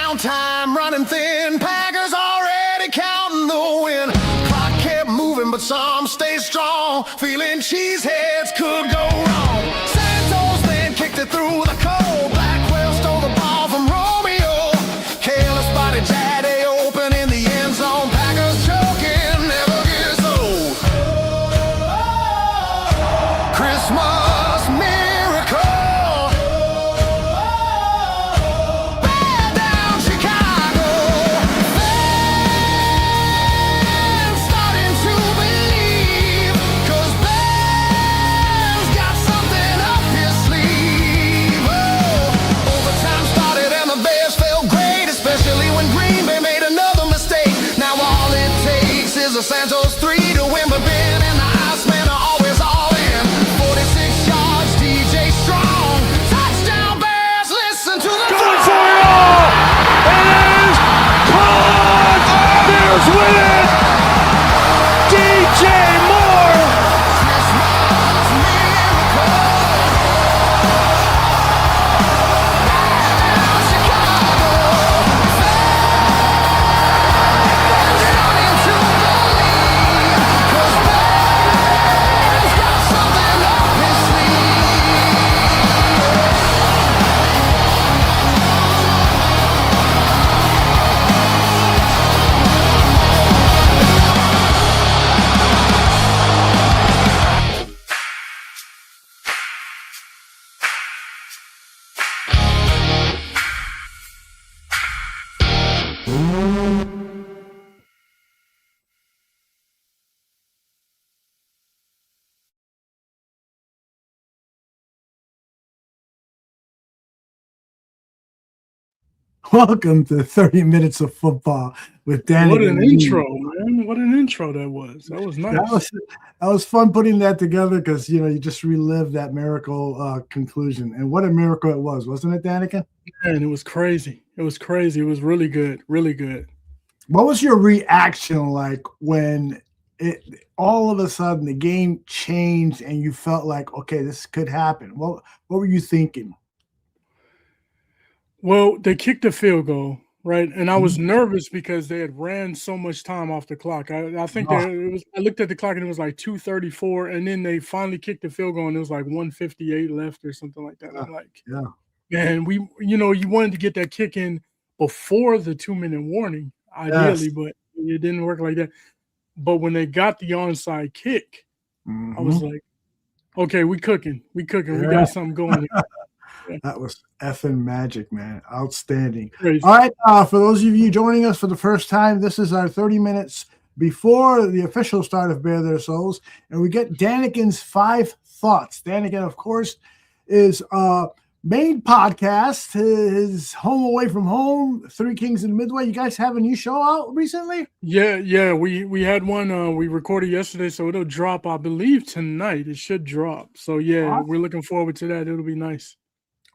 Downtime running thin, Packers already counting the win. Clock kept moving, but some stay strong, feeling cheeseheads could go wrong. Santos then kicked it through the cold, Blackwell stole the ball from Romeo. Careless body, Jade open in the end zone. Packers choking, never gets old. Christmas miracle. Bear down Chicago. Fans starting to believe, 'cause Ben's got something up his sleeve. Oh, overtime started and the Bears felt great, especially when Green Bay made another mistake. Now all it takes is a Santos 3 to win, but Ben and the Iceman are always all in. 46 yards, DJ Strong. Touchdown Bears, listen to the Going for it all! It is caught! Bears win it! DJ Moore! Christmas miracle. Down Chicago. Fans starting to believe, 'cause Ben's got something up his sleeve. Welcome to 30 Minutes of Football with Danikin. What an intro, man. What an intro that was. That was nice. That was fun putting that together because, you just relived that miracle conclusion. And what a miracle it was, wasn't it, Danikin? Man, it was crazy. It was crazy. It was really good. Really good. What was your reaction like when all of a sudden the game changed and you felt like, okay, this could happen? What were you thinking? Well, they kicked the field goal, right? And I was nervous because they had ran so much time off the clock. I think Oh. I looked at the clock and it was like 2:34, and then they finally kicked the field goal and it was like 1:58 left or something like that. I'm like, Yeah. man, you wanted to get that kick in before the 2-minute warning, ideally, Yes. but it didn't work like that. But when they got the onside kick, I was like, okay, we cooking. We Yeah. got something going here. That was effing magic, man. Outstanding. Crazy. All right, for those of you joining us for the first time, this is our 30 minutes before the official start of Bare Their Souls, and we get Danikin's 5 thoughts. Danikin, of course, is main podcast, his home away from home, Three Kings in the Midway. You guys have a new show out recently? Yeah. We had one we recorded yesterday, so it'll drop, I believe, tonight. It should drop. So yeah, Awesome. We're looking forward to that. It'll be nice.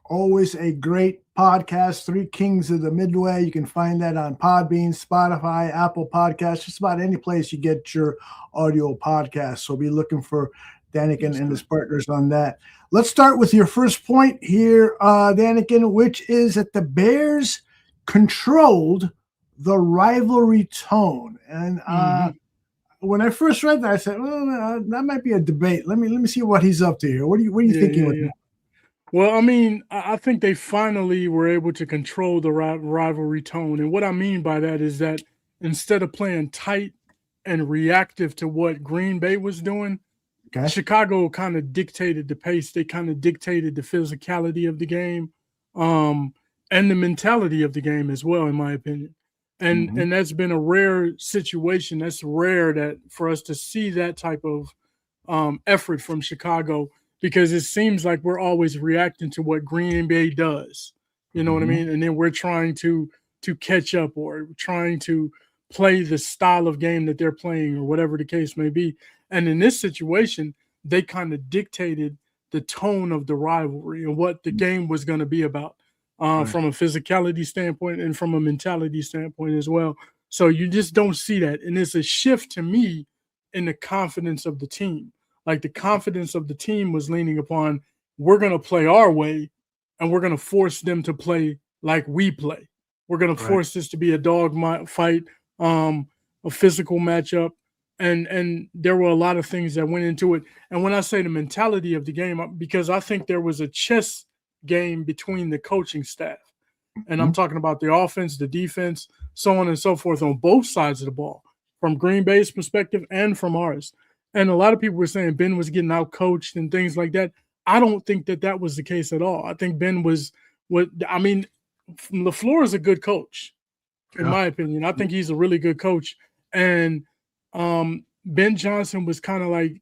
Always a great podcast, Three Kings of the Midway. You can find that on Podbean, Spotify, Apple Podcasts, just about any place you get your audio podcast. So be looking for Danikin and his partners on that. Let's start with your first point here, Danikin, which is that the Bears controlled the rivalry tone. And when I first read that, I said, well, that might be a debate. Let me see what he's up to here. What are you thinking with that? Well, I mean, I think they finally were able to control the rivalry tone. And what I mean by that is that instead of playing tight and reactive to what Green Bay was doing, Okay. Chicago kind of dictated the pace. They kind of dictated the physicality of the game, and the mentality of the game as well, in my opinion. And that's been a rare situation. That's rare that for us to see that type of effort from Chicago, because it seems like we're always reacting to what Green Bay does. You know what I mean? And then we're trying to catch up or trying to play the style of game that they're playing or whatever the case may be. And in this situation, they kind of dictated the tone of the rivalry and what the game was going to be about from a physicality standpoint and from a mentality standpoint as well. So you just don't see that. And it's a shift to me in the confidence of the team. Like the confidence of the team was leaning upon, we're going to play our way and we're going to force them to play like we play. We're going to force this to be a dog fight, a physical matchup. And there were a lot of things that went into it. And when I say the mentality of the game, because I think there was a chess game between the coaching staff. And I'm talking about the offense, the defense, so on and so forth on both sides of the ball, from Green Bay's perspective and from ours. And a lot of people were saying Ben was getting out coached and things like that. I don't think that was the case at all. I think Ben was LaFleur is a good coach, in my opinion. I think he's a really good coach. And Ben Johnson was kind of like,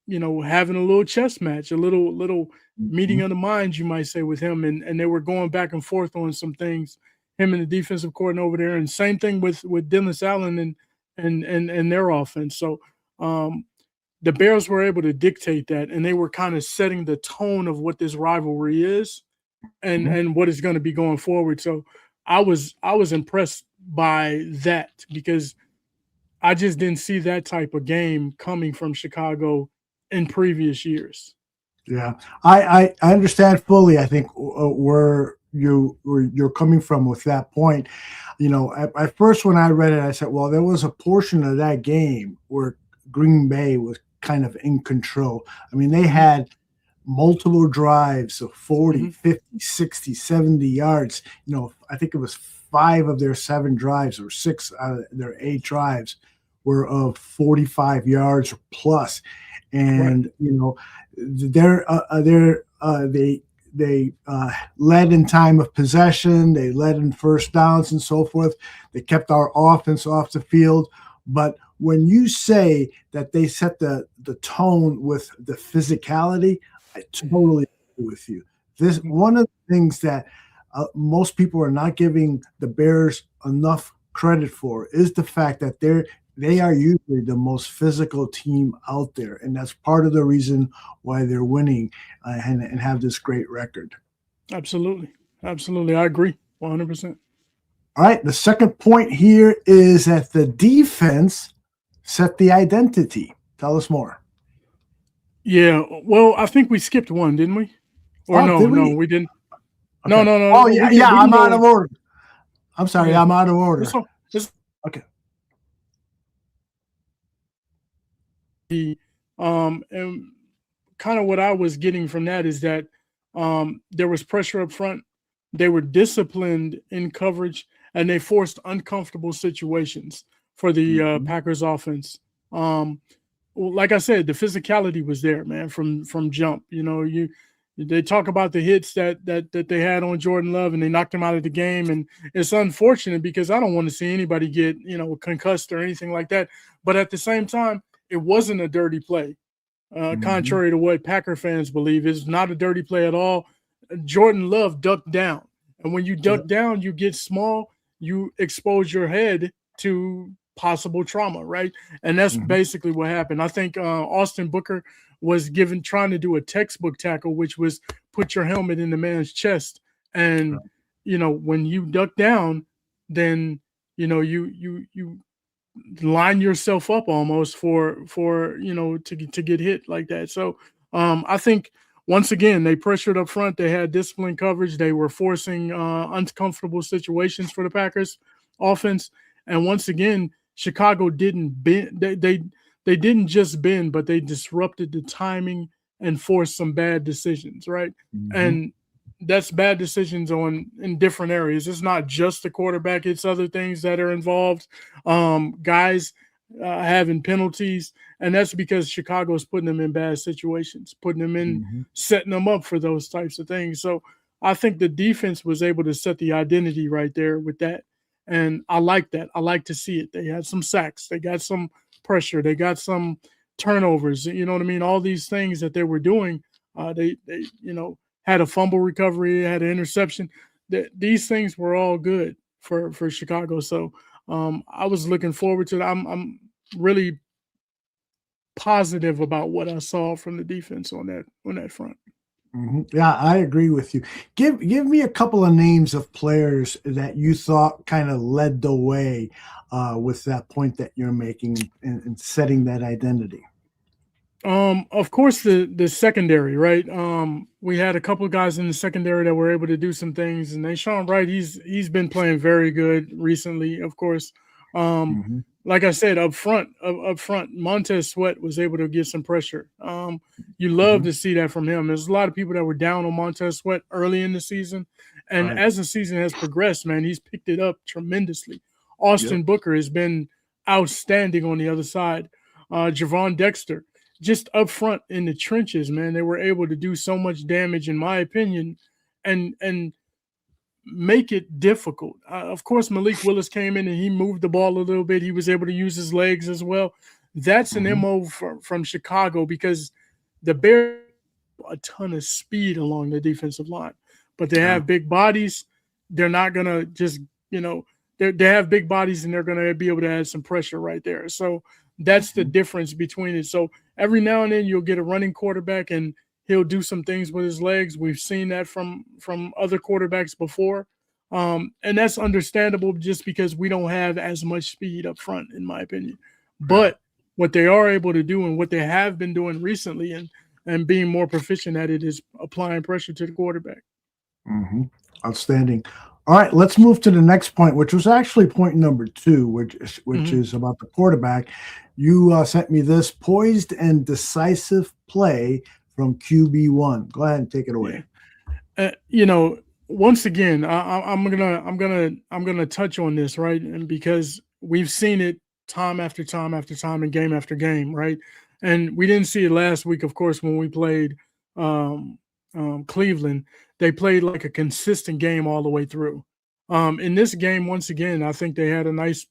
having a little chess match, a little meeting of the minds, you might say, with him. And they were going back and forth on some things, him and the defensive coordinator over there. And same thing with Dennis Allen and their offense. So the Bears were able to dictate that, and they were kind of setting the tone of what this rivalry is and what is going to be going forward. So I was impressed by that, because I just didn't see that type of game coming from Chicago in previous years. Yeah, I understand fully, I think, where you're coming from with that point. At first when I read it, I said, well, there was a portion of that game where Green Bay was kind of in control. I mean, they had multiple drives of 40, 50, 60, 70 yards. I think it was 5 of their 7 drives, or 6 out of their 8 drives were of 45 yards or plus. And, they led in time of possession. They led in first downs and so forth. They kept our offense off the field. But when you say that they set the tone with the physicality, I totally agree with you. This one of the things that most people are not giving the Bears enough credit for is the fact that they are usually the most physical team out there, and that's part of the reason why they're winning and have this great record. Absolutely. I agree 100%. All right, the second point here is that the defense set the identity. Tell us more. Yeah, well, I think we skipped one, didn't we? Or no, we didn't. Okay. No. Oh, yeah, I'm out of order. I'm sorry, I'm out of order. Okay. And kind of what I was getting from that is that there was pressure up front. They were disciplined in coverage, and they forced uncomfortable situations for the Packers offense. Like I said, the physicality was there, man, from jump. They talk about the hits that they had on Jordan Love, and they knocked him out of the game. And it's unfortunate, because I don't want to see anybody get, concussed or anything like that. But at the same time, it wasn't a dirty play, contrary to what Packer fans believe. It's not a dirty play at all. Jordan Love ducked down. And when you duck down, you get small, you expose your head to possible trauma, right? And that's basically what happened. I think Austin Booker was trying to do a textbook tackle, which was put your helmet in the man's chest. And, when you duck down, then, you line yourself up almost for to get hit like that. So I think, once again, they pressured up front. They had disciplined coverage. They were forcing uncomfortable situations for the Packers offense. And once again, Chicago didn't bend. They didn't just bend, but they disrupted the timing and forced some bad decisions, right? And that's bad decisions in different areas. It's not just the quarterback. It's other things that are involved. Guys having penalties, and that's because Chicago's putting them in bad situations, putting them in, setting them up for those types of things. So I think the defense was able to set the identity right there with that. And I like that. I like to see it. They had some sacks. They got some pressure. They got some turnovers. You know what I mean? All these things that they were doing, they had a fumble recovery, had an interception. These things were all good for Chicago. So I was looking forward to it. I'm really positive about what I saw from the defense on that front. Yeah, I agree with you. Give me a couple of names of players that you thought kind of led the way with that point that you're making and setting that identity. Of course, the secondary, right? We had a couple of guys in the secondary that were able to do some things, and Sean Wright, he's been playing very good recently. Of course, um, Mm-hmm. like I said, up front, Montez Sweat was able to get some pressure. You love Mm-hmm. to see that from him. There's a lot of people that were down on Montez Sweat early in the season, and Right. as the season has progressed, man, he's picked it up tremendously. Yep. Austin Booker has been outstanding on the other side. Javon Dexter just up front in the trenches, man, they were able to do so much damage, in my opinion, and make it difficult. Of course, Malik Willis came in and he moved the ball a little bit. He was able to use his legs as well. That's an Mm-hmm. MO from Chicago because the Bears have a ton of speed along the defensive line, but they Yeah. have big bodies. They're not gonna just they have big bodies and they're gonna be able to add some pressure right there. So that's the Mm-hmm. difference between it. So every now and then you'll get a running quarterback and he'll do some things with his legs. We've seen that from other quarterbacks before. And that's understandable just because we don't have as much speed up front, in my opinion. Yeah. But what they are able to do and what they have been doing recently and being more proficient at it is applying pressure to the quarterback. Mm-hmm. Outstanding. All right, let's move to the next point, which was actually point number 2, which Mhm. is about the quarterback. You sent me this poised and decisive play from QB1. Go ahead and take it away. Once again, I'm gonna touch on this, right, and because we've seen it time after time after time and game after game, right, and we didn't see it last week, of course, when we played um, Cleveland. They played like a consistent game all the way through. In this game, once again, I think they had a nice,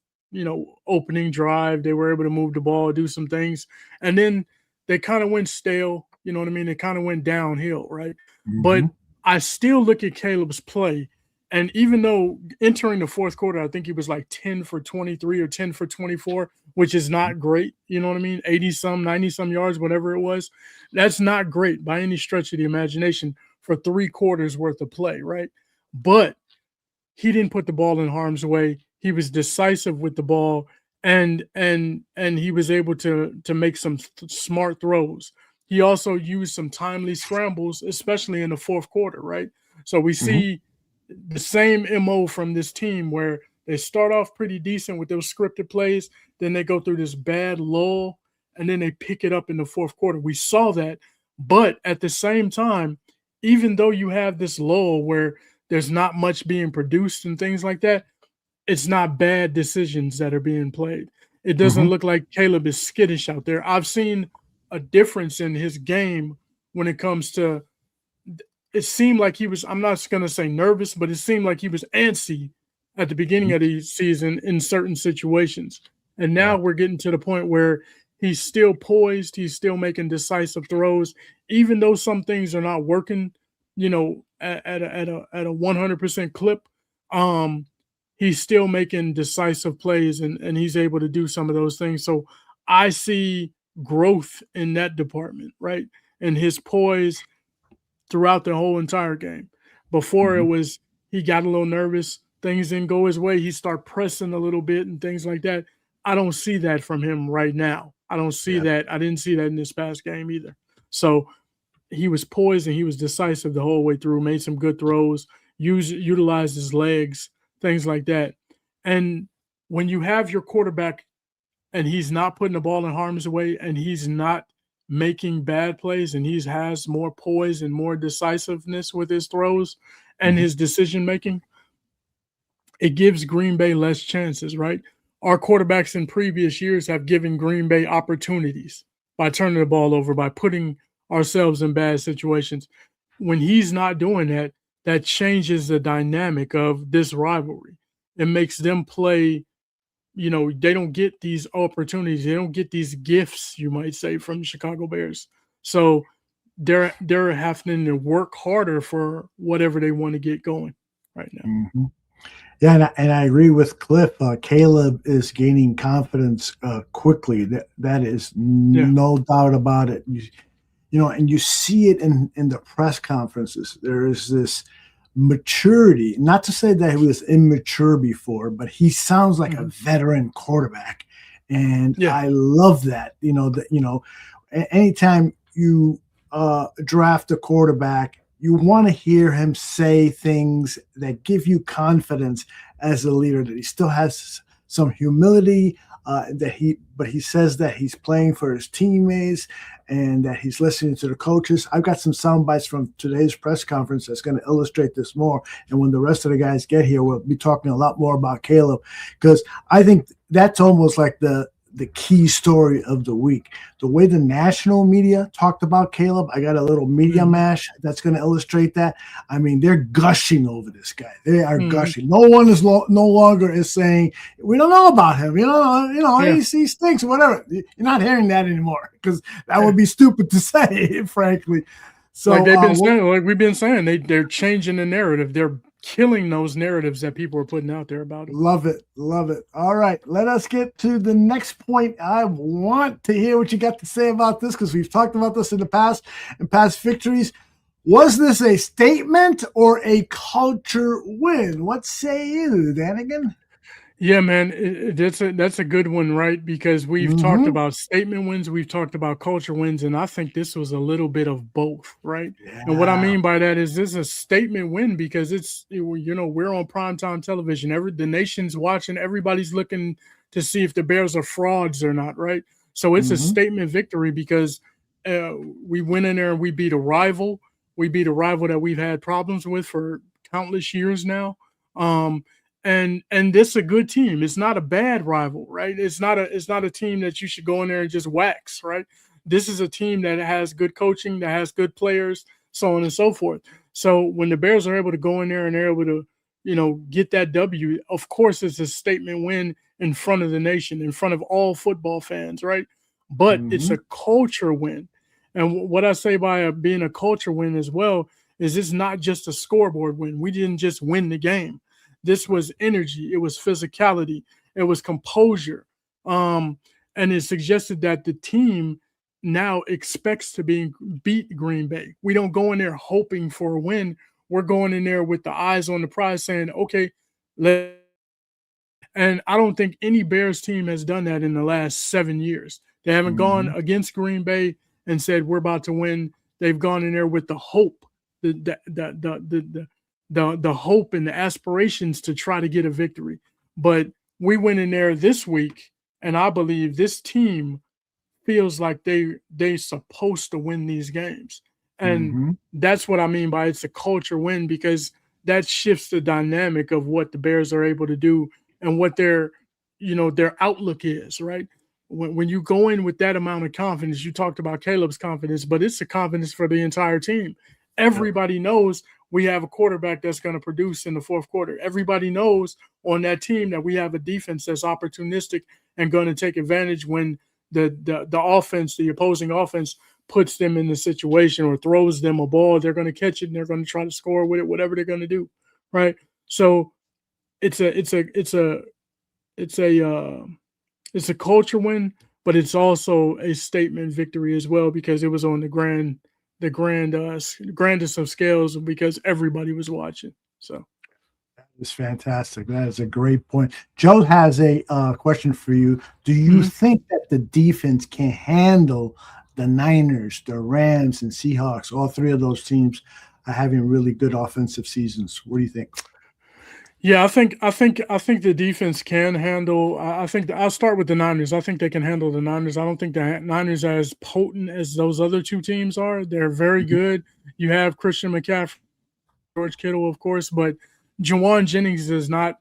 opening drive. They were able to move the ball, do some things, and then they kind of went stale. You know what I mean? They kind of went downhill, right? But Mm-hmm. I still look at Caleb's play, and even though entering the fourth quarter, I think he was like 10 for 23 or 10 for 24, which is not great. You know what I mean? 80 some, 90 some yards, whatever it was. That's not great by any stretch of the imagination for 3 quarters worth of play, right? But he didn't put the ball in harm's way. He was decisive with the ball, and he was able to make some smart throws. He also used some timely scrambles, especially in the fourth quarter, right? So we Mm-hmm. see the same MO from this team where they start off pretty decent with those scripted plays, then they go through this bad lull, and then they pick it up in the fourth quarter. We saw that, but at the same time, even though you have this lull where there's not much being produced and things like that, it's not bad decisions that are being played. It Mm-hmm. doesn't look like Caleb is skittish out there. I've seen a difference in his game when it comes to it seemed like he was, I'm not going to say nervous, but it seemed like he was antsy at the beginning of the season in certain situations. And now Yeah. we're getting to the point where he's still poised, he's still making decisive throws, even though some things are not working, at a 100% clip. Um, he's still making decisive plays and he's able to do some of those things. So I see growth in that department, right? And his poise throughout the whole entire game. Before it Mm-hmm. was he got a little nervous, things didn't go his way, he start pressing a little bit and things like that. I don't see that from him right now. I don't see Yeah. that. I didn't see that in this past game either. So he was poised and he was decisive the whole way through, made some good throws, utilized his legs, things like that. And when you have your quarterback and he's not putting the ball in harm's way and he's not making bad plays and he has more poise and more decisiveness with his throws and Mm-hmm. his decision making, it gives Green Bay less chances, right? Our quarterbacks in previous years have given Green Bay opportunities by turning the ball over, by putting ourselves in bad situations. When he's not doing that, that changes the dynamic of this rivalry. It makes them play, they don't get these opportunities. They don't get these gifts, you might say, from the Chicago Bears. So they're having to work harder for whatever they want to get going right now. Mm-hmm. Yeah, and I agree with Cliff. Caleb is gaining confidence quickly. That is Yeah. no doubt about it. And you see it in the press conferences. There is this maturity. Not to say that he was immature before, but he sounds like a Mhm. veteran quarterback, and Yeah. I love that. anytime you draft a quarterback, you want to hear him say things that give you confidence as a leader, that he still has some humility, but he says that he's playing for his teammates and that he's listening to the coaches. I've got some sound bites from today's press conference that's going to illustrate this more. And when the rest of the guys get here, we'll be talking a lot more about Caleb, because I think that's almost like the key story of the week. The way the national media talked about Caleb, I got a little media mash that's going to illustrate that. I mean, they're gushing over this guy. They are gushing. No one is no longer is saying, we don't know about him. He stinks, whatever. You're not hearing that anymore, because that would be stupid to say, frankly. So like they've been saying, like we've been saying, they're changing the narrative. They're killing those narratives that people are putting out there about him. Love it. All right, let us get to the next point. I want to hear what you got to say about this, because we've talked about this in the past, in past victories. Was this a statement or a culture win? What say you, Danikin? Yeah, man, that's a good one, right? Because we've talked about statement wins, we've talked about culture wins, and I think this was a little bit of both, right? Yeah. And what I mean by that is this is a statement win because we're on primetime television. The nation's watching, everybody's looking to see if the Bears are frauds or not, right? So it's a statement victory because we went in there and we beat a rival. We beat a rival that we've had problems with for countless years now. And this is a good team. It's not a bad rival, right? It's not a team that you should go in there and just wax, right? This is a team that has good coaching, that has good players, so on and so forth. So when the Bears are able to go in there and they're able to, get that W, of course it's a statement win in front of the nation, in front of all football fans, right? But it's a culture win. And what I say by being a culture win as well is it's not just a scoreboard win. We didn't just win the game. This was energy. It was physicality. It was composure. And it suggested that the team now expects to beat Green Bay. We don't go in there hoping for a win. We're going in there with the eyes on the prize saying, okay, and I don't think any Bears team has done that in the last 7 years. They haven't gone against Green Bay and said, we're about to win. They've gone in there with the hope, the hope and the aspirations to try to get a victory. But we went in there this week, and I believe this team feels like they're supposed to win these games. And that's what I mean by it's a culture win, because that shifts the dynamic of what the Bears are able to do and what their outlook is, right? When you go in with that amount of confidence, you talked about Caleb's confidence, but it's a confidence for the entire team. Everybody knows we have a quarterback that's going to produce in the fourth quarter. Everybody knows on that team that we have a defense that's opportunistic and going to take advantage when the offense, the opposing offense, puts them in the situation or throws them a ball. They're going to catch it and they're going to try to score with it, whatever they're going to do, right? So it's a culture win, but it's also a statement victory as well, because it was on the grandest of scales, because everybody was watching. So that is fantastic. That is a great point. Joe has a question for you. Do you think that the defense can handle the Niners, the Rams, and Seahawks? All three of those teams are having really good offensive seasons. What do you think? Yeah, I think the defense can handle. I think I'll start with the Niners. I think they can handle the Niners. I don't think the Niners are as potent as those other two teams are. They're very good. You have Christian McCaffrey, George Kittle, of course, but Juwan Jennings does not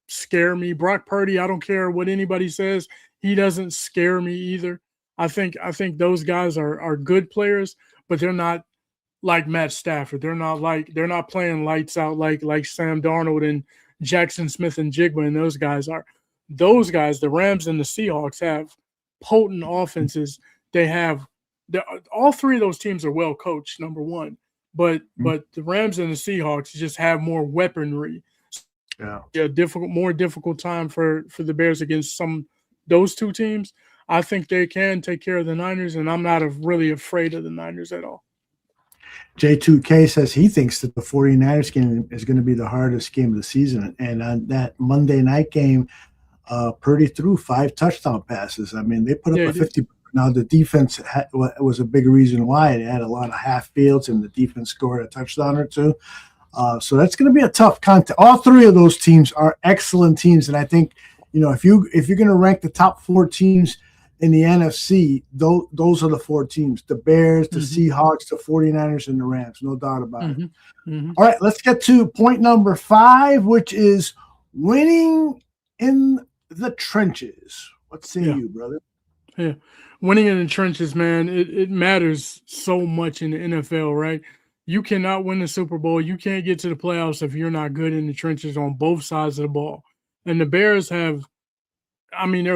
scare me. Brock Purdy, I don't care what anybody says, he doesn't scare me either. I think those guys are good players, but they're not like Matt Stafford. They're not playing lights out like Sam Darnold and Jackson Smith and Jigba and those guys are. Those guys, the Rams and the Seahawks, have potent offenses. They have all three of those teams are well coached, number one. But the Rams and the Seahawks just have more weaponry. Yeah, more difficult time for the Bears against those two teams. I think they can take care of the Niners, and I'm not really afraid of the Niners at all. J2K says he thinks that the 49ers game is going to be the hardest game of the season. And on that Monday night game, Purdy threw 5 touchdown passes. I mean, they put up a Now, the defense was a big reason why. It had a lot of half fields, and the defense scored a touchdown or two. So that's going to be a tough contest. All three of those teams are excellent teams, and I think, if you're going to rank the top 4 teams in the NFC, those are the 4 teams: the Bears, the Seahawks, the 49ers, and the Rams. No doubt about it. All right, let's get to point number 5, which is winning in the trenches. What say you, brother? Yeah, winning in the trenches, man, it matters so much in the NFL, right? You cannot win the Super Bowl. You can't get to the playoffs if you're not good in the trenches on both sides of the ball. And the Bears they're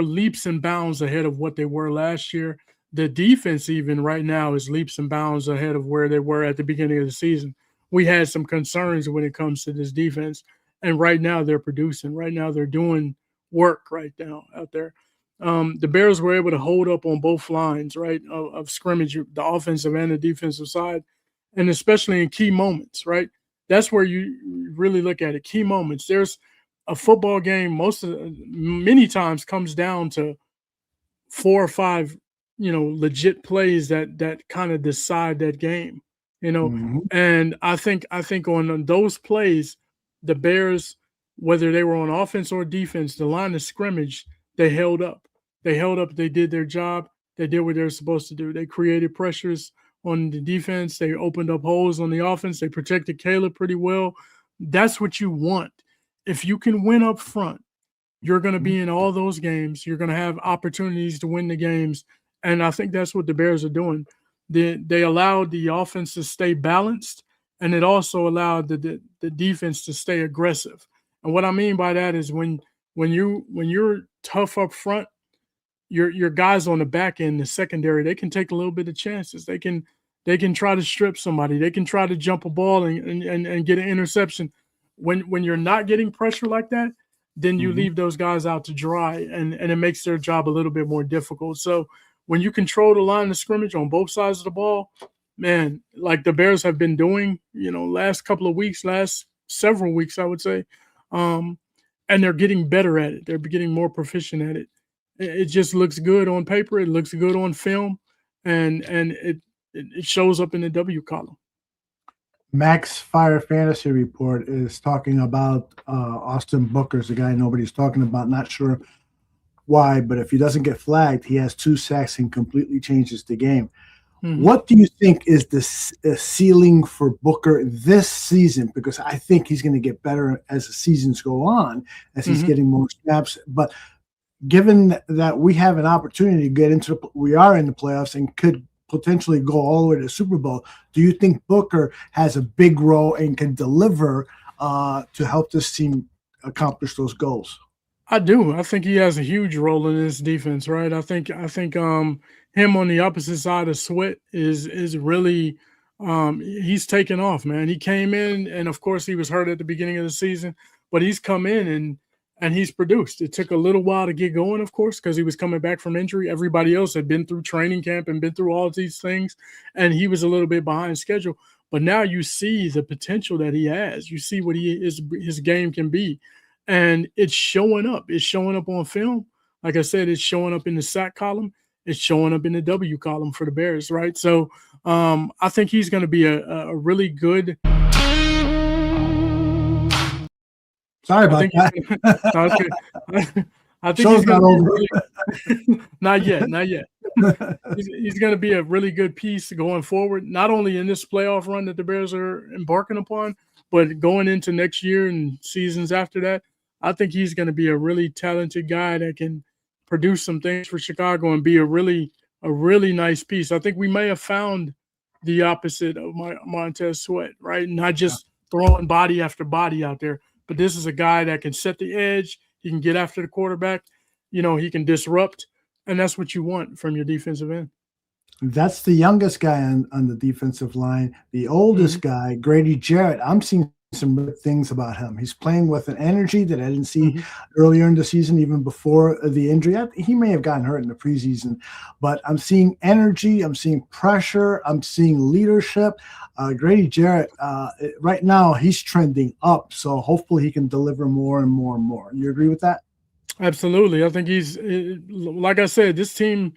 leaps and bounds ahead of what they were last year. The defense even right now is leaps and bounds ahead of where they were at the beginning of the season. We had some concerns when it comes to this defense, and right now they're producing. Right now they're doing work right now out there. The Bears were able to hold up on both lines, right, of scrimmage, the offensive and the defensive side, and especially in key moments, right? That's where you really look at it. Key moments. There's a football game many times comes down to 4 or 5, legit plays that kind of decide that game, And I think on those plays, the Bears, whether they were on offense or defense, the line of scrimmage, they held up. They held up. They did their job. They did what they were supposed to do. They created pressures on the defense. They opened up holes on the offense. They protected Caleb pretty well. That's what you want. If you can win up front, you're going to be in all those games. You're going to have opportunities to win the games. And I think that's what the Bears are doing. They allowed the offense to stay balanced, and it also allowed the defense to stay aggressive. And what I mean by that is when you're tough up front, your guys on the back end, the secondary, they can take a little bit of chances. They can try to strip somebody. They can try to jump a ball and get an interception. When you're not getting pressure like that, then you leave those guys out to dry, and it makes their job a little bit more difficult. So when you control the line of scrimmage on both sides of the ball, man, like the Bears have been doing, last several weeks, I would say, and they're getting better at it. They're getting more proficient at it. It just looks good on paper. It looks good on film, and it shows up in the W column. Max Fire Fantasy Report is talking about Austin Booker's the guy nobody's talking about. Not sure why, but if he doesn't get flagged, he has 2 sacks and completely changes the game. What do you think is the ceiling for Booker this season? Because I think he's going to get better as the seasons go on, as he's getting more snaps. But given that we have an opportunity to get we are in the playoffs and could potentially go all the way to the Super Bowl, do you think Booker has a big role and can deliver to help this team accomplish those goals? I do. I think he has a huge role in this defense, right? I think him on the opposite side of Sweat is really he's taken off, man. He came in, and of course he was hurt at the beginning of the season, but he's come in and he's produced. It took a little while to get going, of course, because he was coming back from injury. Everybody else had been through training camp and been through all of these things, and he was a little bit behind schedule. But now you see the potential that he has. You see what his game can be, and it's showing up. It's showing up on film. Like I said, it's showing up in the sack column. It's showing up in the W column for the Bears, right? So I think he's going to be a really good. Sorry about that. I think he's going to not yet. He's going to be a really good piece going forward, not only in this playoff run that the Bears are embarking upon, but going into next year and seasons after that. I think he's going to be a really talented guy that can produce some things for Chicago and be a really nice piece. I think we may have found the opposite of Montez Sweat, right? Not just throwing body after body out there, but this is a guy that can set the edge. He can get after the quarterback. He can disrupt, and that's what you want from your defensive end. That's the youngest guy on the defensive line. The oldest guy, Grady Jarrett, I'm seeing some good things about him. He's playing with an energy that I didn't see earlier in the season, even before the injury. He may have gotten hurt in the preseason, but I'm seeing energy. I'm seeing pressure. I'm seeing leadership. Grady Jarrett, right now, he's trending up. So hopefully he can deliver more and more and more. You agree with that? Absolutely. I think he's, like I said, this team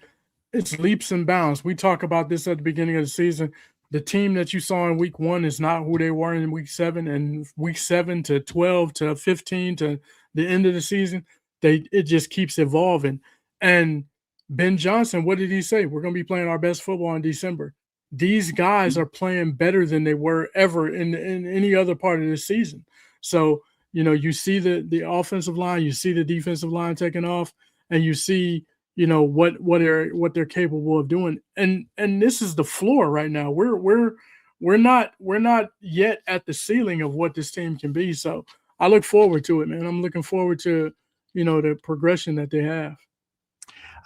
it's leaps and bounds. We talk about this at the beginning of the season. The team that you saw in week 1 is not who they were in week 7, and week 7 to 12 to 15 to the end of the season, it just keeps evolving. And Ben Johnson, what did he say? We're going to be playing our best football in December. These guys are playing better than they were ever in any other part of the season. So, you see the offensive line, you see the defensive line taking off, and you see, what they're capable of doing. And this is the floor right now. We're not yet at the ceiling of what this team can be. So I look forward to it, man. I'm looking forward to, the progression that they have.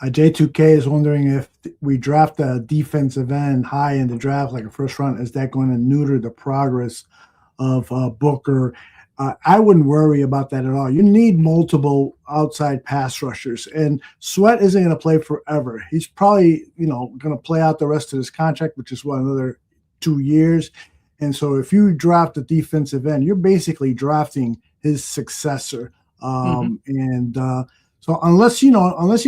J2K is wondering if we draft a defensive end high in the draft, like a first round, is that going to neuter the progress of Booker? I wouldn't worry about that at all. You need multiple outside pass rushers, and Sweat isn't going to play forever. He's probably, going to play out the rest of his contract, which is another 2 years. And so if you draft a defensive end, you're basically drafting his successor. So unless you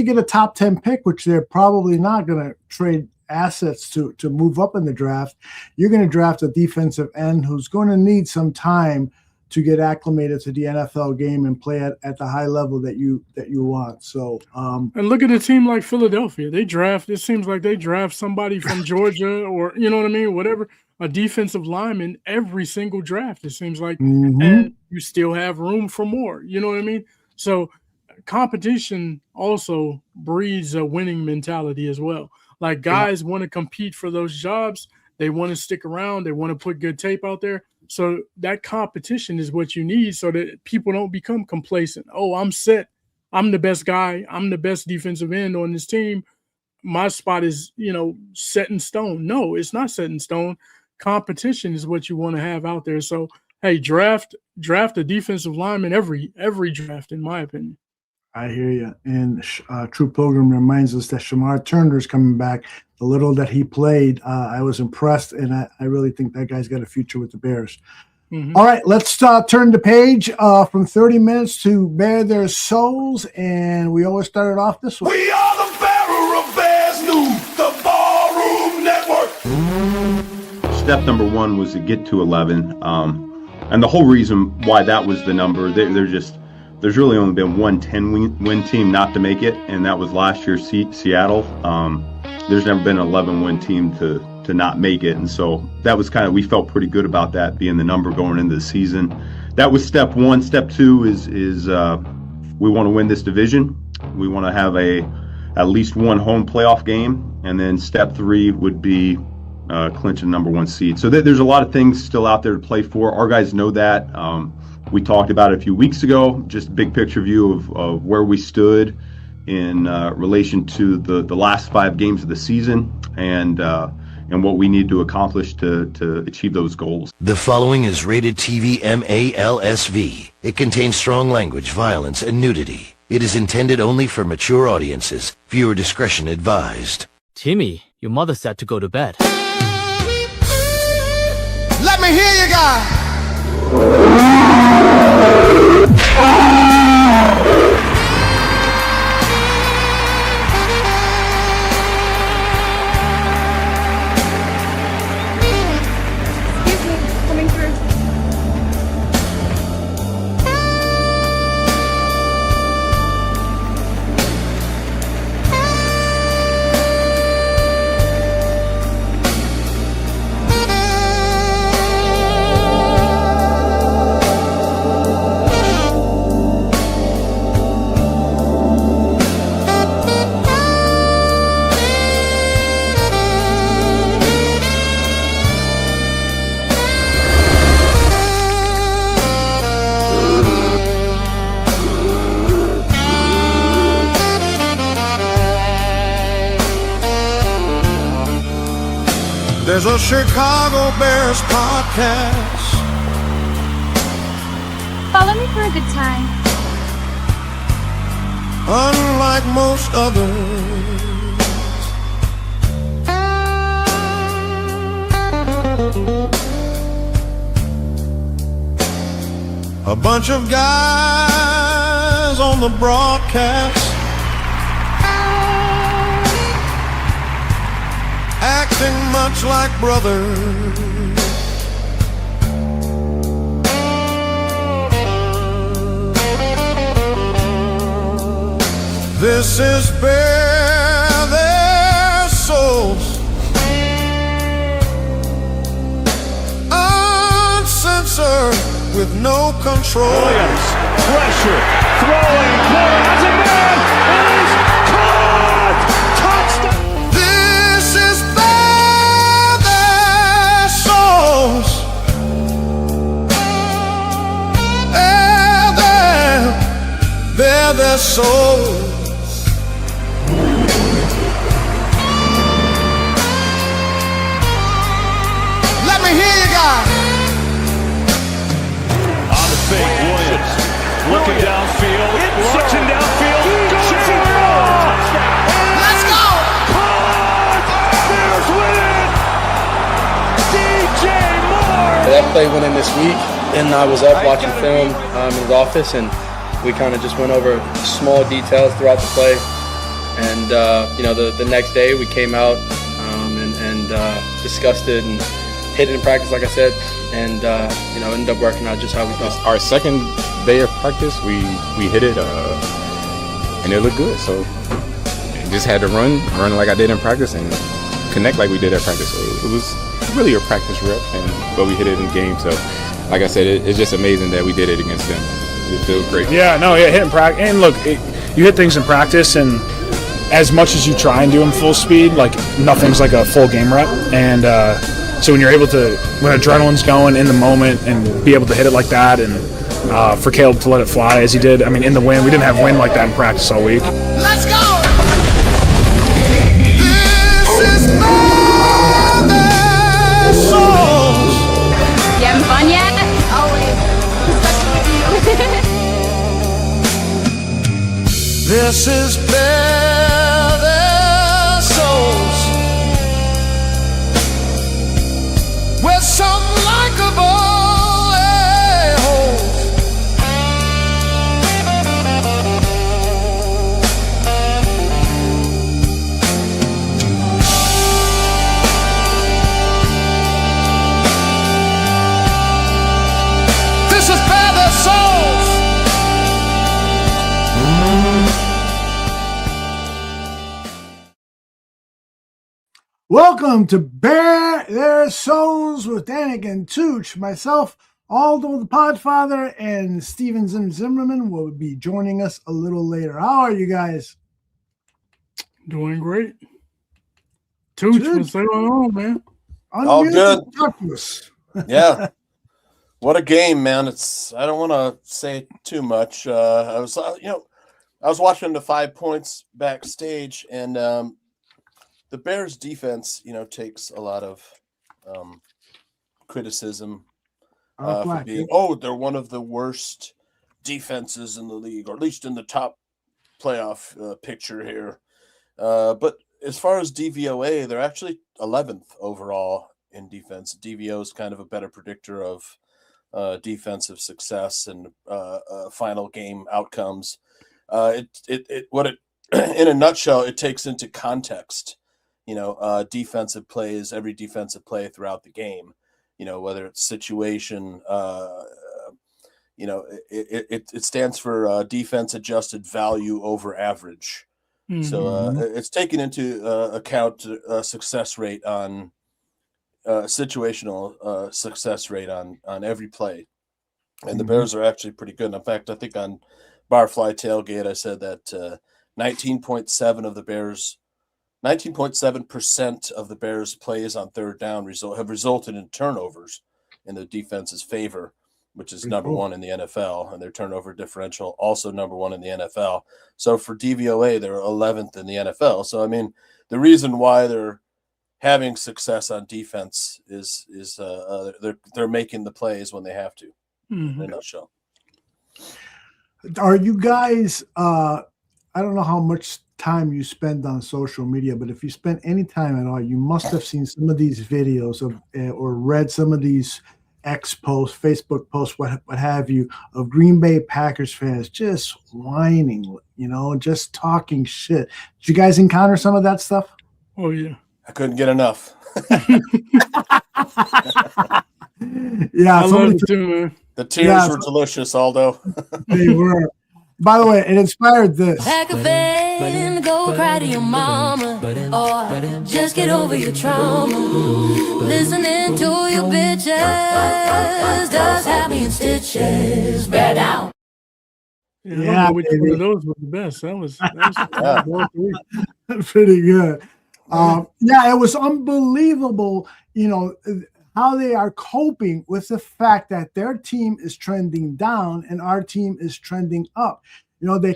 get a top 10 pick, which they're probably not going to trade assets to move up in the draft, you're going to draft a defensive end who's going to need some time to get acclimated to the NFL game and play at the high level that you want. So and look at a team like Philadelphia. It seems like they draft somebody from Georgia or whatever, a defensive lineman every single draft, it seems like, and you still have room for more. You know what I mean? So competition also breeds a winning mentality as well. Like, guys want to compete for those jobs. They want to stick around. They want to put good tape out there. So that competition is what you need so that people don't become complacent. Oh, I'm set. I'm the best guy. I'm the best defensive end on this team. My spot is, set in stone. No, it's not set in stone. Competition is what you want to have out there. So, hey, draft a defensive lineman every draft, in my opinion. I hear you. And True Pilgrim reminds us that Shamar Turner is coming back. The little that he played, I was impressed, and I really think that guy's got a future with the Bears. All right, let's turn the page from 30 minutes to Bear Their Souls, and we always started off this way. We are the bearer of Bears News, the Ballroom Network. Step number 1 was to get to 11, and the whole reason why that was the number, there's really only been one 10-win team not to make it, and that was last year, Seattle. There's never been an 11-win team to not make it, and so that was we felt pretty good about that being the number going into the season. That was step 1. Step 2 is we want to win this division. We want to have at least one home playoff game, and then step 3 would be clinch a number 1 seed. So there's a lot of things still out there to play for. Our guys know that. We talked about it a few weeks ago, just a big picture view of where we stood in relation to the last 5 games of the season and what we need to accomplish to achieve those goals. The following is rated TV MALSV. It contains strong language, violence, and nudity. It is intended only for mature audiences. Viewer discretion advised. Timmy, your mother said to go to bed. Let me hear you guys. Excuse me, coming through. There's a Chicago Bears podcast. Follow me for a good time. Unlike most others, a bunch of guys on the broadcast acting much like brothers. This is bare their souls, uncensored with no control. Williams, pressure, throwing, Porter has a man, and he's caught! Touchdown! This is bare their souls, bare their souls. Let me hear you guys. On the fake, Williams looking downfield, launching downfield, going for it! Let's go. Bears win it! DJ Moore! That play went in this week, and I was up watching film in his office, and we kind of just went over small details throughout the play. And the next day we came out and discussed it and hit it in practice, like I said, and ended up working out just how we thought. Our second day of practice, we hit it, and it looked good. So just had to run like I did in practice and connect like we did at practice. So it was really a practice rep, but we hit it in game. So like I said, it's just amazing that we did it against them. It feels great. Hitting practice. And look, you hit things in practice, and as much as you try and do them full speed, like nothing's like a full game rep. And so when you're able to, when adrenaline's going in the moment and be able to hit it like that, and for Caleb to let it fly as he did, I mean, in the wind, we didn't have wind like that in practice all week. Let's go. This is my souls. You having fun yet? Always. This is bare their souls with some likable a-holes. This is bare their souls. Welcome to Bare Their Souls with Danikin, Tooch, myself, Aldo the Podfather, and Steven Zimmerman will be joining us a little later. How are you guys? Doing great. Tooch, what's going on, man? All good. Toughness. Yeah. What a game, man. I don't want to say too much. I was watching the 5 points backstage, and the Bears defense, takes a lot of criticism for being, they're one of the worst defenses in the league, or at least in the top playoff picture here. But as far as DVOA, they're actually 11th overall in defense. DVO is kind of a better predictor of defensive success and final game outcomes. In a nutshell, it takes into context, defensive plays, every defensive play throughout the game, whether it's situation, it stands for defense adjusted value over average. Mm-hmm. So it's taken into account success rate on situational success rate on every play. And the Bears are actually pretty good. In fact, I think on Barfly Tailgate, I said that 19.7% of the Bears' plays on third down have resulted in turnovers in the defense's favor, which is number one in the NFL, and their turnover differential also number one in the NFL. So for DVOA, they're 11th in the NFL. So, I mean, the reason why they're having success on defense is they're making the plays when they have to. In a nutshell. Are you guys? I don't know how much time you spend on social media, but if you spend any time at all, you must have seen some of these videos of or read some of these X posts, Facebook posts, what have you, of Green Bay Packers fans just whining, just talking shit. Did you guys encounter some of that stuff? Oh yeah. I couldn't get enough. Yeah, I love it too, man. The tears were delicious, Aldo. They were. By the way, it inspired this. Pack a bag and go cry to your mama, or just get over your trauma. Listening to your bitches does have me in stitches. Bear down. Yeah, which one of those was the best. That was all three. Pretty good. Yeah, it was unbelievable, you know, how they are coping with the fact that their team is trending down and our team is trending up. You know, they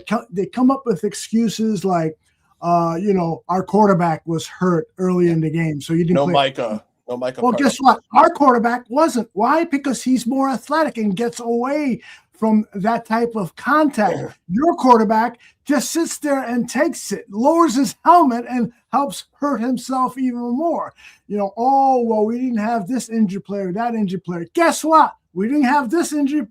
come up with excuses like, you know, our quarterback was hurt early in the game, so you didn't play. Micah. No Micah. Well, guess what? Our quarterback wasn't. Why? Because he's more athletic and gets away from that type of contact. Your quarterback just sits there and takes it, lowers his helmet, and helps hurt himself even more. You know, oh, well, we didn't have this injured player, that injured player. Guess what? We didn't have this injured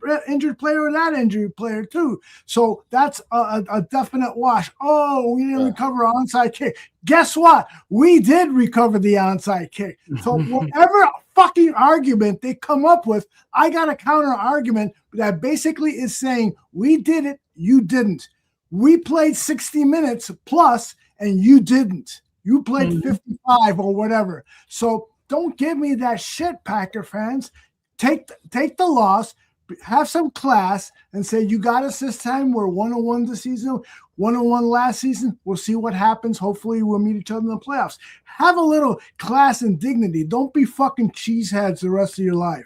player or that injured player too. So that's a definite wash. Oh, we didn't recover an onside kick. Guess what? We did recover the onside kick. So whatever fucking argument they come up with, I got a counter argument that basically is saying we did it, you didn't. We played 60 minutes plus and you didn't. You played 55 or whatever. So don't give me that shit, Packer fans. Take the loss, have some class, and say you got us this time. We're 1-1 this season, 1-1 last season. We'll see what happens. Hopefully, we'll meet each other in the playoffs. Have a little class and dignity. Don't be fucking cheeseheads the rest of your life.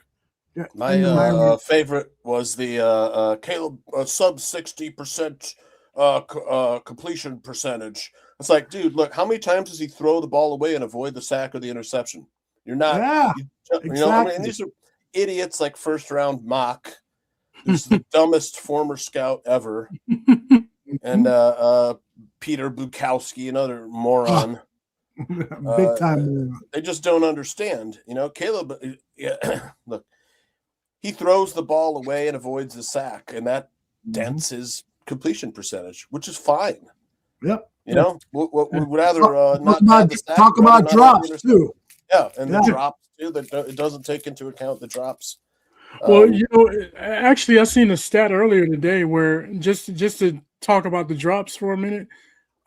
My favorite was the Caleb sub 60% completion percentage. It's like, dude, look, how many times does he throw the ball away and avoid the sack or the interception? You're not. You know, I mean, these are idiots like first round mock. This is the dumbest former scout ever. And Peter Bukowski, another moron. Big time. They just don't understand. You know, Caleb, look, he throws the ball away and avoids the sack, and that dents his completion percentage, which is fine. Yep. You know, we'd rather not have the sack, talk about drops too. Yeah, and the drops too. That it doesn't take into account the drops. Well, you know, actually, I seen a stat earlier today where just to talk about the drops for a minute,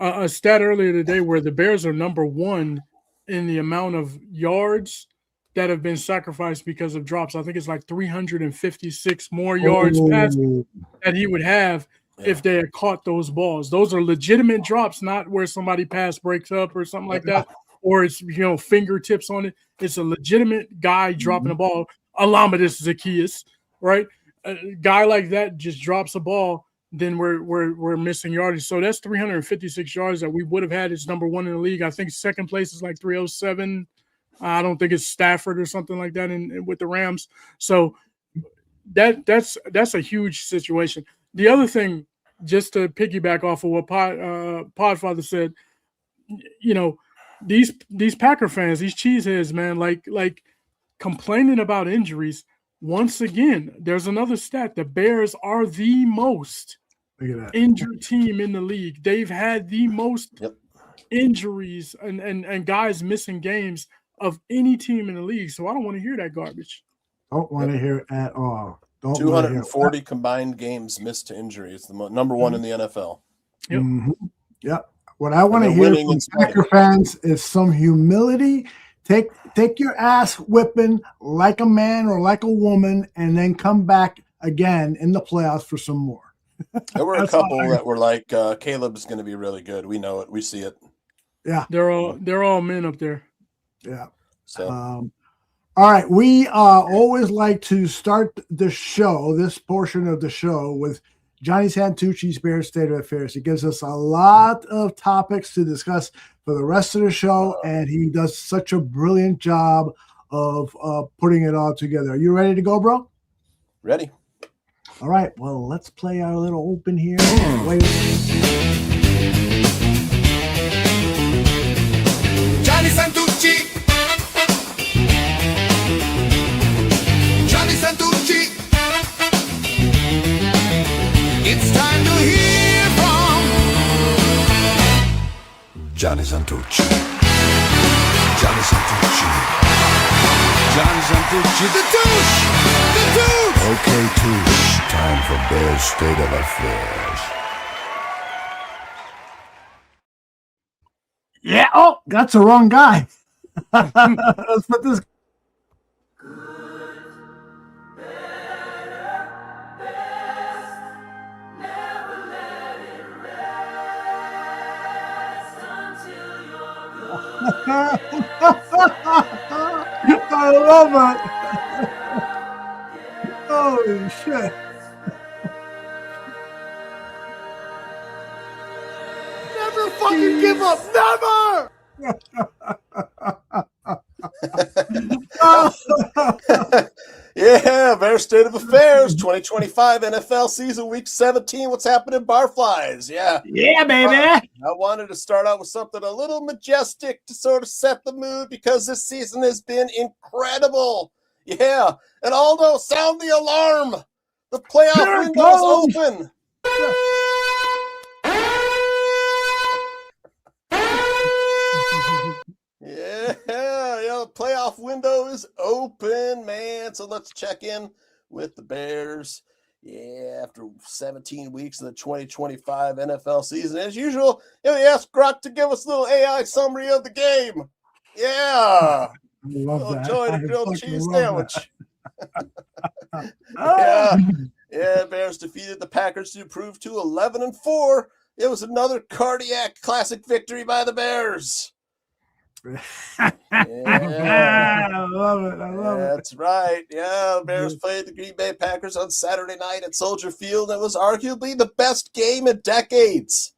a stat earlier today where the Bears are number one in the amount of yards that have been sacrificed because of drops. I think it's like 356 more yards passing that he would have if they had caught those balls. Those are legitimate drops, not where somebody pass breaks up or something like that. Or it's, you know, fingertips on it. It's a legitimate guy dropping the ball. Alamadis Zacchaeus, right? A guy like that just drops a ball, then we're missing yardage. So that's 356 yards that we would have had as number one in the league. I think second place is like 307. I don't think it's Stafford or something like that with the Rams. So that's a huge situation. The other thing, just to piggyback off of what Podfather said, you know, these Packer fans, these cheeseheads, man, like complaining about injuries. Once again, there's another stat. The Bears are the most injured team in the league. They've had the most injuries and guys missing games of any team in the league. So I don't want to hear that garbage. Don't want to hear it at all. 240 combined games missed to injury. It's the number one in the NFL. Yep. Yep. What I want to hear from Packer fans is some humility. Take your ass whipping like a man or like a woman, and then come back again in the playoffs for some more. There were a couple that were like, Caleb's going to be really good. We know it. We see it. Yeah. They're all men up there. Yeah. So, all right. We always like to start the show, this portion of the show, with Johnny Santucci's Bears State of Affairs. He gives us a lot of topics to discuss for the rest of the show, and he does such a brilliant job of putting it all together. Are you ready to go, bro? Ready. All right. Well, let's play our little open here. Johnny Santucci. Johnny Santucci. It's time to hear from Johnny Santucci. Johnny Santucci. Johnny Santucci. The Tooch! The Tooch! Okay, Tooch. Time for Bears State of Affairs. Yeah. Oh, that's the wrong guy. Let's put this. I love it. Holy shit. Never fucking give up. Never. Yeah, Bears State of Affairs, 2025 NFL season, week 17. What's happening, Barflies? Yeah. Yeah, baby. I wanted to start out with something a little majestic to sort of set the mood because this season has been incredible. Yeah. And Aldo, sound the alarm. The playoff window's open. Yeah, the playoff window is open, man. So let's check in with the Bears. Yeah, after 17 weeks of the 2025 NFL season, as usual, we asked Grok to give us a little AI summary of the game. Yeah. I love that. Enjoy the grilled cheese sandwich. Ah. Yeah, Bears defeated the Packers to improve to 11-4. It was another cardiac classic victory by the Bears. Yeah. I love it. I love it. That's right. Yeah, the Bears played the Green Bay Packers on Saturday night at Soldier Field. It was arguably the best game in decades.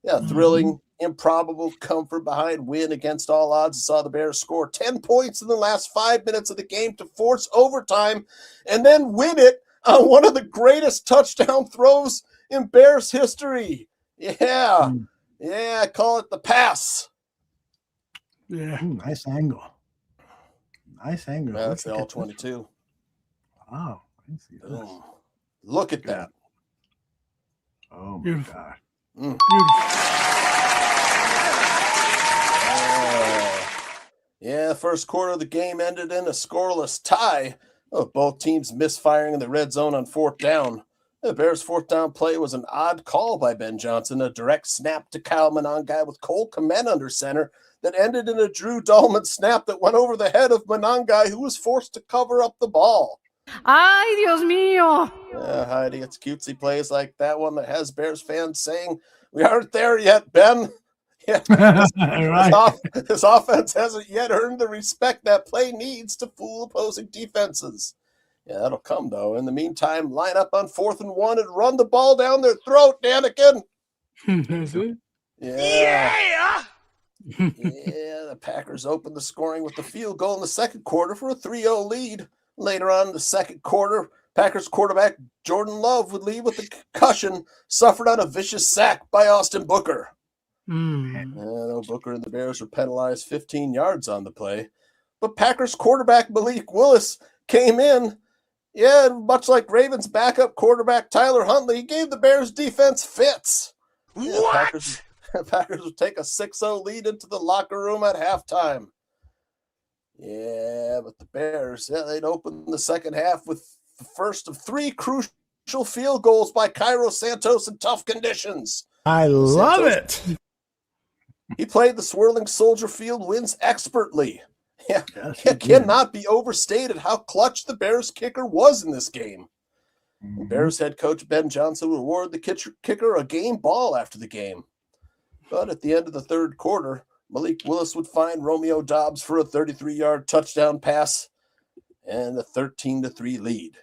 Yeah, thrilling, improbable, comfort behind win against all odds. I saw the Bears score 10 points in the last 5 minutes of the game to force overtime and then win it on one of the greatest touchdown throws in Bears history. Yeah. Yeah, I call it the pass. Yeah. Nice angle. Nice angle. That's the all-22. Wow. I didn't see this. Look at that. Oh, my Beautiful. God. Yeah, first quarter of the game ended in a scoreless tie. Both teams misfiring in the red zone on fourth down. The Bears' fourth down play was an odd call by Ben Johnson, a direct snap to Kyle Monangai with Cole Kmet under center that ended in a Drew Dahlman snap that went over the head of Monangai, who was forced to cover up the ball. Ay, Dios mío. Yeah, Heidi, it's cutesy plays like that one that has Bears fans saying, "We aren't there yet, Ben." Yeah, his offense hasn't yet earned the respect that play needs to fool opposing defenses. Yeah, that'll come, though. In the meantime, line up on 4th and 1 and run the ball down their throat, Danikin. That's it. Yeah. Yeah, the Packers opened the scoring with the field goal in the second quarter for a 3-0 lead. Later on in the second quarter, Packers quarterback Jordan Love would lead with a concussion suffered on a vicious sack by Austin Booker. Booker and the Bears were penalized 15 yards on the play. But Packers quarterback Malik Willis came in. Yeah, much like Ravens backup quarterback Tyler Huntley, he gave the Bears defense fits. What? Packers would take a 6-0 lead into the locker room at halftime. Yeah, but the Bears, they'd open the second half with the first of 3 crucial field goals by Cairo Santos in tough conditions. I love it. He played the swirling Soldier Field winds expertly. Yeah, it cannot be overstated how clutch the Bears kicker was in this game. Bears head coach Ben Johnson would award the kicker a game ball after the game. But at the end of the third quarter, Malik Willis would find Romeo Doubs for a 33-yard touchdown pass and a 13-3 lead.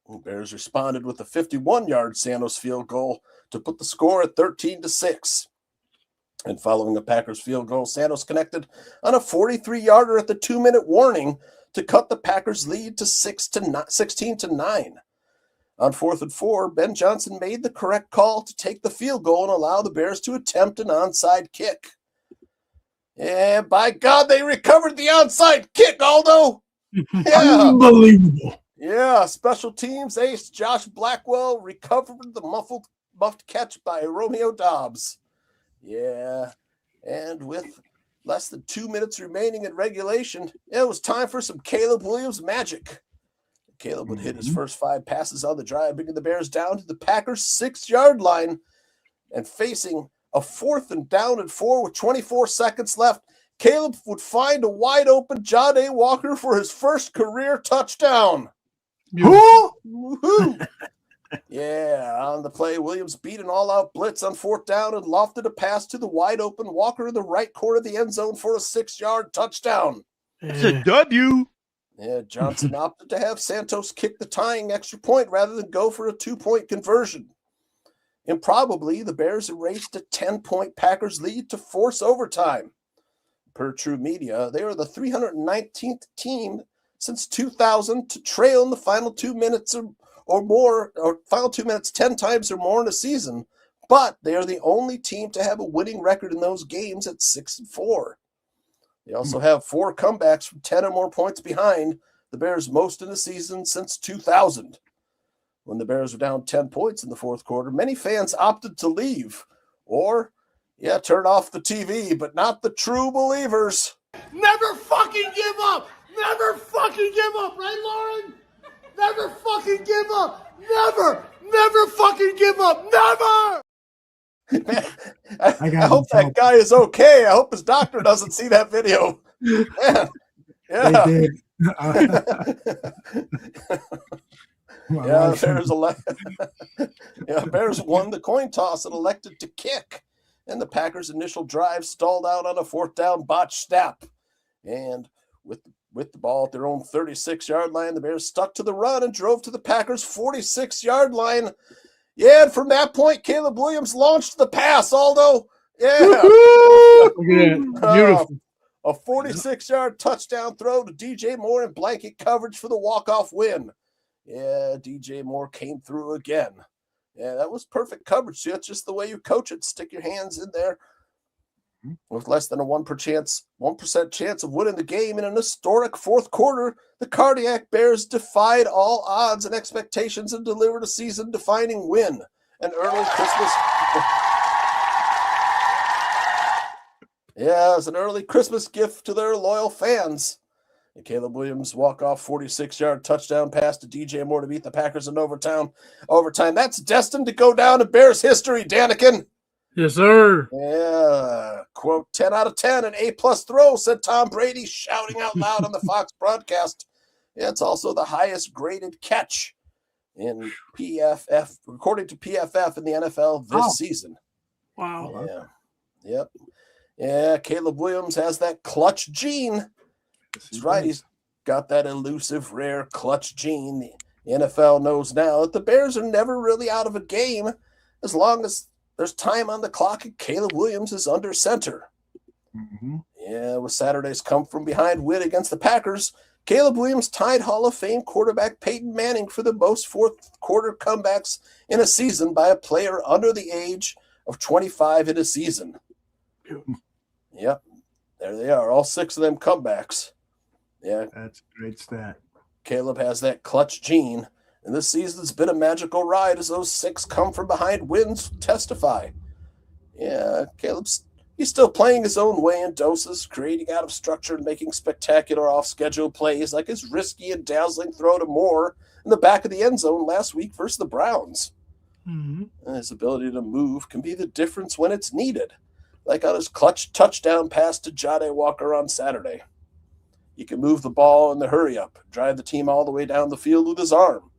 The Bears responded with a 51-yard Santos field goal to put the score at 13-6. And following a Packers field goal, Santos connected on a 43-yarder at the 2-minute warning to cut the Packers' lead to 16-9. On 4th and 4, Ben Johnson made the correct call to take the field goal and allow the Bears to attempt an onside kick. And by God, they recovered the onside kick, Aldo. Yeah. Unbelievable. Yeah, special teams ace Josh Blackwell recovered the muffed catch by Romeo Doubs. Yeah, and with less than 2 minutes remaining in regulation, it was time for some Caleb Williams magic. Caleb would hit his first 5 passes on the drive, bringing the Bears down to the Packers' 6-yard line and facing a 4th and down and 4 with 24 seconds left. Caleb would find a wide open Jahdae Walker for his first career touchdown. Woo-hoo! Yeah, on the play, Williams beat an all-out blitz on 4th down and lofted a pass to the wide-open Walker in the right corner of the end zone for a 6-yard touchdown. It's a W. Yeah, Johnson opted to have Santos kick the tying extra point rather than go for a 2-point conversion. Improbably, the Bears erased a 10-point Packers lead to force overtime. Per True Media, they are the 319th team since 2000 to trail in the final 2 minutes or more, or final 2 minutes 10 times or more in a season, but they are the only team to have a winning record in those games at 6-4. They also have 4 comebacks from 10 or more points behind, the Bears most in the season since 2000. When the Bears were down 10 points in the 4th quarter, many fans opted to leave or, turn off the TV, but not the true believers. Never fucking give up! Never fucking give up, right, Lauren? Never fucking give up! Never fucking give up! Never! Man, I hope that guy is okay. I hope his doctor doesn't see that video. Man, yeah. They did. Bears won the coin toss and elected to kick. And the Packers' initial drive stalled out on a 4th down botched snap. And with the ball at their own 36-yard line, the Bears stuck to the run and drove to the Packers' 46-yard line. Yeah, and from that point, Caleb Williams launched the pass, Aldo. Yeah. Beautiful. A 46-yard touchdown throw to DJ Moore in blanket coverage for the walk-off win. Yeah, DJ Moore came through again. Yeah, that was perfect coverage. See, that's just the way you coach it. Stick your hands in there. With less than a 1% chance of winning the game in an historic 4th quarter, the Cardiac Bears defied all odds and expectations and delivered a season-defining win. An early Christmas... Yeah, it was an early Christmas gift to their loyal fans. And Caleb Williams' walk-off 46-yard touchdown pass to DJ Moore to beat the Packers in overtime. That's destined to go down in Bears history, Danikin. Yes, sir. Yeah. Quote, 10 out of 10, an A-plus throw, said Tom Brady, shouting out loud on the Fox broadcast. Yeah, it's also the highest graded catch in PFF, according to PFF in the NFL this season. Wow. Yeah. Yep. Yeah, Caleb Williams has that clutch gene. That's right. He's got that elusive, rare clutch gene. The NFL knows now that the Bears are never really out of a game as long as there's time on the clock and Caleb Williams is under center. Yeah, with Saturday's come-from-behind win against the Packers, Caleb Williams tied Hall of Fame quarterback Peyton Manning for the most 4th quarter comebacks in a season by a player under the age of 25 in a season. Yep, there they are, all 6 of them comebacks. Yeah, that's a great stat. Caleb has that clutch gene, and this season's been a magical ride as those 6 come-from-behind wins testify. Yeah, he's still playing his own way in doses, creating out of structure and making spectacular off-schedule plays like his risky and dazzling throw to Moore in the back of the end zone last week versus the Browns. And his ability to move can be the difference when it's needed, like on his clutch touchdown pass to Jahdae Walker on Saturday. He can move the ball in the hurry-up, drive the team all the way down the field with his arm.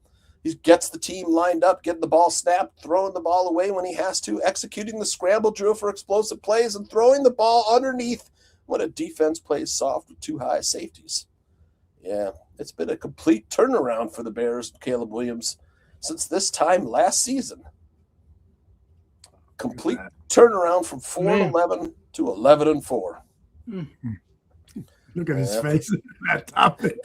He gets the team lined up, getting the ball snapped, throwing the ball away when he has to, executing the scramble drill for explosive plays, and throwing the ball underneath when a defense plays soft with 2 high safeties. Yeah, it's been a complete turnaround for the Bears, Caleb Williams, since this time last season. Complete turnaround from 4-11 to 11-4. Look at his face in that topic.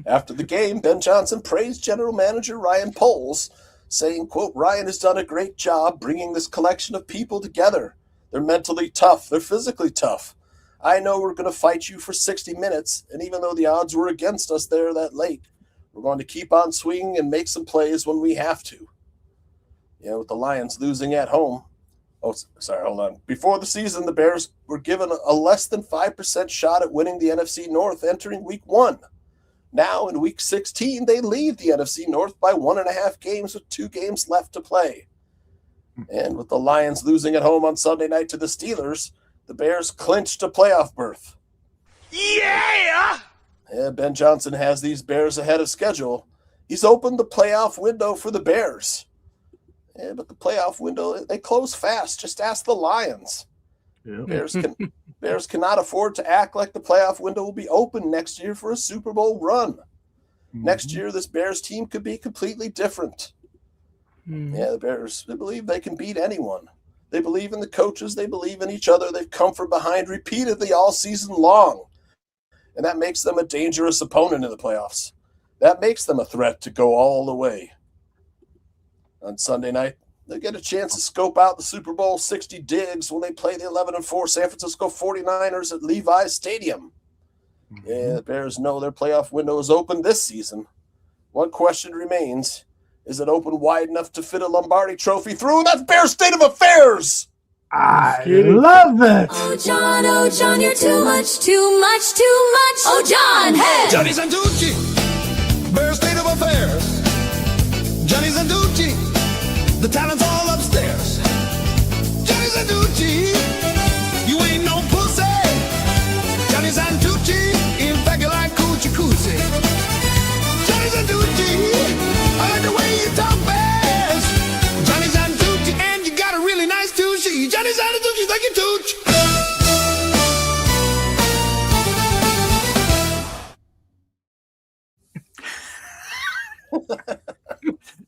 After the game, Ben Johnson praised General Manager Ryan Poles, saying, quote, Ryan has done a great job bringing this collection of people together. They're mentally tough. They're physically tough. I know we're going to fight you for 60 minutes, and even though the odds were against us there that late, we're going to keep on swinging and make some plays when we have to. Yeah, with the Lions losing at home, Oh, sorry, hold on. Before the season, the Bears were given a less than 5% shot at winning the NFC North entering week 1. Now, in week 16, they lead the NFC North by 1.5 games with 2 games left to play. And with the Lions losing at home on Sunday night to the Steelers, the Bears clinched a playoff berth. Yeah! Ben Johnson has these Bears ahead of schedule. He's opened the playoff window for the Bears. But the playoff window, they close fast. Just ask the Lions. Yep. Bears cannot afford to act like the playoff window will be open next year for a Super Bowl run. Mm-hmm. Next year, this Bears team could be completely different. Mm-hmm. Yeah, the Bears, they believe they can beat anyone. They believe in the coaches. They believe in each other. They've come from behind repeatedly all season long. And that makes them a dangerous opponent in the playoffs. That makes them a threat to go all the way. On Sunday night, they get a chance to scope out the Super Bowl 60 digs when they play the 11-4 San Francisco 49ers at Levi's Stadium. Mm-hmm. Yeah, the Bears know their playoff window is open this season. One question remains. Is it open wide enough to fit a Lombardi trophy through? That's Bears State of Affairs! I love it! Oh, John, you're too much, too much, too much. Oh, John, hey! Johnny Santucci, Bears State of Affairs. Johnny Santucci, the talent's all upstairs. Johnny Santucci, you ain't no pussy. Johnny Santucci, in fact you like coochie coochie. Johnny Santucci, I like the way you talk fast. Johnny Santucci, and you got a really nice Toochie. Johnny Santucci, thank you, Tooch.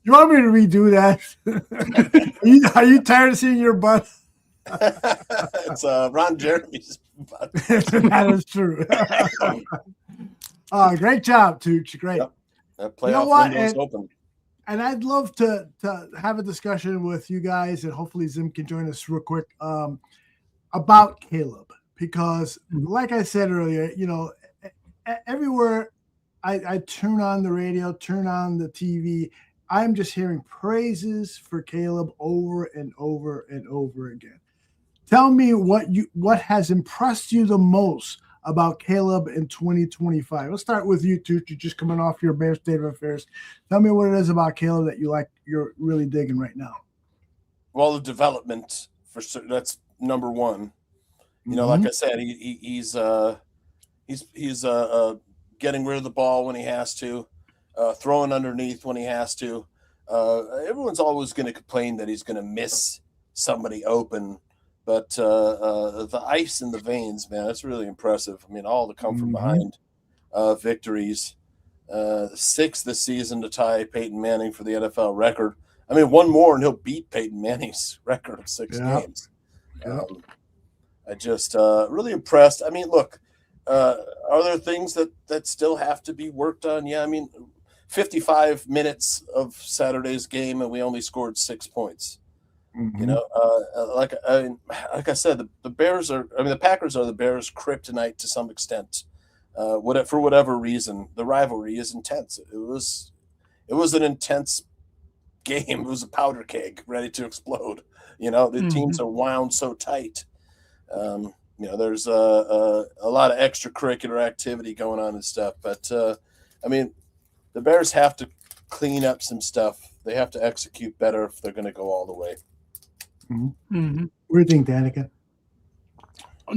You want me to redo that? Are you tired of seeing your butt? It's Ron Jeremy's butt. That is true. Great job, Tooch. Great. Yep. That playoff window's open. And I'd love to have a discussion with you guys, and hopefully Zim can join us real quick about Caleb. Because, like I said earlier, everywhere I turn on the radio, turn on the TV, I'm just hearing praises for Caleb over and over and over again. Tell me what has impressed you the most about Caleb in 2025. Let's start with you, Tooch. You're just coming off your Bears State of Affairs. Tell me what it is about Caleb that you're really digging right now. Well, the development, for sure, that's number one. Like I said, he's getting rid of the ball when he has to, throwing underneath when he has to. Everyone's always going to complain that he's going to miss somebody open, but the ice in the veins, man, that's really impressive. I mean, all the come from behind victories. 6 this season to tie Peyton Manning for the NFL record. I mean, one more and he'll beat Peyton Manning's record of 6 games. I just really impressed. I mean, look, are there things that still have to be worked on? Yeah, I mean, 55 minutes of Saturday's game and we only scored 6 points. Like I said, the Bears are. I mean, the Packers are the Bears' kryptonite to some extent. For whatever reason, the rivalry is intense. It was an intense game. It was a powder keg ready to explode. The teams are wound so tight. There's a lot of extracurricular activity going on and stuff. But, I mean, the Bears have to clean up some stuff. They have to execute better if they're going to go all the way. What do you think, Danikin?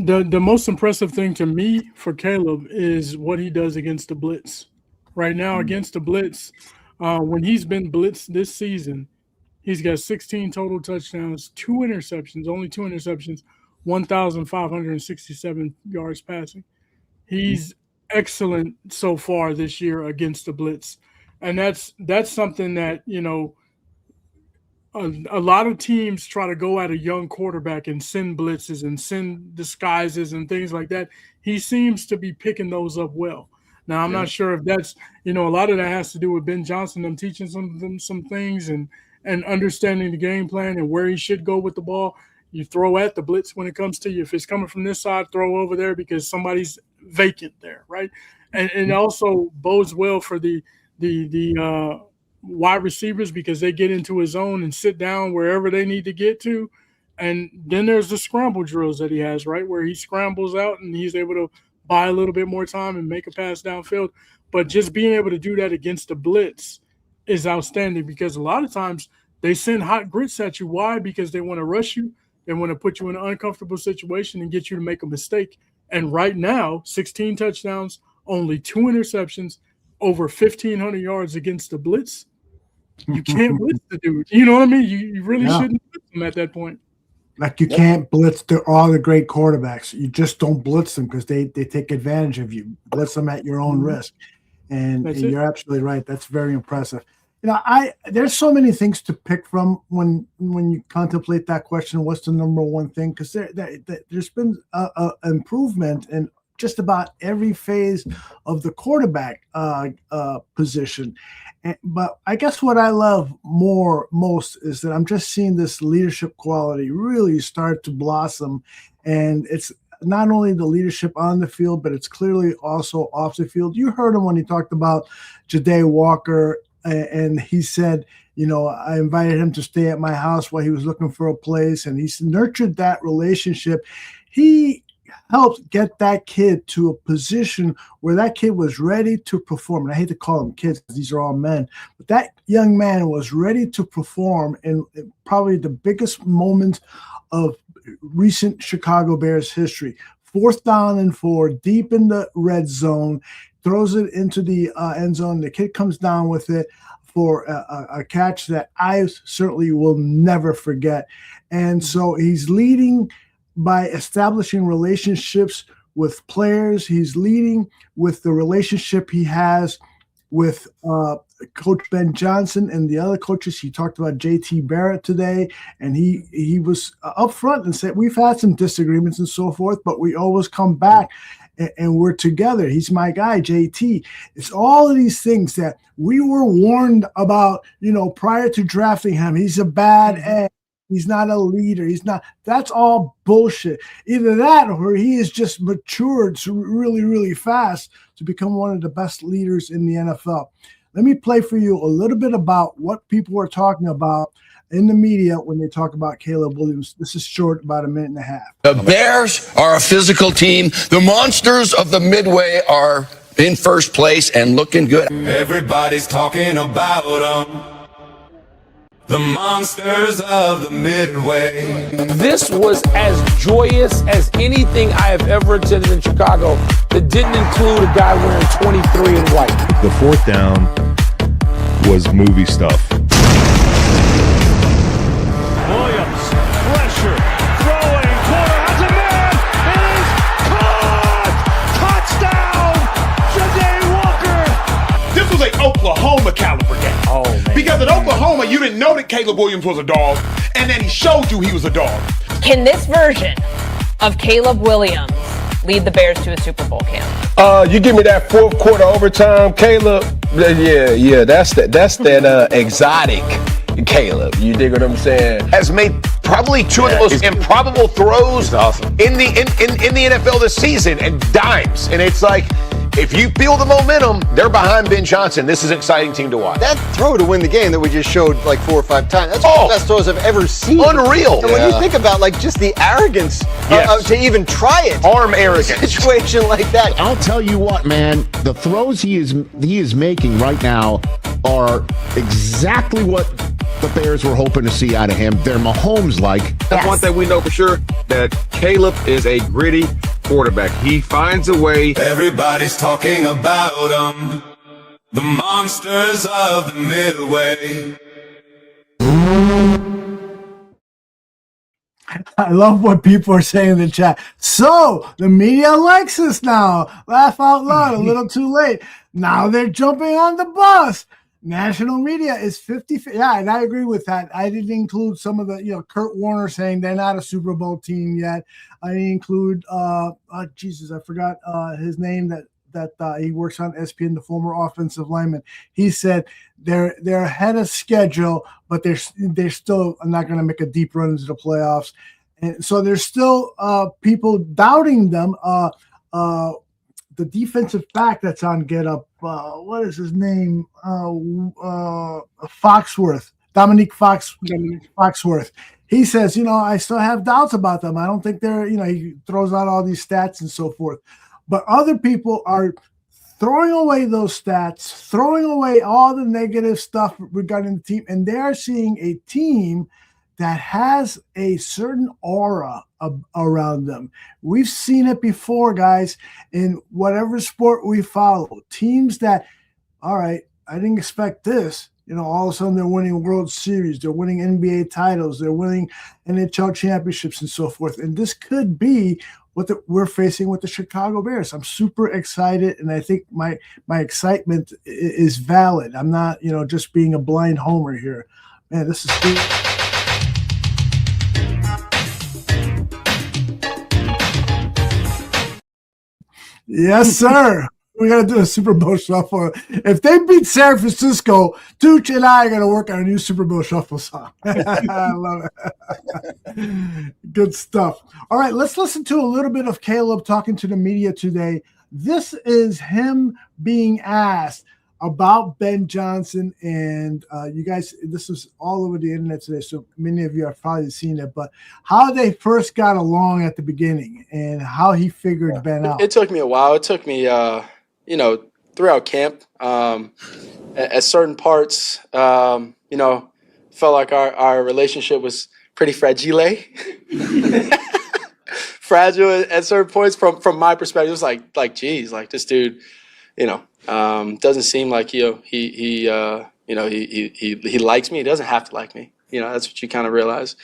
The most impressive thing to me for Caleb is what he does against the blitz. Right now, against the blitz, when he's been blitzed this season, he's got 16 total touchdowns, 2 interceptions, only 2 interceptions, 1,567 yards passing. He's excellent so far this year against the blitz. And that's something that, a lot of teams try to go at a young quarterback and send blitzes and send disguises and things like that. He seems to be picking those up well. Now, I'm not sure if that's, a lot of that has to do with Ben Johnson, them teaching some things and understanding the game plan and where he should go with the ball. You throw at the blitz when it comes to you. If it's coming from this side, throw over there because somebody's vacant there, right? And it also bodes well for the wide receivers because they get into a zone and sit down wherever they need to get to. And then there's the scramble drills that he has, right, where he scrambles out and he's able to buy a little bit more time and make a pass downfield. But just being able to do that against the blitz is outstanding, because a lot of times they send hot grits at you. Why? Because they want to rush you. They want to put you in an uncomfortable situation and get you to make a mistake. And right now, 16 touchdowns, only 2 interceptions, over 1,500 yards against the blitz. You can't blitz the dude. You know what I mean? You really shouldn't blitz him at that point. Like, you can't blitz all the great quarterbacks. You just don't blitz them because they take advantage of you. Blitz them at your own risk. And you're absolutely right. That's very impressive. You know, there's so many things to pick from when you contemplate that question. What's the number one thing? Because there's been a improvement in just about every phase of the quarterback position. But I guess what I love most is that I'm just seeing this leadership quality really start to blossom, and it's not only the leadership on the field, but it's clearly also off the field. You heard him when he talked about Ja'Day Walker. And he said, you know, I invited him to stay at my house while he was looking for a place, and he's nurtured that relationship. He helped get that kid to a position where that kid was ready to perform. And I hate to call them kids because these are all men, but that young man was ready to perform in probably the biggest moment of recent Chicago Bears history. 4th down and 4, deep in the red zone. Throws it into the end zone. The kid comes down with it for a catch that I certainly will never forget. And so he's leading by establishing relationships with players. He's leading with the relationship he has with Coach Ben Johnson and the other coaches. He talked about JT Barrett today, and he was upfront and said, we've had some disagreements and so forth, but we always come back and we're together. He's my guy, JT. It's all of these things that we were warned about, you know, prior to drafting him. He's a bad egg. He's not a leader. He's not. That's all bullshit. Either that or he has just matured really, really fast to become one of the best leaders in the NFL. Let me play for you a little bit about what people are talking about in the media when they talk about Caleb Williams. This is short, about a minute and a half. The Bears are a physical team. The Monsters of the Midway are in first place and looking good. Everybody's talking about them. The Monsters of the Midway. This was as joyous as anything I have ever attended in Chicago that didn't include a guy wearing 23 in white. The 4th down was movie stuff. Williams, pressure, throwing, corner, has a man, it is caught! Touchdown! Ja'Day Walker! This was an Oklahoma caliber game. Oh, man. Because at Oklahoma, you didn't know that Caleb Williams was a dog, and then he showed you he was a dog. Can this version of Caleb Williams lead the Bears to a Super Bowl camp? You give me that 4th quarter overtime, Caleb. Yeah, that's that exotic Caleb. You dig what I'm saying? Has made probably 2 of the most improbable throws in the NFL this season, and dimes. And it's like, if you feel the momentum, they're behind Ben Johnson. This is an exciting team to watch. That throw to win the game that we just showed like 4 or 5 times, that's one of the best throws I've ever seen. Unreal. And when you think about like just the arrogance to even try it. Arm arrogance. A situation like that. I'll tell you what, man, the throws he is making right now are exactly what the Bears were hoping to see out of him. They're Mahomes-like. That's one thing we know for sure, that Caleb is a gritty quarterback. He finds a way. Everybody's talking about them. The Monsters of the Midway. I love what people are saying in the chat. So the media likes us now. Laugh out loud, a little too late. Now they're jumping on the bus. National media is 50. Yeah, and I agree with that. I didn't include some of the, Kurt Warner saying they're not a Super Bowl team yet. I didn't include, Jesus, I forgot his name that he works on ESPN, the former offensive lineman. He said they're ahead of schedule, but they're still not going to make a deep run into the playoffs. And so there's still people doubting them. The defensive back that's on Get Up, what is his name? Foxworth, Dominique Foxworth. he says, I still have doubts about them. I don't think they're, he throws out all these stats and so forth. But other people are throwing away those stats, throwing away all the negative stuff regarding the team, and they're seeing a team that has a certain aura around them. We've seen it before, guys, in whatever sport we follow. Teams that, all right, I didn't expect this. All of a sudden they're winning World Series, they're winning NBA titles, they're winning NHL championships and so forth. And this could be what we're facing with the Chicago Bears. I'm super excited, and I think my excitement is valid. I'm not, just being a blind homer here. Man, this is good. Yes, sir. We got to do a Super Bowl shuffle. If they beat San Francisco, Tooch and I are going to work on a new Super Bowl shuffle song. I love it. Good stuff. All right, let's listen to a little bit of Caleb talking to the media today. This is him being asked about Ben Johnson. And you guys, this is all over the internet today, so many of you have probably seen it. But how they first got along at the beginning and how he figured Ben out. It took me a while. It took me throughout camp, at certain parts, felt like our relationship was pretty fragile. Fragile at certain points from my perspective. It was like, geez, like this dude, doesn't seem like he likes me. He doesn't have to like me. That's what you kind of realize.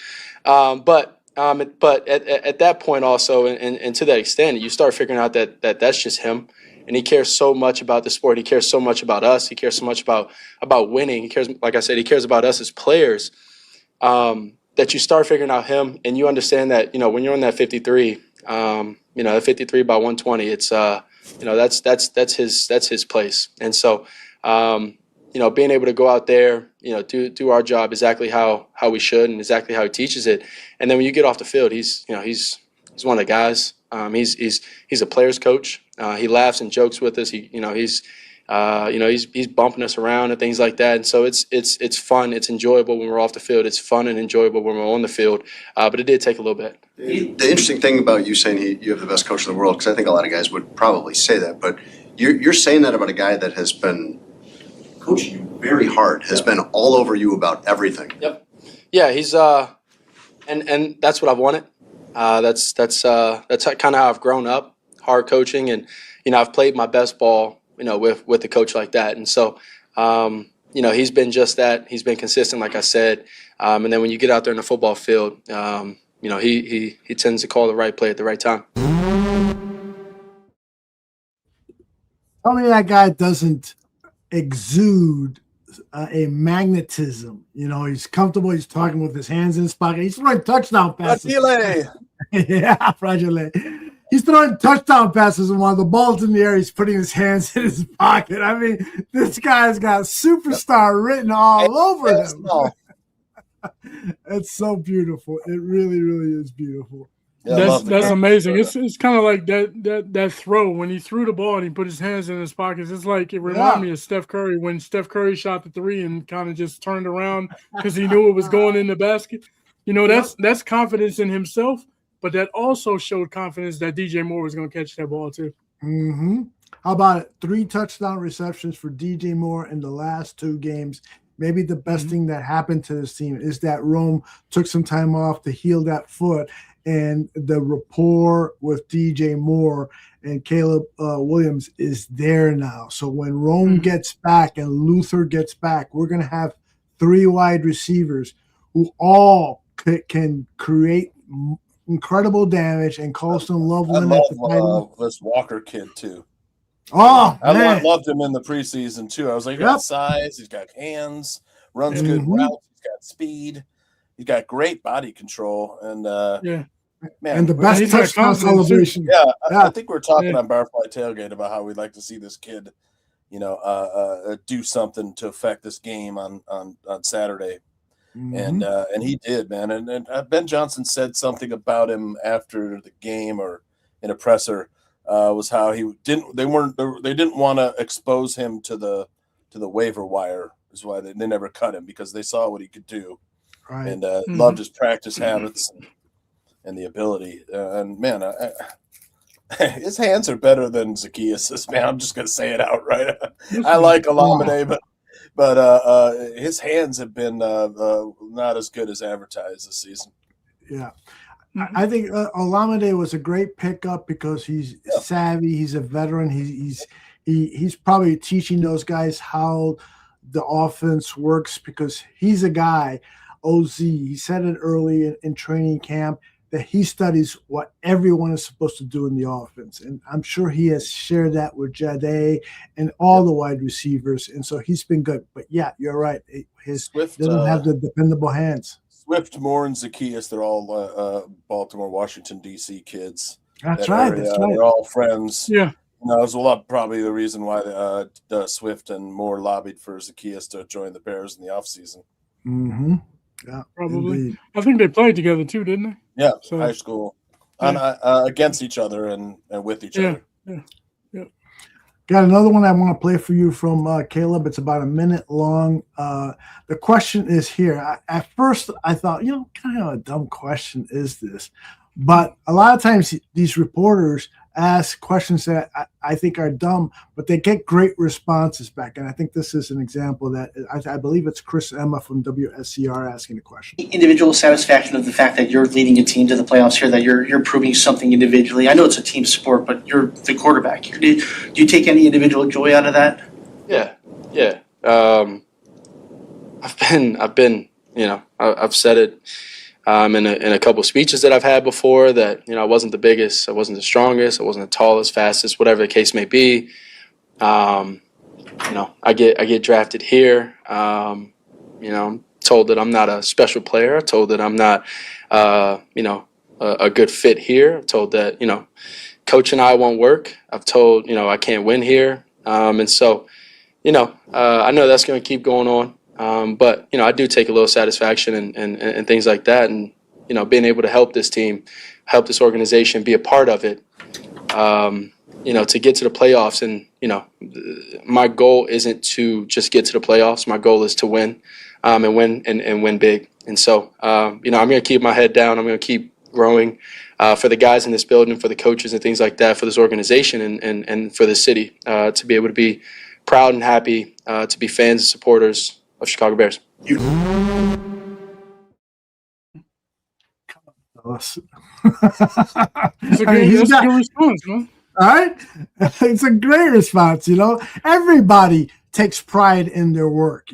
But at that point also, and to that extent, you start figuring out that that's just him. And he cares so much about the sport. He cares so much about us. He cares so much about winning. He cares, like I said, he cares about us as players. That you start figuring out him, and you understand that when you're on that 53, that 53 by 120, it's that's his place. And so being able to go out there, do our job exactly how we should and exactly how he teaches it. And then when you get off the field, he's one of the guys. He's a player's coach. He laughs and jokes with us. He's bumping us around and things like that. And so it's fun. It's enjoyable when we're off the field. It's fun and enjoyable when we're on the field. But it did take a little bit. The interesting thing about you saying you have the best coach in the world, because I think a lot of guys would probably say that, but you're saying that about a guy that has been coaching you very hard, has been all over you about everything. Yep. Yeah, he's and that's what I've wanted. That's kind of how I've grown up, hard coaching, and I've played my best ball, with a coach like that. And so, he's been just that. He's been consistent, like I said. And then when you get out there in the football field, he tends to call the right play at the right time. Tell me that guy doesn't exude a magnetism. He's comfortable. He's talking with his hands in his pocket. He's throwing touchdown passes. Yeah, fragile. He's throwing touchdown passes, and while the ball's in the air, he's putting his hands in his pocket. I mean, this guy's got superstar written all over him. It's so beautiful. It really, really is beautiful. Yeah, that's amazing. It's kind of like that throw when he threw the ball and he put his hands in his pockets. It's like it reminded me of Steph Curry when Steph Curry shot the three and kind of just turned around because he knew it was going in the basket. That's confidence in himself, but that also showed confidence that DJ Moore was going to catch that ball too. Mm-hmm. How about it? 3 touchdown receptions for DJ Moore in the last 2 games. Maybe the best thing that happened to this team is that Rome took some time off to heal that foot, and the rapport with DJ Moore and Caleb Williams is there now. So when Rome gets back and Luther gets back, we're going to have 3 wide receivers who all can create incredible damage and cause some love. I love this Walker kid too. Oh, I loved him in the preseason too. I was like, he's got size, he's got hands, runs good routes, he's got speed, he's got great body control, and man, and the best touchdown celebration. Yeah, I think we're talking on Barfly Tailgate about how we'd like to see this kid, do something to affect this game on Saturday. And he did, man. And Ben Johnson said something about him after the game or in a presser. Was how they didn't want to expose him to the waiver wire, is why they never cut him, because they saw what he could do. Right. And loved his practice habits and the ability. And man, his hands are better than Zacchaeus'. Man, I'm just gonna say it outright. I like Olamide, but his hands have been not as good as advertised this season. Yeah. I think Olamide was a great pickup because he's savvy. He's a veteran. He's probably teaching those guys how the offense works because he's a guy. OZ, he said it early in training camp that he studies what everyone is supposed to do in the offense. And I'm sure he has shared that with Jade and all the wide receivers. And so he's been good. But yeah, you're right. His Swift doesn't have the dependable hands. Swift, Moore, and Zacchaeus, they're all Baltimore, Washington, D.C. kids. That's right. That's right. They're all friends. Yeah. That was probably the reason why Swift and Moore lobbied for Zacchaeus to join the Bears in the offseason. Mm-hmm. Yeah, probably. Indeed. I think they played together too, didn't they? Yeah, So- high school. Against each other and with each other. Yeah. Got another one I want to play for you from Caleb. It's about a minute long. The question is here. At first, I thought, kind of a dumb question is this? But a lot of times these reporters ask questions that I think are dumb, but they get great responses back. And I think this is an example that I believe it's Chris Emma from WSCR asking the question. Individual satisfaction of the fact that you're leading a team to the playoffs here, that you're proving something individually. I know it's a team sport, but you're the quarterback. Do you take any individual joy out of that? Yeah. I've been, I've said it in a couple of speeches that I've had before that, I wasn't the biggest, I wasn't the strongest, I wasn't the tallest, fastest, whatever the case may be. I get drafted here. I'm told that I'm not a special player. I'm told that I'm not, a good fit here. I'm told that, coach and I won't work. I've told, I can't win here. And so, I know that's going to keep going on. But I do take a little satisfaction and things like that, and being able to help this team, help this organization, be a part of it. To get to the playoffs, and my goal isn't to just get to the playoffs. My goal is to win, and win big. And so I'm going to keep my head down. I'm going to keep growing for the guys in this building, for the coaches and things like that, for this organization and for the city to be able to be proud and happy to be fans and supporters of Chicago Bears. It's a good response, man. All right. It's a great response. Everybody takes pride in their work,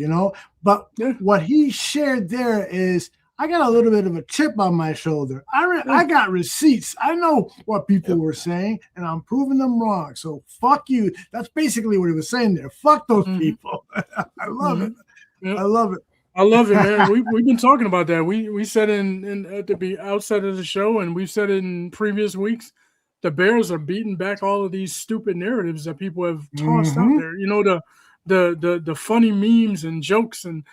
but what he shared there is, I got a little bit of a chip on my shoulder. I got receipts. I know what people were saying, and I'm proving them wrong. So fuck you. That's basically what he was saying there. Fuck those people. I love it. Yep. I love it. I love it, man. We've been talking about that. We said at the outset of the show, and we've said it in previous weeks. The Bears are beating back all of these stupid narratives that people have tossed out there. The funny memes and jokes and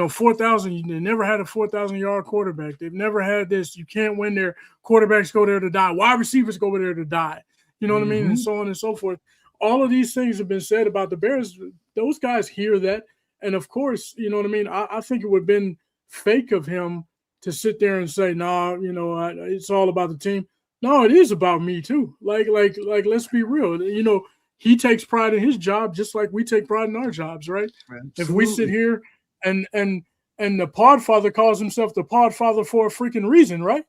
4,000. They never had a 4,000-yard quarterback. They've never had this. You can't win there. Quarterbacks go there to die. Wide receivers go over there to die. You know what I mean? And so on and so forth. All of these things have been said about the Bears. Those guys hear that. And of course, you know what I mean? I think it would have been fake of him to sit there and say, it's all about the team. No, it is about me too. Like, let's be real. He takes pride in his job just like we take pride in our jobs, right? Absolutely. If we sit here and the Podfather calls himself the Podfather for a freaking reason, right?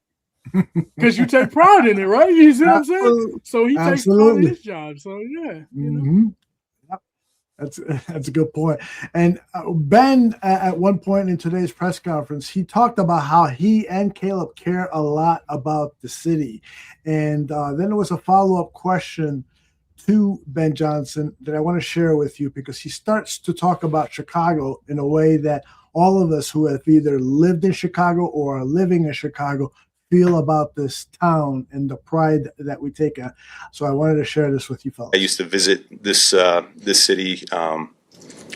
Because you take pride in it, right? You see what I'm saying? So he takes pride in his job. So yeah, That's a good point. And Ben, at one point in today's press conference, he talked about how he and Caleb care a lot about the city. And then there was a follow-up question to Ben Johnson that I want to share with you, because he starts to talk about Chicago in a way that all of us who have either lived in Chicago or are living in Chicago feel about this town and the pride that we take. So I wanted to share this with you folks. I used to visit this city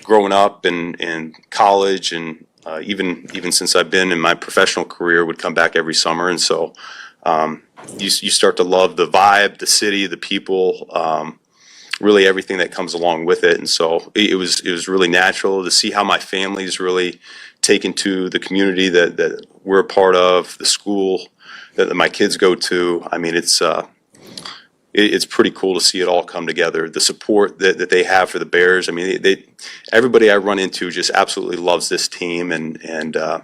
growing up and in college, and even since I've been in my professional career, would come back every summer. And so you start to love the vibe, the city, the people, really everything that comes along with it. And so it was really natural to see how my family's really taken to the community that we're a part of, the school that my kids go to. I mean, it's pretty cool to see it all come together. The support that they have for the Bears. I mean, everybody I run into just absolutely loves this team, and to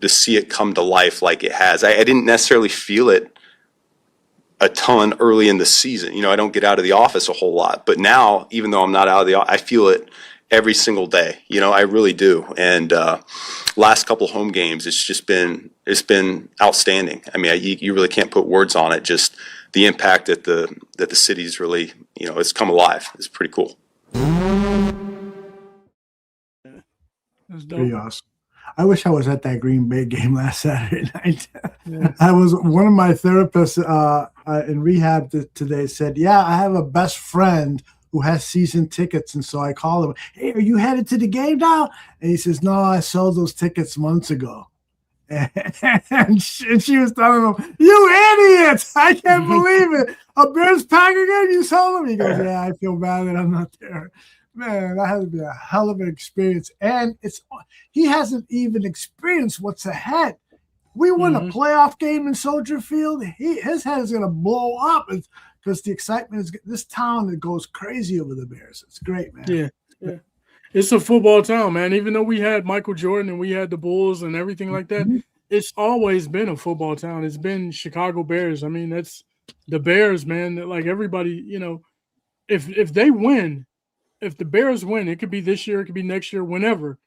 see it come to life like it has. I didn't necessarily feel it a ton early in the season. I don't get out of the office a whole lot, but now, even though I'm not out of the office, I feel it every single day. I really do. And last couple home games, it's been outstanding. I mean, you really can't put words on it. Just the impact that the city's really, it's come alive. It's pretty cool. That's Pretty dope. awesome. I wish I was at that Green Bay game last Saturday night. I was one of my therapists in rehab today said, "Yeah, I have a best friend who has season tickets," and so I called him. "Hey, are you headed to the game now?" And he says, "No, I sold those tickets months ago." And she was telling him, "You idiots! I can't believe it! A Bears Packer game? You sold them?" He goes, "Yeah, I feel bad that I'm not there." Man, that has to be a hell of an experience. And he hasn't even experienced what's ahead. We win a playoff game in Soldier Field. His head is going to blow up because the excitement is this town that goes crazy over the Bears. It's great, man. Yeah. It's a football town, man. Even though we had Michael Jordan and we had the Bulls and everything like that, it's always been a football town. It's been Chicago Bears. I mean, that's the Bears, man. Like everybody, if they win, if the Bears win, it could be this year, it could be next year, whenever.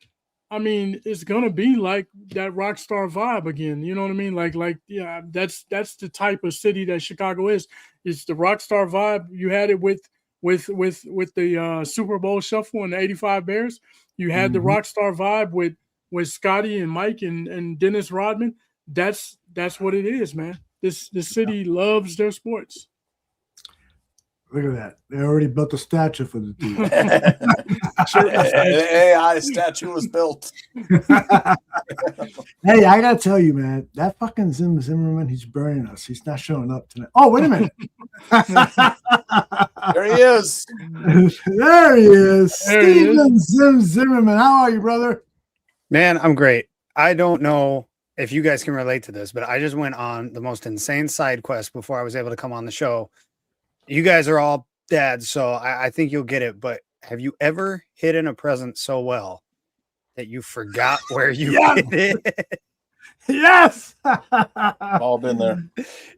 I mean, it's gonna be like that rock star vibe again. You know what I mean? Yeah, that's the type of city that Chicago is. It's the rock star vibe. You had it with the Super Bowl shuffle and the '85 Bears. You had the rock star vibe with Scotty and Mike and Dennis Rodman. That's what it is, man. This city loves their sports. Look at that. They already built a statue for the team. An AI statue was built. Hey, I got to tell you, man, that fucking Zimmerman, he's burning us. He's not showing up tonight. Oh, wait a minute. There he is. There he is. Steven Zimmerman. How are you, brother? Man, I'm great. I don't know if you guys can relate to this, but I just went on the most insane side quest before I was able to come on the show. You guys are all dads, so I think you'll get it. But have you ever hidden a present so well that you forgot where you hid it? Yes. All been there.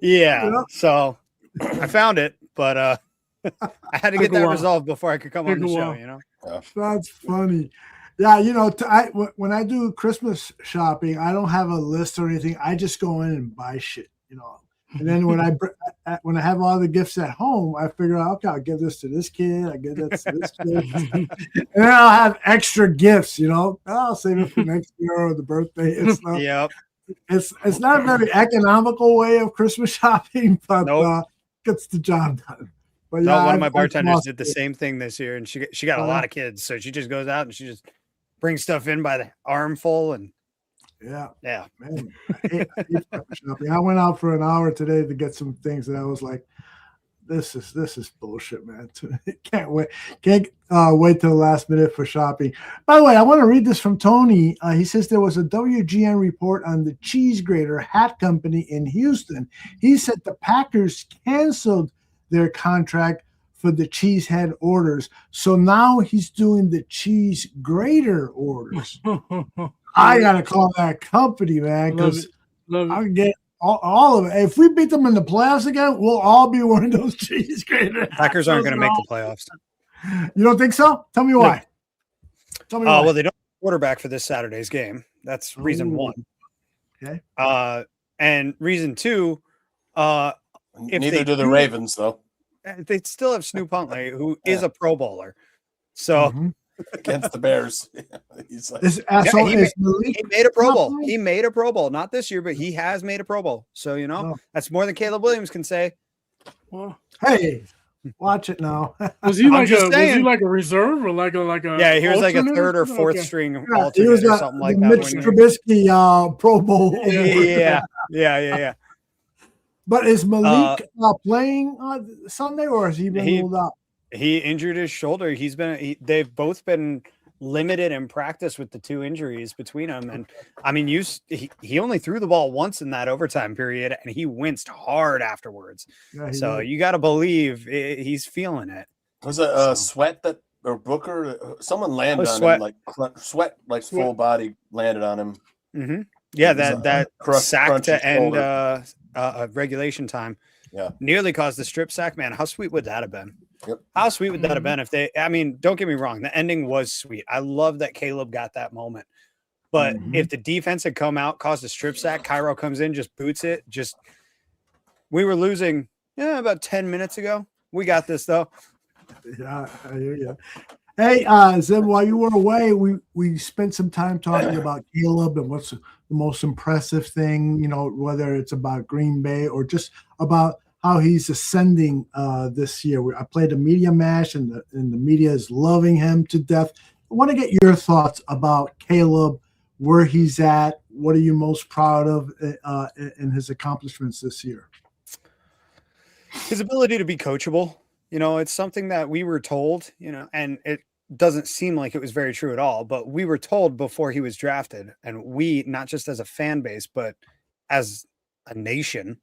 Yeah. So I found it, but I had to get that resolved before I could come on the show. That's funny. Yeah, when I do Christmas shopping, I don't have a list or anything. I just go in and buy shit. And then when I have all the gifts at home, I figure out, okay, I'll give this to this kid, I give that to this kid, and then I'll have extra gifts. I'll save it for next year or the birthday and stuff. Yep. It's not a very economical way of Christmas shopping, but gets the job done. But no, one of my bartenders did the same thing this year, and she got a lot of kids, so she just goes out and she just brings stuff in by the armful and. Yeah. Man, I hate shopping. I went out for an hour today to get some things, and I was like, "This is bullshit, man." Can't wait till the last minute for shopping. By the way, I want to read this from Tony. He says there was a WGN report on the Cheese Grater Hat Company in Houston. He said the Packers canceled their contract for the cheesehead orders, so now he's doing the cheese grater orders. I gotta call that company, man, because I can get all of it. If we beat them in the playoffs again, we'll all be wearing those cheese graters. Packers aren't going to make the playoffs. You don't think so? Tell me why. Tell me why. Well, they don't have a quarterback for this Saturday's game. That's reason one. Okay. And reason two, neither do the Ravens, though. They still have Snoop Huntley, who is a Pro Bowler. So. Against the Bears. He's like, he made a Pro Bowl. He made a Pro Bowl. Not this year, but he has made a Pro Bowl. So, that's more than Caleb Williams can say. Well, hey, watch it now. Was he like a reserve or like a Yeah, he was like a third or fourth string alternate he was or something like that. Mitch Trubisky Pro Bowl. Yeah. But is Malik playing Sunday, or has he been ruled out? He injured his shoulder. They've both been limited in practice with the 2 injuries between them. And I mean, he only threw the ball once in that overtime period, and he winced hard afterwards. Yeah, So did. you got to believe he's feeling it. Was it Sweat that or Booker? Someone landed on Sweat. him Sweat, full body landed on him. Mm-hmm. Yeah, that sack to end regulation time. Yeah, nearly caused the strip sack. Man, how sweet would that have been? Yep. How sweet would that have been if they? I mean, don't get me wrong, the ending was sweet. I love that Caleb got that moment. But if the defense had come out, caused a strip sack, Cairo comes in, just boots it. We were losing about 10 minutes ago. We got this though. Yeah, I hear you. Hey, Zim, while you were away, we spent some time talking about Caleb and what's the most impressive thing, you know, whether it's about Green Bay or just about how he's ascending this year. I played a media match, and the media is loving him to death. I want to get your thoughts about Caleb, where he's at. What are you most proud of in his accomplishments this year? His ability to be coachable. You know, it's something that we were told, you know, and it doesn't seem like it was very true at all, but we were told before he was drafted, and we, not just as a fan base, but as a nation,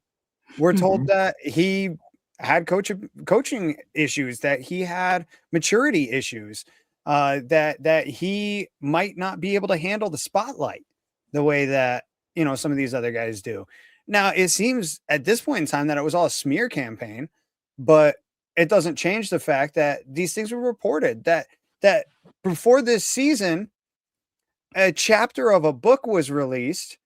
we're told that he had coaching issues, that he had maturity issues, that he might not be able to handle the spotlight the way that, you know, some of these other guys do. Now, it seems at this point in time that it was all a smear campaign, but it doesn't change the fact that these things were reported, that before this season, a chapter of a book was released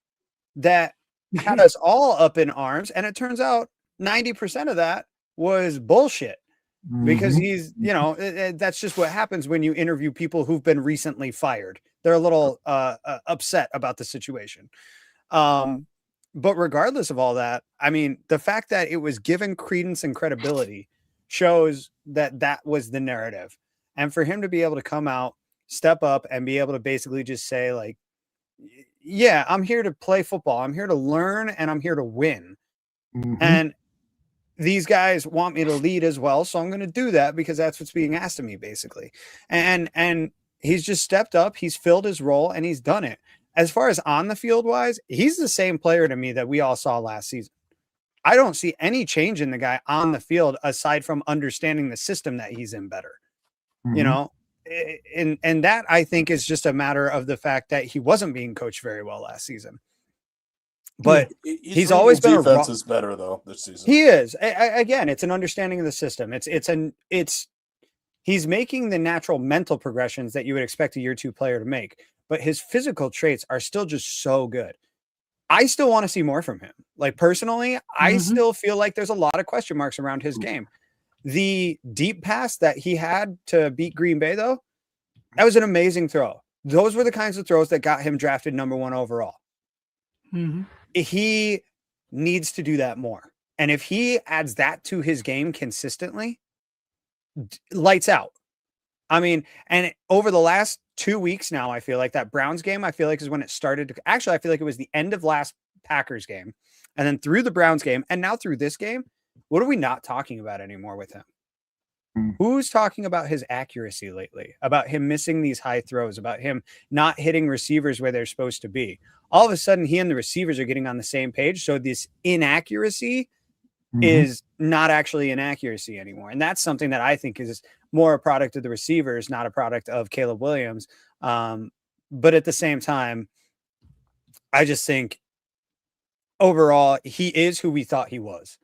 that had us all up in arms. And it turns out 90% of that was bullshit, because he's, you know, that's just what happens when you interview people who've been recently fired. They're a little upset about the situation. But regardless of all that, I mean, the fact that it was given credence and credibility shows that that was the narrative. And for him to be able to come out, step up, and be able to basically just say, like, yeah, I'm here to play football. I'm here to learn, and I'm here to win. And these guys want me to lead as well. So I'm going to do that because that's what's being asked of me, basically. And he's just stepped up. He's filled his role, and he's done it. As far as on the field wise, he's the same player to me that we all saw last season. I don't see any change in the guy on the field aside from understanding the system that he's in better. You know, and that, I think, is just a matter of the fact that he wasn't being coached very well last season. But he's always been defense is better though this season. He is. Again, it's an understanding of the system. He's making the natural mental progressions that you would expect a year 2 player to make, but his physical traits are still just so good. I still want to see more from him. Like, personally, I still feel like there's a lot of question marks around his game. The deep pass that he had to beat Green Bay, though, that was an amazing throw. Those were the kinds of throws that got him drafted number 1 overall. He needs to do that more. And if he adds that to his game consistently, lights out. I mean, and over the last 2 weeks now, I feel like that Browns game, I feel like, is when it started to, actually, I feel like it was the end of last Packers game, and then through the Browns game, and now through this game, what are we not talking about anymore with him? Who's talking about his accuracy lately? About him missing these high throws, about him not hitting receivers where they're supposed to be? All of a sudden, he and the receivers are getting on the same page. So this inaccuracy is not actually inaccuracy anymore. And that's something that I think is more a product of the receivers, not a product of Caleb Williams. But at the same time, I just think overall, he is who we thought he was.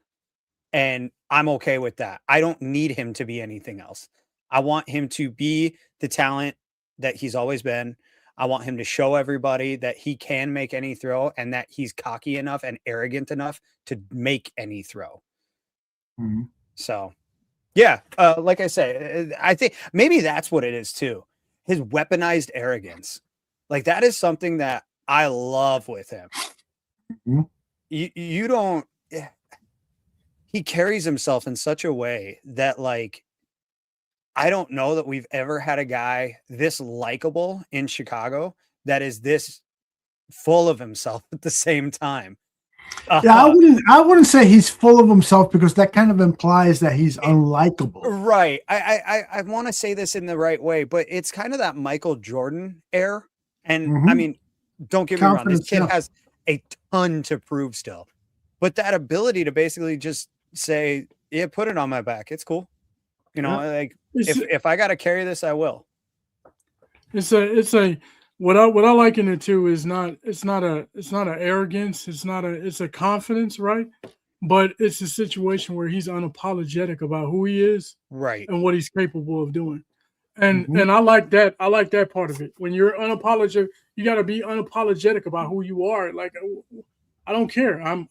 And I'm okay with that. I don't need him to be anything else. I want him to be the talent that he's always been. I want him to show everybody that he can make any throw, and that he's cocky enough and arrogant enough to make any throw. So, yeah, like I say, I think maybe that's what it is too. His weaponized arrogance. Like, that is something that I love with him. You don't... He carries himself in such a way that, like, I don't know that we've ever had a guy this likable in Chicago that is this full of himself at the same time. Yeah, I wouldn't say he's full of himself because that kind of implies that he's unlikable. Right. I want to say this in the right way, but it's kind of that Michael Jordan air. And I mean, don't get me wrong, this kid has a ton to prove still. But that ability to basically just say, yeah, put it on my back. It's cool. You know, like if I got to carry this, I will. It's a what I liken it to is it's not an arrogance. It's a confidence, right? But it's a situation where he's unapologetic about who he is, right, and what he's capable of doing. And I like that. I like that part of it. When you're unapologetic, you got to be unapologetic about who you are. Like, I don't care. I'm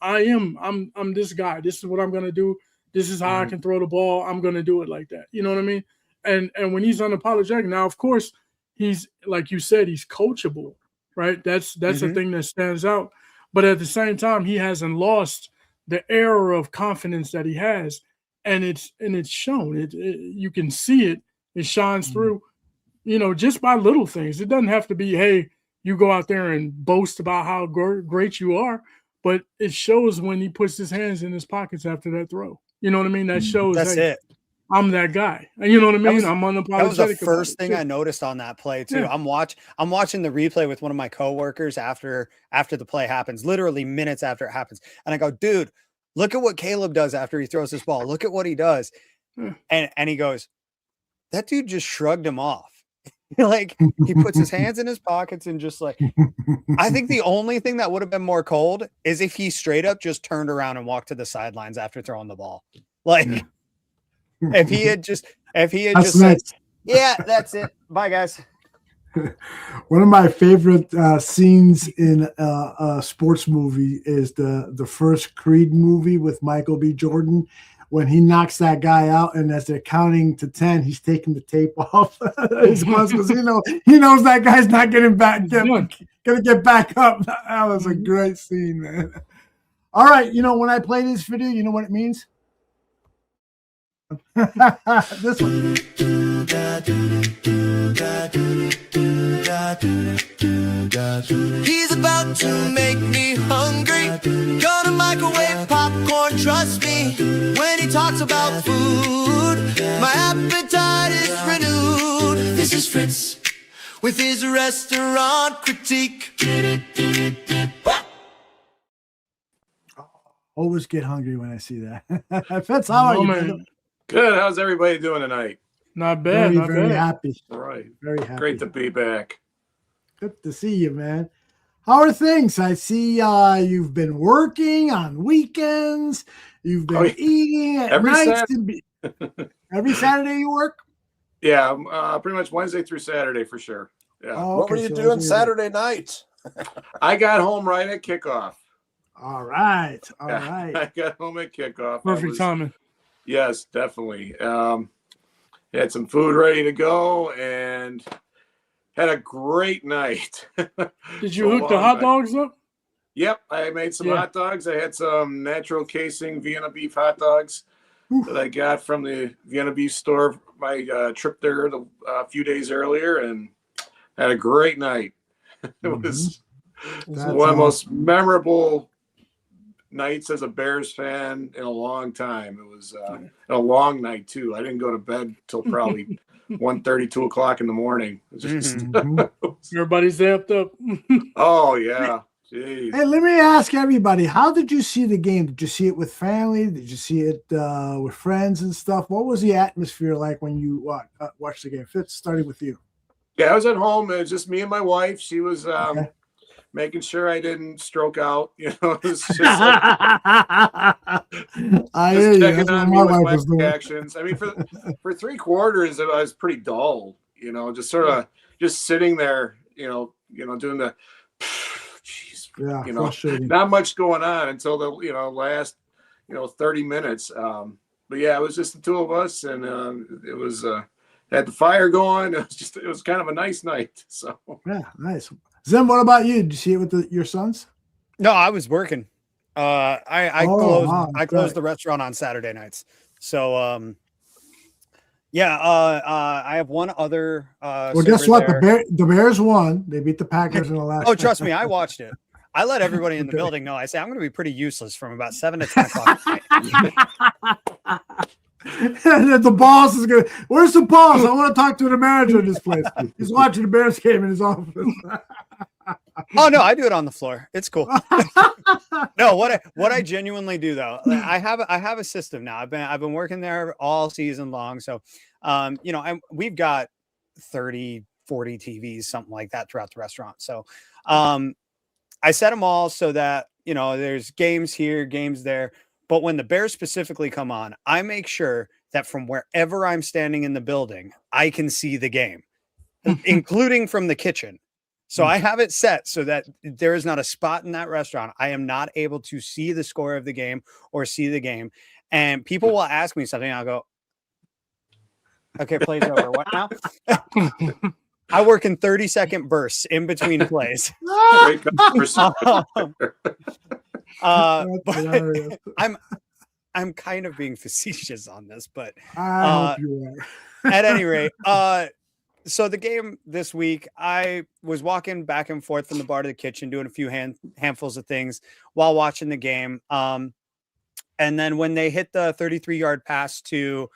this guy. This is what I'm gonna do. This is how I can throw the ball. I'm gonna do it like that. You know what I mean? And when he's unapologetic, now of course he's, like you said, he's coachable, right? That's the thing that stands out. But at the same time, he hasn't lost the air of confidence that he has, and it's shown. You can see it. It shines through, you know, just by little things. It doesn't have to be, hey, you go out there and boast about how great you are, but it shows when he puts his hands in his pockets after that throw. You know what I mean? That shows, that's hey, it. I'm that guy. You know what I mean? I'm unapologetic. That was the first about it. thing I noticed on that play too. Yeah. I'm watching the replay with one of my coworkers after the play happens, literally minutes after it happens. And I go, dude, look at what Caleb does after he throws this ball. Look at what he does. And he goes, that dude just shrugged him off. Like, he puts his hands in his pockets and just like, I think the only thing that would have been more cold is if he straight up just turned around and walked to the sidelines after throwing the ball. Like, if he had just said, yeah, that's it. Bye, guys. One of my favorite scenes in a sports movie is the first Creed movie with Michael B. Jordan, when he knocks that guy out, and as they're counting to 10, he's taking the tape off his gloves because he knows that guy's not getting gonna get back up. That was a great scene, man. All right, you know, when I play this video, you know what it means? This one. He's about to make me hungry. Gonna microwave popcorn, trust me. When he talks about food, my appetite is renewed. This is Fitz with his restaurant critique. Always get hungry when I see that. Fitz, how are you, man? Good. How's everybody doing tonight? Not bad. Very happy. All right. Very happy. Great to be back. Good to see you, man. How are things? I see you've been working on weekends. You've been eating at Every nights. Every Saturday you work? Yeah, pretty much Wednesday through Saturday for sure. Yeah. Oh, What were you doing Saturday night? I got home right at kickoff. All right. All right. I got home at kickoff. Perfect timing. Yes, definitely. Had some food ready to go and had a great night. Did you hook the hot dogs up? Yep, I made some hot dogs. I had some natural casing Vienna beef hot dogs that I got from the Vienna beef store my trip there a few days earlier, and had a great night. It was one of the most memorable nights as a Bears fan in a long time. It was a long night too. I didn't go to bed till probably 1:30, 2 o'clock in the morning. It was just Everybody's amped up. Oh yeah. Jeez. Hey, let me ask everybody, how did you see the game? Did you see it with family? Did you see it with friends and stuff? What was the atmosphere like when you watched the game? Fitz, starting with you. Yeah, I was at home. It was just me and my wife. She was making sure I didn't stroke out. You know, it was just I hear you. checking That's on what me my with wife was my doing. reactions. I mean, for 3 quarters, it was pretty dull. You know, just sort of just sitting there. You know, doing the. Yeah, you know, frustrating. not much going on until the last 30 minutes. But yeah, it was just the two of us, and it was had the fire going. It was kind of a nice night. So yeah, nice. Zim, what about you? Did you see it with your sons? No, I was working. I closed the restaurant on Saturday nights. So I have one other well, guess what? The Bears won. They beat the Packers in the last. Oh, trust me, I watched it. I let everybody in the building know. I say I'm going to be pretty useless from about 7 to 10 o'clock at night. And then the boss is going to, where's the boss? I want to talk to the manager of this place. He's watching the Bears game in his office. Oh no, I do it on the floor. It's cool. No, what I genuinely do though, I have a system now. I've been working there all season long. So, we've got 30, 40 TVs, something like that throughout the restaurant. So, I set them all so that, there's games here, games there. But when the Bears specifically come on, I make sure that from wherever I'm standing in the building, I can see the game, including from the kitchen. So I have it set so that there is not a spot in that restaurant I am not able to see the score of the game or see the game. And people will ask me something. I'll go, okay, play's over. What now? I work in 30-second bursts in between plays. But I'm kind of being facetious on this, but I hope you are. at any rate, so the game this week, I was walking back and forth from the bar to the kitchen, doing a few handfuls of things while watching the game. And then when they hit the 33-yard pass to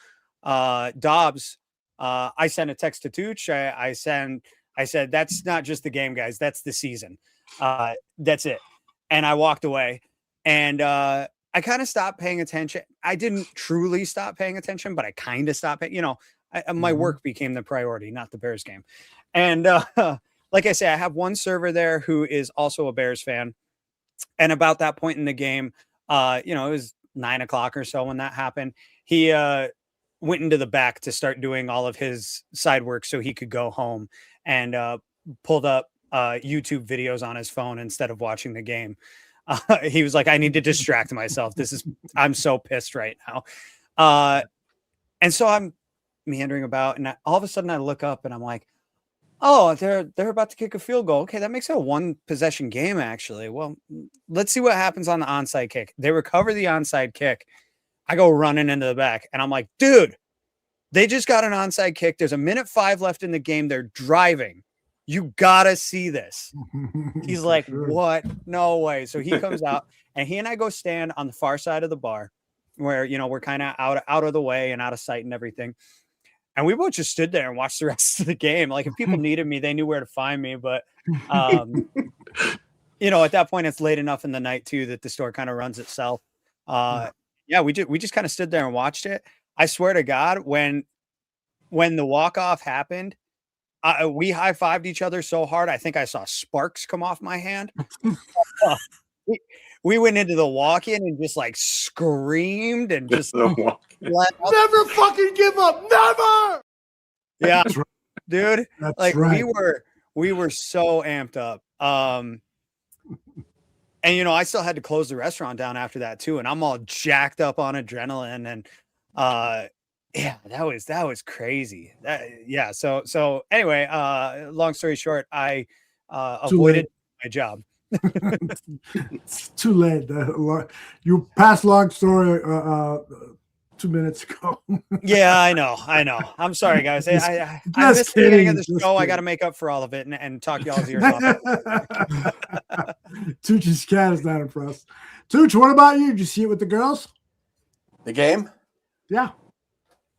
Dobbs, I sent a text to Tooch. I said, that's not just the game, guys. That's the season. That's it. And I walked away, and I kind of stopped paying attention. I didn't truly stop paying attention, but I kind of stopped. My work became the priority, not the Bears game. And like I say, I have one server there who is also a Bears fan. And about that point in the game, it was 9 o'clock or so when that happened. He went into the back to start doing all of his side work so he could go home, and pulled up YouTube videos on his phone instead of watching the game. He was like, I need to distract myself. I'm so pissed right now. And so I'm meandering about, and all of a sudden I look up and I'm like, oh, they're about to kick a field goal. Okay, that makes it a 1-possession game, actually. Well, let's see what happens on the onside kick. They recover the onside kick. I go running into the back, and I'm like, dude, they just got an onside kick. There's 1:05 left in the game. They're driving. You gotta see this. He's like, what? No way. So he comes out, and he and I go stand on the far side of the bar where, we're kind of out of the way and out of sight and everything. And we both just stood there and watched the rest of the game. Like, if people needed me, they knew where to find me. But, at that point, it's late enough in the night too that the store kind of runs itself. We just kind of stood there and watched it. I swear to God, when the walk-off happened, we high-fived each other so hard, I think I saw sparks come off my hand. We went into the walk-in and just like screamed and just never fucking give up. Never. Yeah, dude. That's like right. we were so amped up. And I still had to close the restaurant down after that too. And I'm all jacked up on adrenaline. And that was crazy. So anyway, long story short, I avoided my job. It's too late. You passed long story 2 minutes ago. Yeah, I know. I'm sorry, guys. I missed the beginning of the show. I got to make up for all of it and talk y'all's ears off. Tooch's cat is not impressed. Tooch, what about you? Did you see it with the girls? The game? Yeah.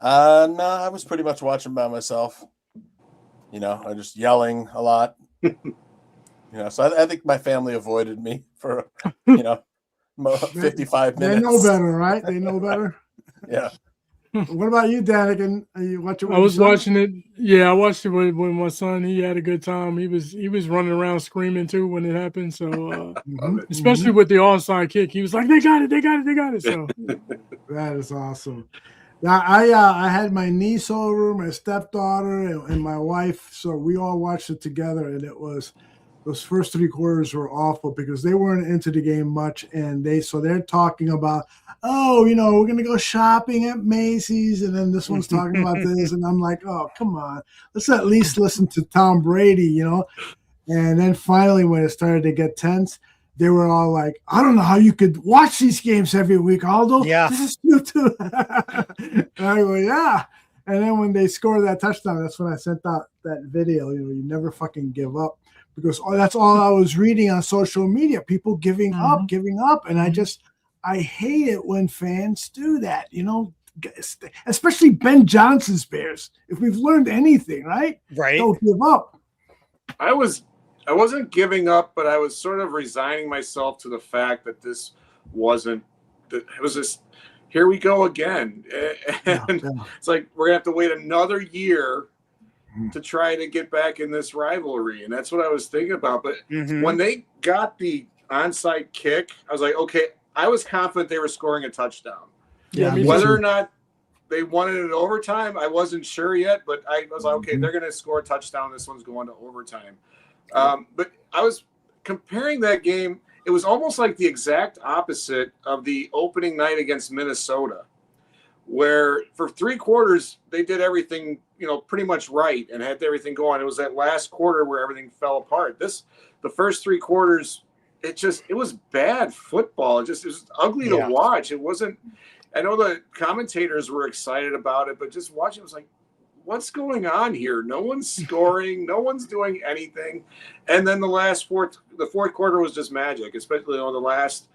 No, I was pretty much watching by myself. I just yelling a lot. So I think my family avoided me for 55 minutes. They know better, right? They know better. Yeah. What about you, Danikin? I was watching it. Yeah, I watched it with my son. He had a good time. He was running around screaming too when it happened. So especially with the onside kick, he was like, "They got it!" So that is awesome. Now I had my niece over, my stepdaughter, and my wife. So we all watched it together, and it was. Those first 3 quarters were awful because they weren't into the game much, and they're talking about, we're gonna go shopping at Macy's, and then this one's talking about this, and I'm like, oh, come on, let's at least listen to Tom Brady, And then finally, when it started to get tense, they were all like, I don't know how you could watch these games every week, Aldo. Yeah, this is new too. Anyway, yeah. And then when they scored that touchdown, that's when I sent out that video. You never fucking give up. because that's all I was reading on social media. People giving up, and I hate it when fans do that. Especially Ben Johnson's Bears. If we've learned anything, right? Don't give up. I wasn't giving up, but I was sort of resigning myself to the fact that this wasn't. It was just, here we go again, and it's like we're gonna have to wait another year to try to get back in this rivalry, and that's what I was thinking about. But when they got the onside kick, I was like, okay, I was confident they were scoring a touchdown. Yeah, whether or not they wanted it in overtime, I wasn't sure yet, but I was like, okay, they're going to score a touchdown. This one's going to overtime. But I was comparing that game. It was almost like the exact opposite of the opening night against Minnesota, where for 3 quarters they did everything, pretty much right and had everything going. It was that last quarter where everything fell apart. The first 3 quarters, it was bad football. It was ugly to watch. It wasn't. I know the commentators were excited about it, but just watching, it was like, what's going on here? No one's scoring. No one's doing anything. And then the fourth quarter was just magic, especially the last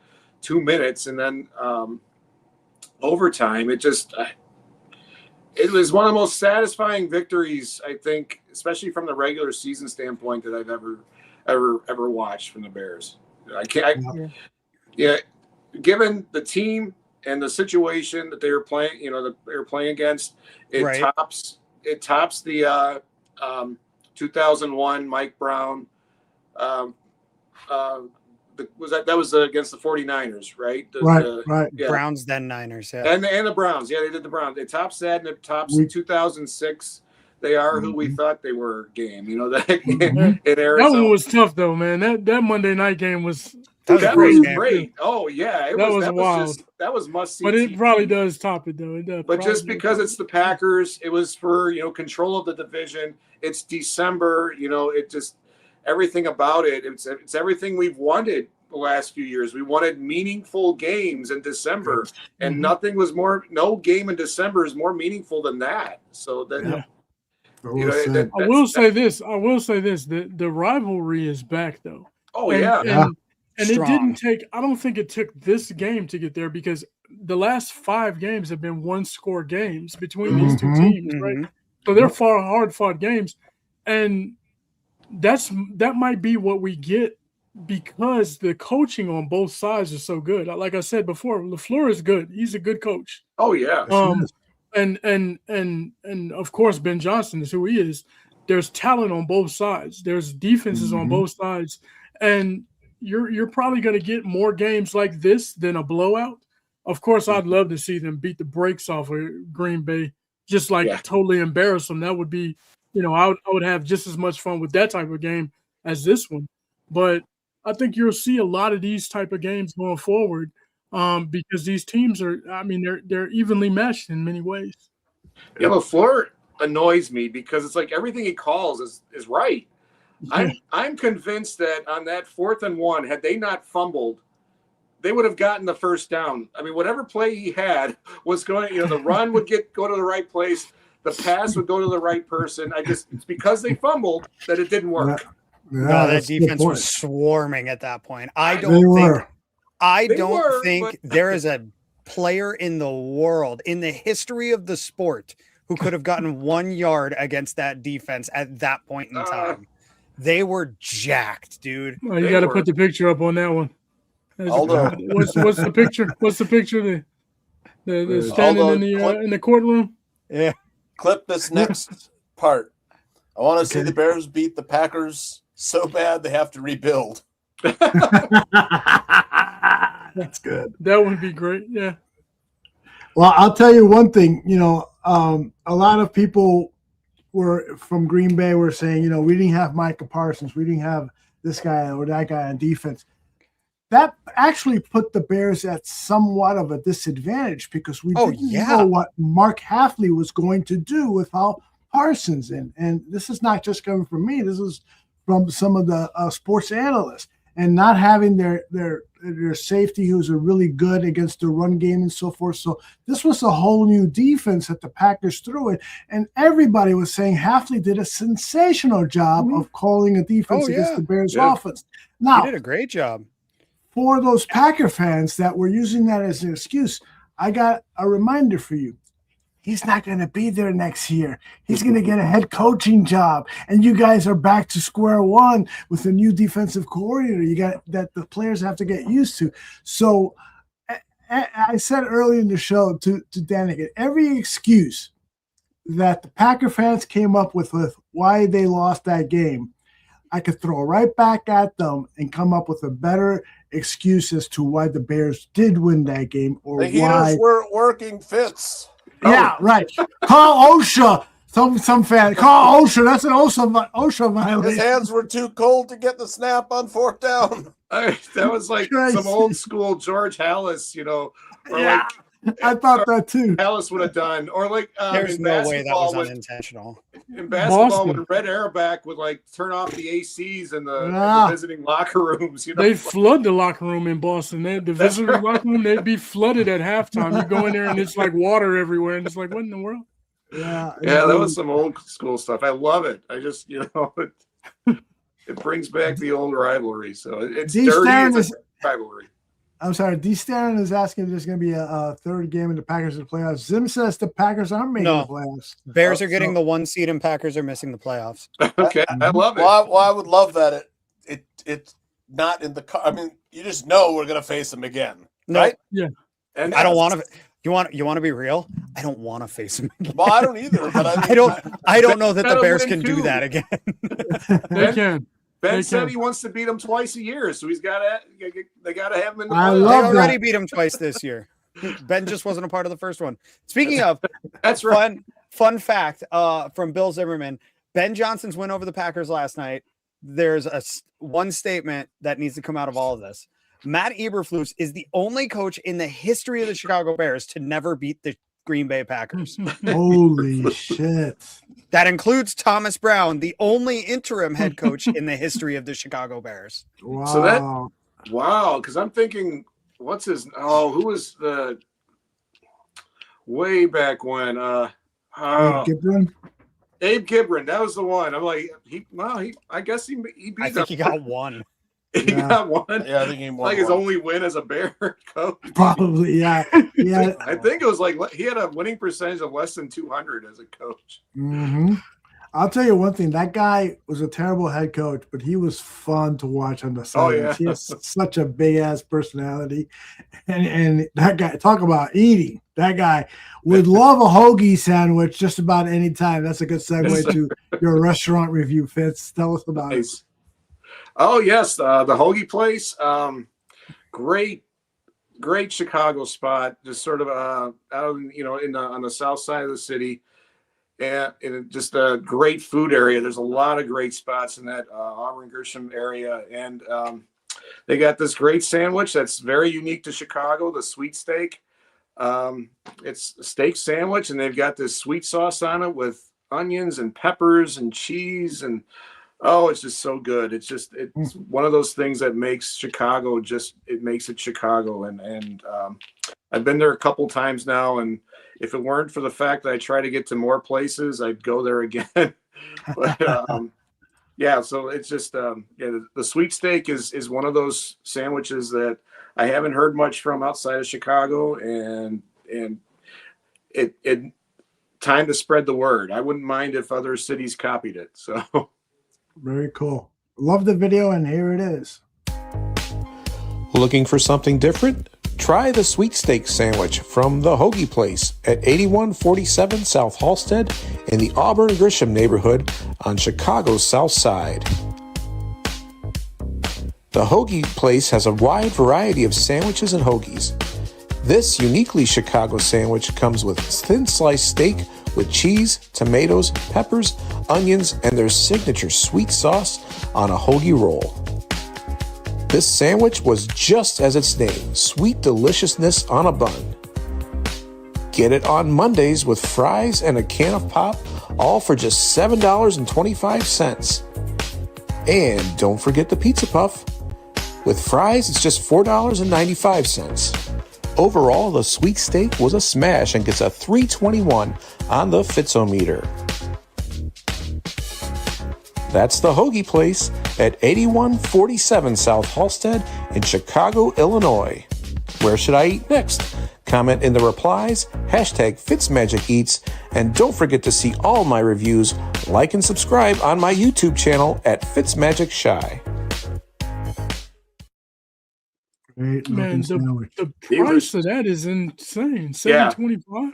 2 minutes. And then overtime, it was one of the most satisfying victories, I think, especially from the regular season standpoint, that I've ever watched from the Bears. Given the team and the situation that they were playing, that they were playing against, it tops the 2001 Mike Brown. That was against the 49ers, right? Right. Yeah. Browns, then Niners, yeah. And the Browns, yeah, they did the Browns. It tops that, and it tops 2006. They are who we thought they were game. In Arizona. That one was tough, though, man. That Monday night game was. That was great. Oh yeah, that was wild. That was must see. But it probably does top it though. But just because it's the Packers, it was for control of the division. It's December. It just everything about it. It's everything we've wanted the last few years. We wanted meaningful games in December, and no game in December is more meaningful than that. So that. I will say this. The rivalry is back though. Oh And it didn't take. I don't think it took this game to get there, because the last 5 games have been 1-score games between these two teams, right? So they're hard-fought games, and that might be what we get because the coaching on both sides is so good. Like I said before, LaFleur is good. He's a good coach. Oh yeah. And of course Ben Johnson is who he is. There's talent on both sides. There's defenses on both sides, and you're probably going to get more games like this than a blowout. Of course, I'd love to see them beat the brakes off of Green Bay, just totally embarrass them. That would be, I would have just as much fun with that type of game as this one. But I think you'll see a lot of these type of games going forward, because these teams they're evenly matched in many ways. Yeah, LaFleur annoys me because it's like everything he calls is right. I'm convinced that on that 4th and 1, had they not fumbled, they would have gotten the first down. I mean, whatever play he had was going. The run would go to the right place, the pass would go to the right person. It's because they fumbled that it didn't work. No, that defense was swarming at that point. I don't think there is a player in the world, in the history of the sport, who could have gotten 1 yard against that defense at that point in time. They were jacked, dude. Well, you got to put the picture up on that one. Aldo. What's the picture? What's the picture? The standing Aldo, in the courtroom. Yeah. Clip this next part. I want to see the Bears beat the Packers so bad they have to rebuild. That's good. That would be great. Yeah. Well, I'll tell you one thing. A lot of people were from Green Bay were saying, we didn't have Micah Parsons, we didn't have this guy or that guy on defense. That actually put the Bears at somewhat of a disadvantage because we didn't know what Mark Hafley was going to do without Parsons in. And this is not just coming from me. This is from some of the sports analysts. And not having their their safety, who's a really good against the run game and so forth. So this was a whole new defense that the Packers threw it, and everybody was saying Hafley did a sensational job of calling a defense against the Bears offense. Now, he did a great job. For those Packer fans that were using that as an excuse, I got a reminder for you. He's not going to be there next year. He's going to get a head coaching job, and you guys are back to square one with a new defensive coordinator. You got that the players have to get used to. So I said earlier in the show to Danikin, every excuse that the Packer fans came up with why they lost that game, I could throw right back at them and come up with a better excuse as to why the Bears did win that game, or The heaters weren't working, Fitz. Yeah, right. Call OSHA. Some fan. Call OSHA. That's an OSHA violation. His hands were too cold to get the snap on fourth down. That was like some old school George Hallis, or Yeah, I thought that too. Hallis would have done, or like There's in no way that was basketball unintentional. in basketball Boston. when Red Auerbach would like turn off the ACs in the visiting locker rooms. They flood the locker room in Boston. The visitor locker room, they'd be flooded at halftime. You go in there and it's like water everywhere, and it's like, what in the world? Yeah, that was some old school stuff. I love it. I just, it brings back the old rivalry. So it's D. dirty. Stan It's a rivalry. I'm sorry. D. Stanton is asking if there's going to be a third game in the Packers in the playoffs. Zim says the Packers aren't making No. the playoffs. Bears are getting the 1 seed, and Packers are missing the playoffs. Okay, I love it. Well, I would love that. It's not in the car. I mean, you just know we're gonna face them again, No. right? Yeah. And I don't want to. You want to be real? I don't want to face him again. Well, I don't either. But I don't know that the Better Bears win can do too. that again. They can. Ben They said can. he wants to beat them twice a year, so they got to have him in the I playoffs. love They already that. beat him twice this year. Ben just wasn't a part of the first one. Speaking of, That's right. fun fact from Bill Zimmerman: Ben Johnson's win over the Packers last night. There's one statement that needs to come out of all of this. Matt Eberflus is the only coach in the history of the Chicago Bears to never beat the Green Bay Packers. Holy shit. That includes Thomas Brown, the only interim head coach in the history of the Chicago Bears. Wow. So wow, because I'm thinking, who was the way back when? Gibran? Abe Gibran, that was the one. I'm like, I guess he beat I think he got one. He got one. Yeah, I think he won like his one. only win as a Bear coach. Probably, yeah. Yeah. I think it was like he had a winning percentage of less than 200 as a coach. Mm-hmm. I'll tell you one thing. That guy was a terrible head coach, but he was fun to watch on the sidelines. yeah. He has such a big-ass personality. And that guy, talk about eating. That guy would love a hoagie sandwich just about any time. That's a good segue to your restaurant review, Fitz. Tell us about it. Nice. Oh yes, the hoagie place. Great Chicago spot. Just sort of out on the south side of the city, and just a great food area. There's a lot of great spots in that Auburn Grisham area, and they got this great sandwich that's very unique to Chicago. The sweet steak. It's a steak sandwich, and they've got this sweet sauce on it with onions and peppers and cheese and. Oh, it's just so good. It's one of those things that makes Chicago it makes it Chicago. And I've been there a couple times now. And if it weren't for the fact that I try to get to more places, I'd go there again. But yeah, so it's just, the sweet steak is one of those sandwiches that I haven't heard much from outside of Chicago. And it time to spread the word. I wouldn't mind if other cities copied it. So. Very cool. Love the video, and here it is. Looking for something different? Try the sweet steak sandwich from the Hoagie Place at 8147 South Halsted in the Auburn Grisham neighborhood on Chicago's South Side. The Hoagie Place has a wide variety of sandwiches and hoagies. This uniquely Chicago sandwich comes with thin sliced steak with cheese, tomatoes, peppers, onions, and their signature sweet sauce on a hoagie roll. This sandwich was just as its name, sweet deliciousness on a bun. Get it on Mondays with fries and a can of pop, all for just $7.25. And don't forget the pizza puff. With fries, it's just $4.95. Overall, the sweet steak was a smash and gets a 321 on the Fitzometer. That's the Hoagie Place at 8147 South Halsted in Chicago, Illinois. Where should I eat next? Comment in the replies, #FitzMagicEats, and don't forget to see all my reviews, like and subscribe on my YouTube channel at FitzMagicShy. Great Man, sandwich. the price of that is insane. $7.25.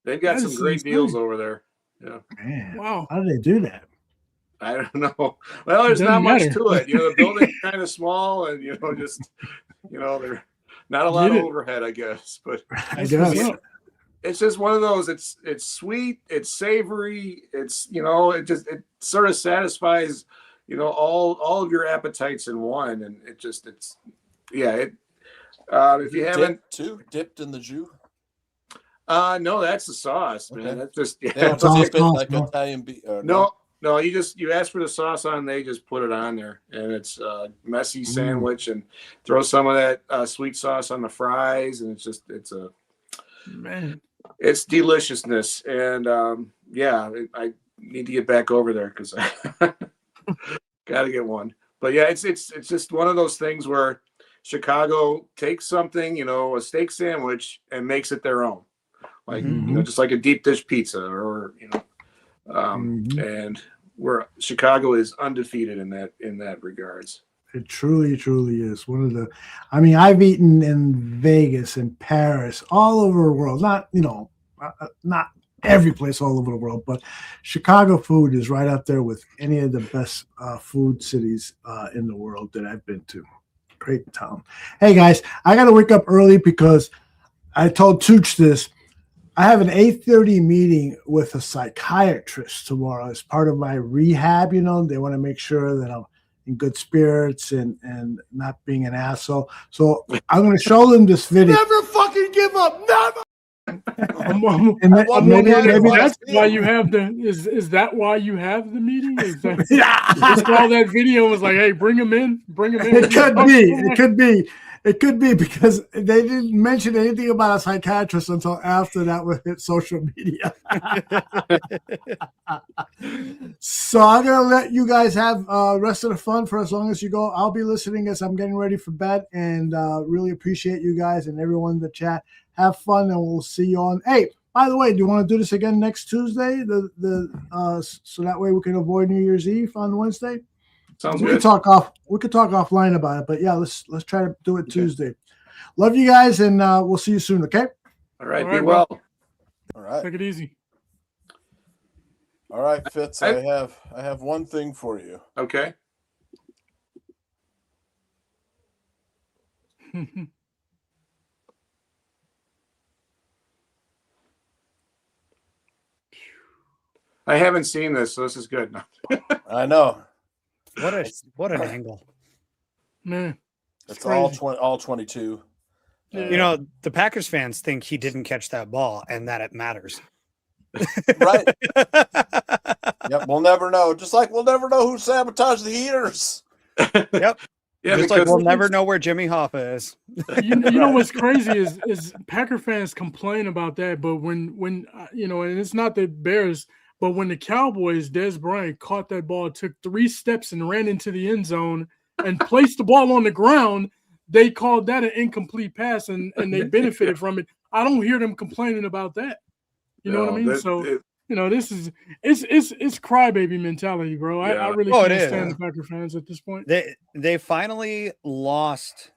They've got That some is great insane. deals over there. Yeah. Man, wow. How do they do that? I don't know. Well, there's not much to it. The building's kind of small, and just there's not a lot of overhead, I guess. But it's just one of those. It's sweet, it's savory, it's it sort of satisfies all of your appetites in one, and if you haven't dipped in the jus. No, that's the sauce, man. Okay. That's just They don't dip it like Italian beef. No, you ask for the sauce on, they just put it on there, and it's a messy sandwich, and throw some of that sweet sauce on the fries, and it's deliciousness, and I need to get back over there because I got to get one. But yeah, it's just one of those things where Chicago takes something, a steak sandwich, and makes it their own, like just like a deep dish pizza, or and where Chicago is undefeated in that regards. It truly, truly is one of the. I mean, I've eaten in Vegas and Paris, all over the world. Not not every place all over the world, but Chicago food is right up there with any of the best food cities in the world that I've been to. Great town. Hey guys, I got to wake up early because I told Tooch this. I have an 8:30 meeting with a psychiatrist tomorrow as part of my rehab. They want to make sure that I'm in good spirits and not being an asshole. So I'm going to show them this video. Never fucking give up. Never. Maybe that's why you have is that why you have the meeting? Is that, just all that video was like, hey, bring him in. It could be because they didn't mention anything about a psychiatrist until after that was hit social media. So I'm going to let you guys have rest of the fun for as long as you go. I'll be listening as I'm getting ready for bed, and really appreciate you guys and everyone in the chat. Have fun, and we'll see you on. Hey, by the way, do you want to do this again next Tuesday? So that way we can avoid New Year's Eve on Wednesday. Sounds we good. We could talk offline about it, but yeah, let's try to do it Tuesday. Love you guys, and we'll see you soon. Okay. All right. Be well. All right. Take it easy. All right, Fitz. I have one thing for you. Okay. I haven't seen this, so this is good. I know. What an angle. Man. It's all 22. The Packers fans think he didn't catch that ball and that it matters. Right. Yep, we'll never know. Just like we'll never know who sabotaged the heaters. Yep. Yeah, just like we'll never know where Jimmy Hoffa is. You know what's crazy is Packer fans complain about that, but when and it's not the Bears, but when the Cowboys, Dez Bryant caught that ball, took 3 steps and ran into the end zone and placed the ball on the ground, they called that an incomplete pass and they benefited from it. I don't hear them complaining about that. You know what I mean? This is it's crybaby mentality, bro. I really can't stand the Packer fans at this point. They finally lost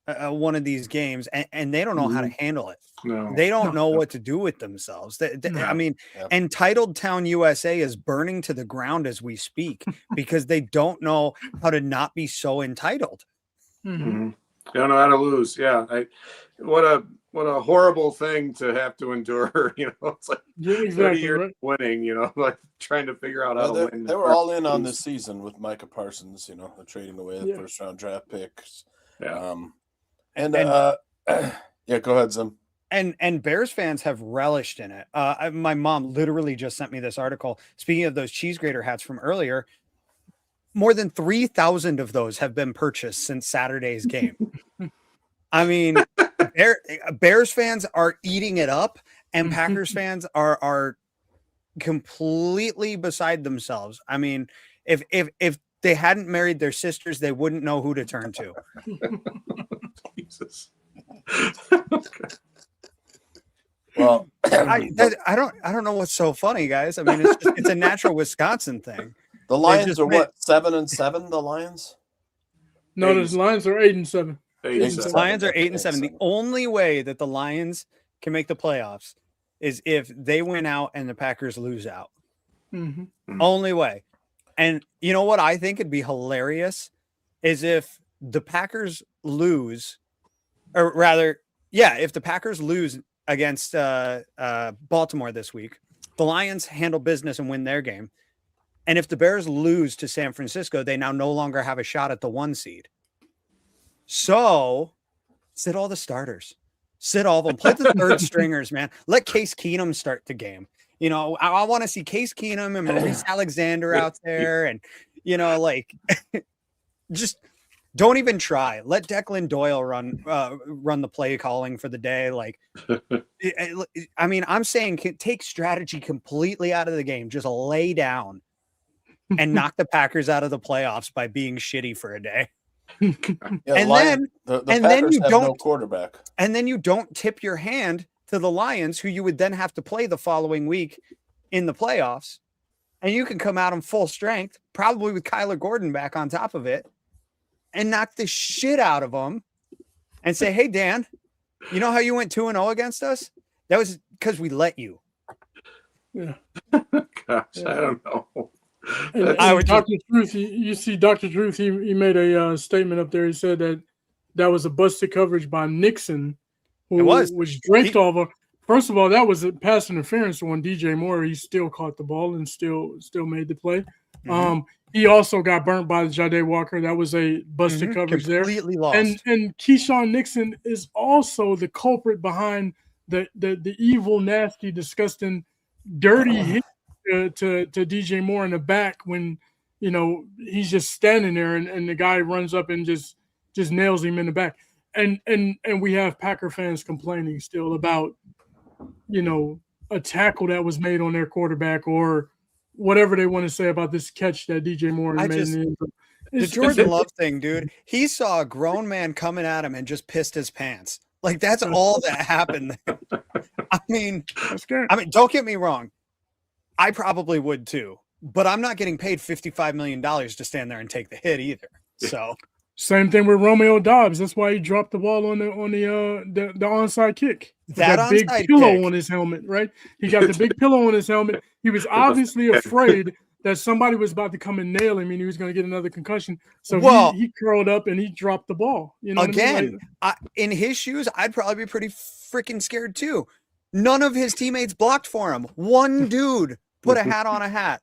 one of these games, and they don't know how to handle it. No. They don't know what to do with themselves. I mean, Entitled Town USA is burning to the ground as we speak because they don't know how to not be so entitled. Mm-hmm. They don't know how to lose. Yeah. What a horrible thing to have to endure. It's like 30 years winning, like trying to figure out how to win. They were all in on this season with Micah Parsons, they're trading away the first round draft picks. Yeah. Go ahead, Zim. And Bears fans have relished in it. My mom literally just sent me this article. Speaking of those cheese grater hats from earlier, more than 3,000 of those have been purchased since Saturday's game. I mean, Bears fans are eating it up, and Packers fans are completely beside themselves. I mean, if they hadn't married their sisters, they wouldn't know who to turn to. Jesus. Well, I don't know what's so funny, guys. I mean, it's a natural Wisconsin thing. The Lions are what, 7-7? The Lions? No, the Lions are 8-7. The Lions are 8-7. The only way that the Lions can make the playoffs is if they win out and the Packers lose out. Mm-hmm. Only way. And you know what I think would be hilarious is if the Packers lose, or rather, if the Packers lose against Baltimore this week, the Lions handle business and win their game. And if the Bears lose to San Francisco, they now no longer have a shot at the 1 seed. So sit all the starters, sit all of them, play the third stringers, man. Let Case Keenum start the game. You know, I want to see Case Keenum and Maurice Alexander out there, and like just don't even try. Let Declan Doyle run the play calling for the day. Like, I mean, I'm saying take strategy completely out of the game. Just lay down and knock the Packers out of the playoffs by being shitty for a day. And then you don't, no quarterback. And then you don't tip your hand to the Lions, who you would then have to play the following week in the playoffs. And you can come out in full strength, probably with Kyler Gordon back on top of it, and knock the shit out of them and say, hey, Dan, you know how you went 2-0 against us? That was because we let you. Yeah. Gosh, I don't know. And Dr. Truth, you see Dr. Truth, he made a statement up there. He said that was a busted coverage by Nixon, who was draped over. First of all, that was a pass interference when DJ Moore, he still caught the ball and still made the play. Mm-hmm. He also got burnt by Jade Walker. That was a busted coverage completely there. Lost. And Keyshawn Nixon is also the culprit behind the evil, nasty, disgusting, dirty hit to DJ Moore in the back when he's just standing there and the guy runs up and just nails him in the back. And we have Packer fans complaining still about a tackle that was made on their quarterback or whatever they want to say about this catch that DJ Moore made. The Jordan Love thing, dude. He saw a grown man coming at him and just pissed his pants. Like, that's all that happened there. I mean, don't get me wrong. I probably would too, but I'm not getting paid $55 million to stand there and take the hit either. So same thing with Romeo Dobbs. That's why he dropped the ball on the onside kick. That big pillow on his helmet, right? He got the big pillow on his helmet. He was obviously afraid that somebody was about to come and nail him and he was going to get another concussion. So he curled up and he dropped the ball. You know, again, in his shoes, I'd probably be pretty freaking scared too. None of his teammates blocked for him. One dude put a hat on a hat.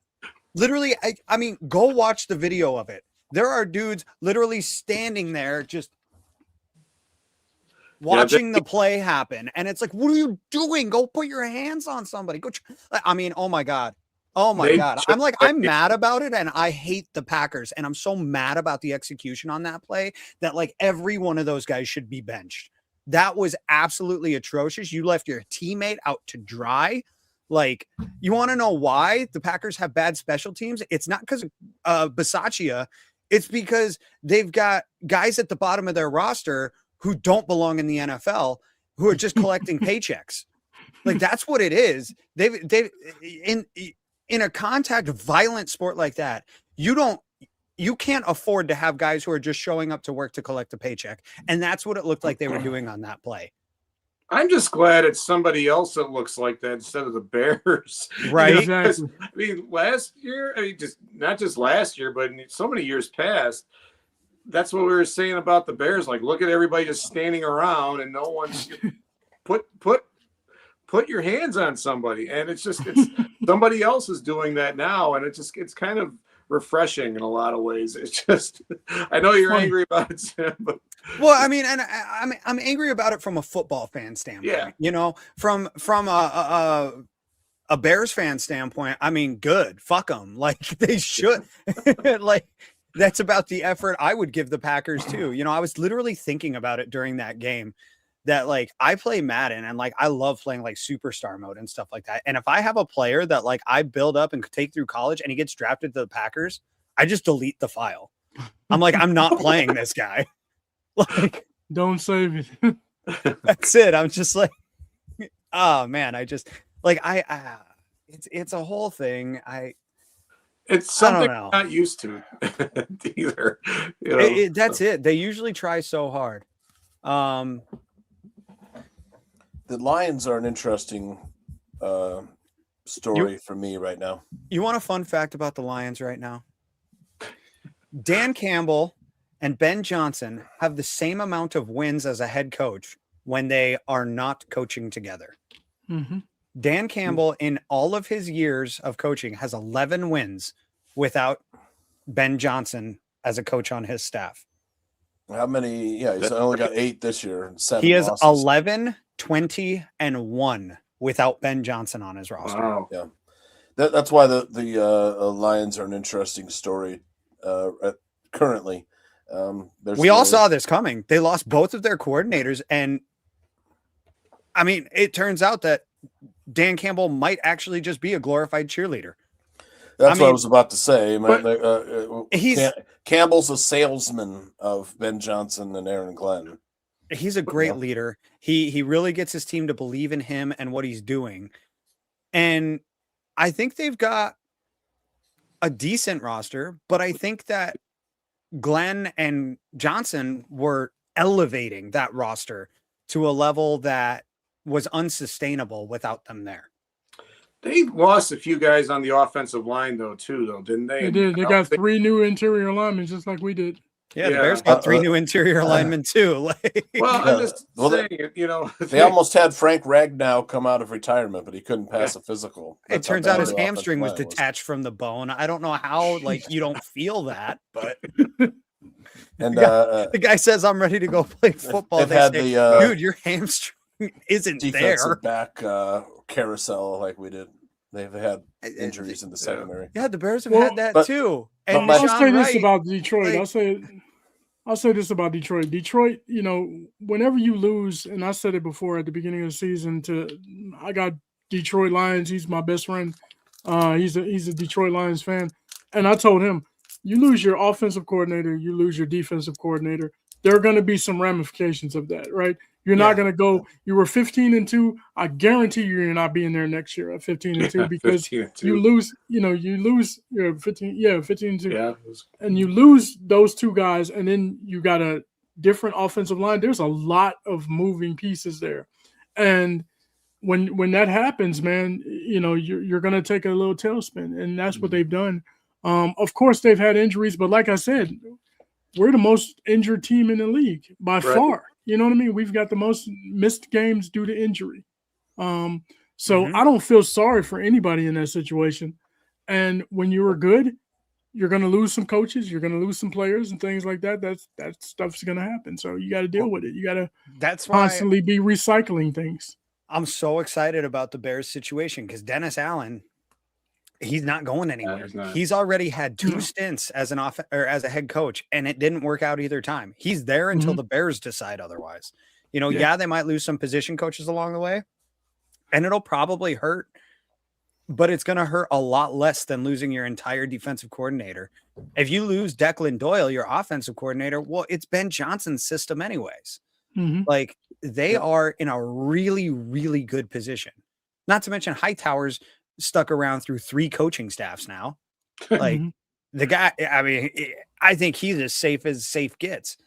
Literally, I mean, go watch the video of it. There are dudes literally standing there just watching the play happen. And it's like, what are you doing? Go put your hands on somebody. Go. I mean, oh my God. Oh my God. I'm mad about it. And I hate the Packers. And I'm so mad about the execution on that play that like every one of those guys should be benched. That was absolutely atrocious. You left your teammate out to dry. Like, you want to know why the Packers have bad special teams? It's not because of Bisaccia. It's because they've got guys at the bottom of their roster who don't belong in the NFL, who are just collecting paychecks. Like, that's what it is. They've in a contact violent sport like that, you can't afford to have guys who are just showing up to work to collect a paycheck. And that's what it looked like they were doing on that play. I'm just glad it's somebody else that looks like that instead of the Bears. Right. Exactly. I mean, last year, not just last year, but in so many years past, that's what we were saying about the Bears. Like, look at everybody just standing around and no one's put your hands on somebody. And it's somebody else is doing that now. And it's kind of refreshing in a lot of ways. It's just, I know you're angry about it, Sam, but. Well, I mean, and I'm angry about it from a football fan standpoint. Yeah. You know, from a Bears fan standpoint, I mean, good. Fuck them. Like, they should. Like, that's about the effort I would give the Packers too. You know, I was literally thinking about it during that game that like I play Madden and like I love playing like superstar mode and stuff like that. And if I have a player that like I build up and take through college and he gets drafted to the Packers, I just delete the file. I'm like, I'm not playing this guy. Like, don't save it. That's it. I'm just like, oh man, I just like it's a whole thing. It's something I'm not used to either. You know? That's it. They usually try so hard. The Lions are an interesting story for me right now. You want a fun fact about the Lions right now? Dan Campbell and Ben Johnson have the same amount of wins as a head coach when they are not coaching together. Mm-hmm. Dan Campbell, in all of his years of coaching, has 11 wins without Ben Johnson as a coach on his staff. How many? Yeah, he's only got 8 this year. And 7 He has losses. 11, 20, and 1 without Ben Johnson on his roster. Wow. Yeah, that's why the Lions are an interesting story currently. We all saw this coming. They lost both of their coordinators, and I mean, it turns out that Dan Campbell might actually just be a glorified cheerleader. That's what I was about to say. Campbell's a salesman of Ben Johnson and Aaron Glenn. He's a great leader. He really gets his team to believe in him and what he's doing. And I think they've got a decent roster, but I think that Glenn and Johnson were elevating that roster to a level that was unsustainable without them there. They lost a few guys on the offensive line, didn't they? They did. They got 3 new interior linemen, just like we did. Yeah, the Bears got 3 new interior linemen too. Like, I'm just saying, you know, they almost had Frank Ragnow come out of retirement, but he couldn't pass a physical. It turns out his hamstring was detached from the bone. I don't know how, like, you don't feel that, but and the guy says, "I'm ready to go play football." They had say, the dude, your hamstring isn't defensive there. back carousel like we did. They've had injuries in the secondary. Yeah, the Bears have had that too. And I'll say this Wright, about Detroit. I'll say this about Detroit. Detroit, you know, whenever you lose, and I said it before at the beginning of the season, I got Detroit Lions. He's my best friend. He's a Detroit Lions fan. And I told him, you lose your offensive coordinator, you lose your defensive coordinator. There are going to be some ramifications of that, right? You're not going to go. You were 15-2. I guarantee you're not being there next year at 15-2 because 15-2. you lose. You know, you lose. You're 15-2. Yeah, and you lose those 2 guys, and then you got a different offensive line. There's a lot of moving pieces there, and when that happens, man, you know you're going to take a little tailspin, and that's what they've done. Of course, they've had injuries, but like I said, we're the most injured team in the league by far. You know what I mean? We've got the most missed games due to injury. So I don't feel sorry for anybody in that situation. And when you were good, you're going to lose some coaches, you're going to lose some players and things like that. That stuff's going to happen. So you got to deal with it. You got to constantly be recycling things. I'm so excited about the Bears situation because Dennis Allen, he's not going anywhere. He's already had 2 stints as as a head coach, and it didn't work out either time. He's there until the Bears decide otherwise. You know, they might lose some position coaches along the way, and it'll probably hurt, but it's going to hurt a lot less than losing your entire defensive coordinator. If you lose Declan Doyle, your offensive coordinator, well, it's Ben Johnson's system anyways. Like, they are in a really, really good position. Not to mention Hightower's stuck around through 3 coaching staffs now. Like the guy, I mean, I think he's as safe gets.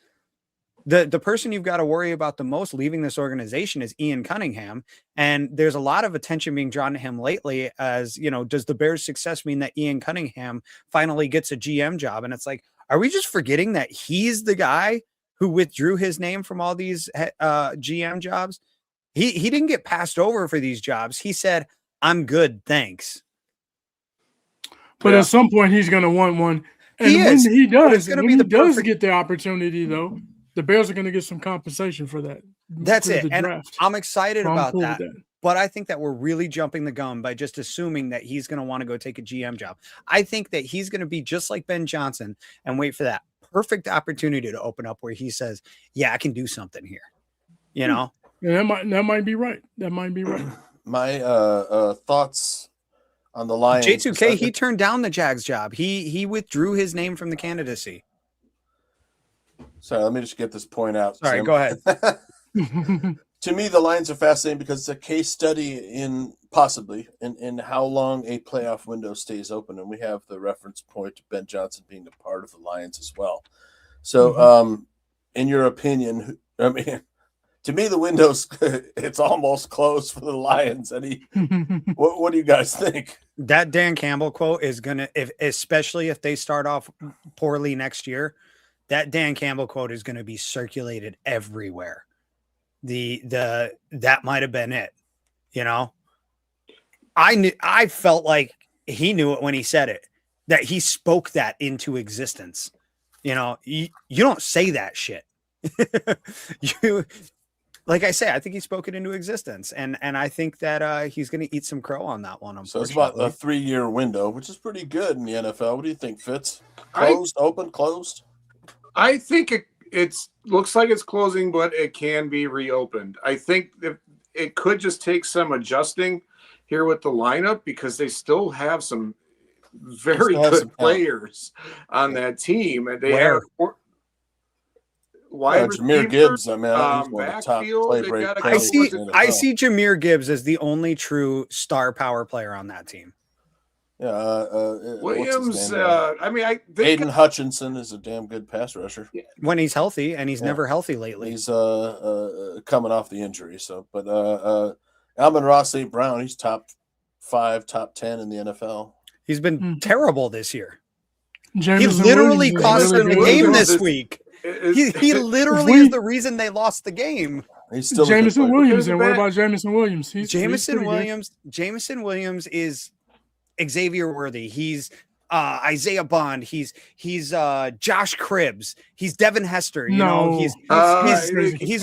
The person you've got to worry about the most leaving this organization is Ian Cunningham. And there's a lot of attention being drawn to him lately as, you know, does the Bears' success mean that Ian Cunningham finally gets a GM job? And it's like, are we just forgetting that he's the guy who withdrew his name from all these GM jobs? He didn't get passed over for these jobs. He said, I'm good, thanks. But at some point, he's going to want one. And when he does get the opportunity, though, the Bears are going to get some compensation for that. That's it. And I'm excited about that. but I think that we're really jumping the gun by just assuming that he's going to want to go take a GM job. I think that he's going to be just like Ben Johnson and wait for that perfect opportunity to open up where he says, yeah, I can do something here. You know? Yeah, that might be right. That might be right. My thoughts on the Lions. J2K, he turned down the Jags job. He withdrew his name from the candidacy. Sorry, let me just get this point out. Sorry, Tim. go ahead. To me, the Lions are fascinating because it's a case study in how long a playoff window stays open. And we have the reference point to Ben Johnson being a part of the Lions as well. So, in your opinion, I mean, to me, the window's it's almost closed for the Lions. What do you guys think? That Dan Campbell quote is going to, especially if they start off poorly next year, that Dan Campbell quote is going to be circulated everywhere. That might have been it. You know, I felt like he knew it when he said it, that he spoke that into existence. You know, you don't say that shit. Like I say, I think he spoke it into existence, and I think that he's going to eat some crow on that one. So it's about a 3-year window, which is pretty good in the NFL. What do you think, Fitz? Closed, open, closed? I think it looks like it's closing, but it can be reopened. I think it could just take some adjusting here with the lineup because they still have some very good players on that team, and they have. Jahmyr Gibbs, I mean, he's one of the top play break. I see Jahmyr Gibbs as the only true star power player on that team. Yeah, Williams. Aiden Hutchinson is a damn good pass rusher when he's healthy, and he's never healthy lately. He's coming off the injury, but Amon-Ra St. Brown, he's top 5, top 10 in the NFL. He's been terrible this year. Jameson he literally Williams cost them the game this week. He literally is the reason they lost the game. He's still Jameson Williams. And what about Jameson Williams? Jameson Williams is Xavier Worthy. He's Isaiah Bond. He's Josh Cribbs. He's Devin Hester. He's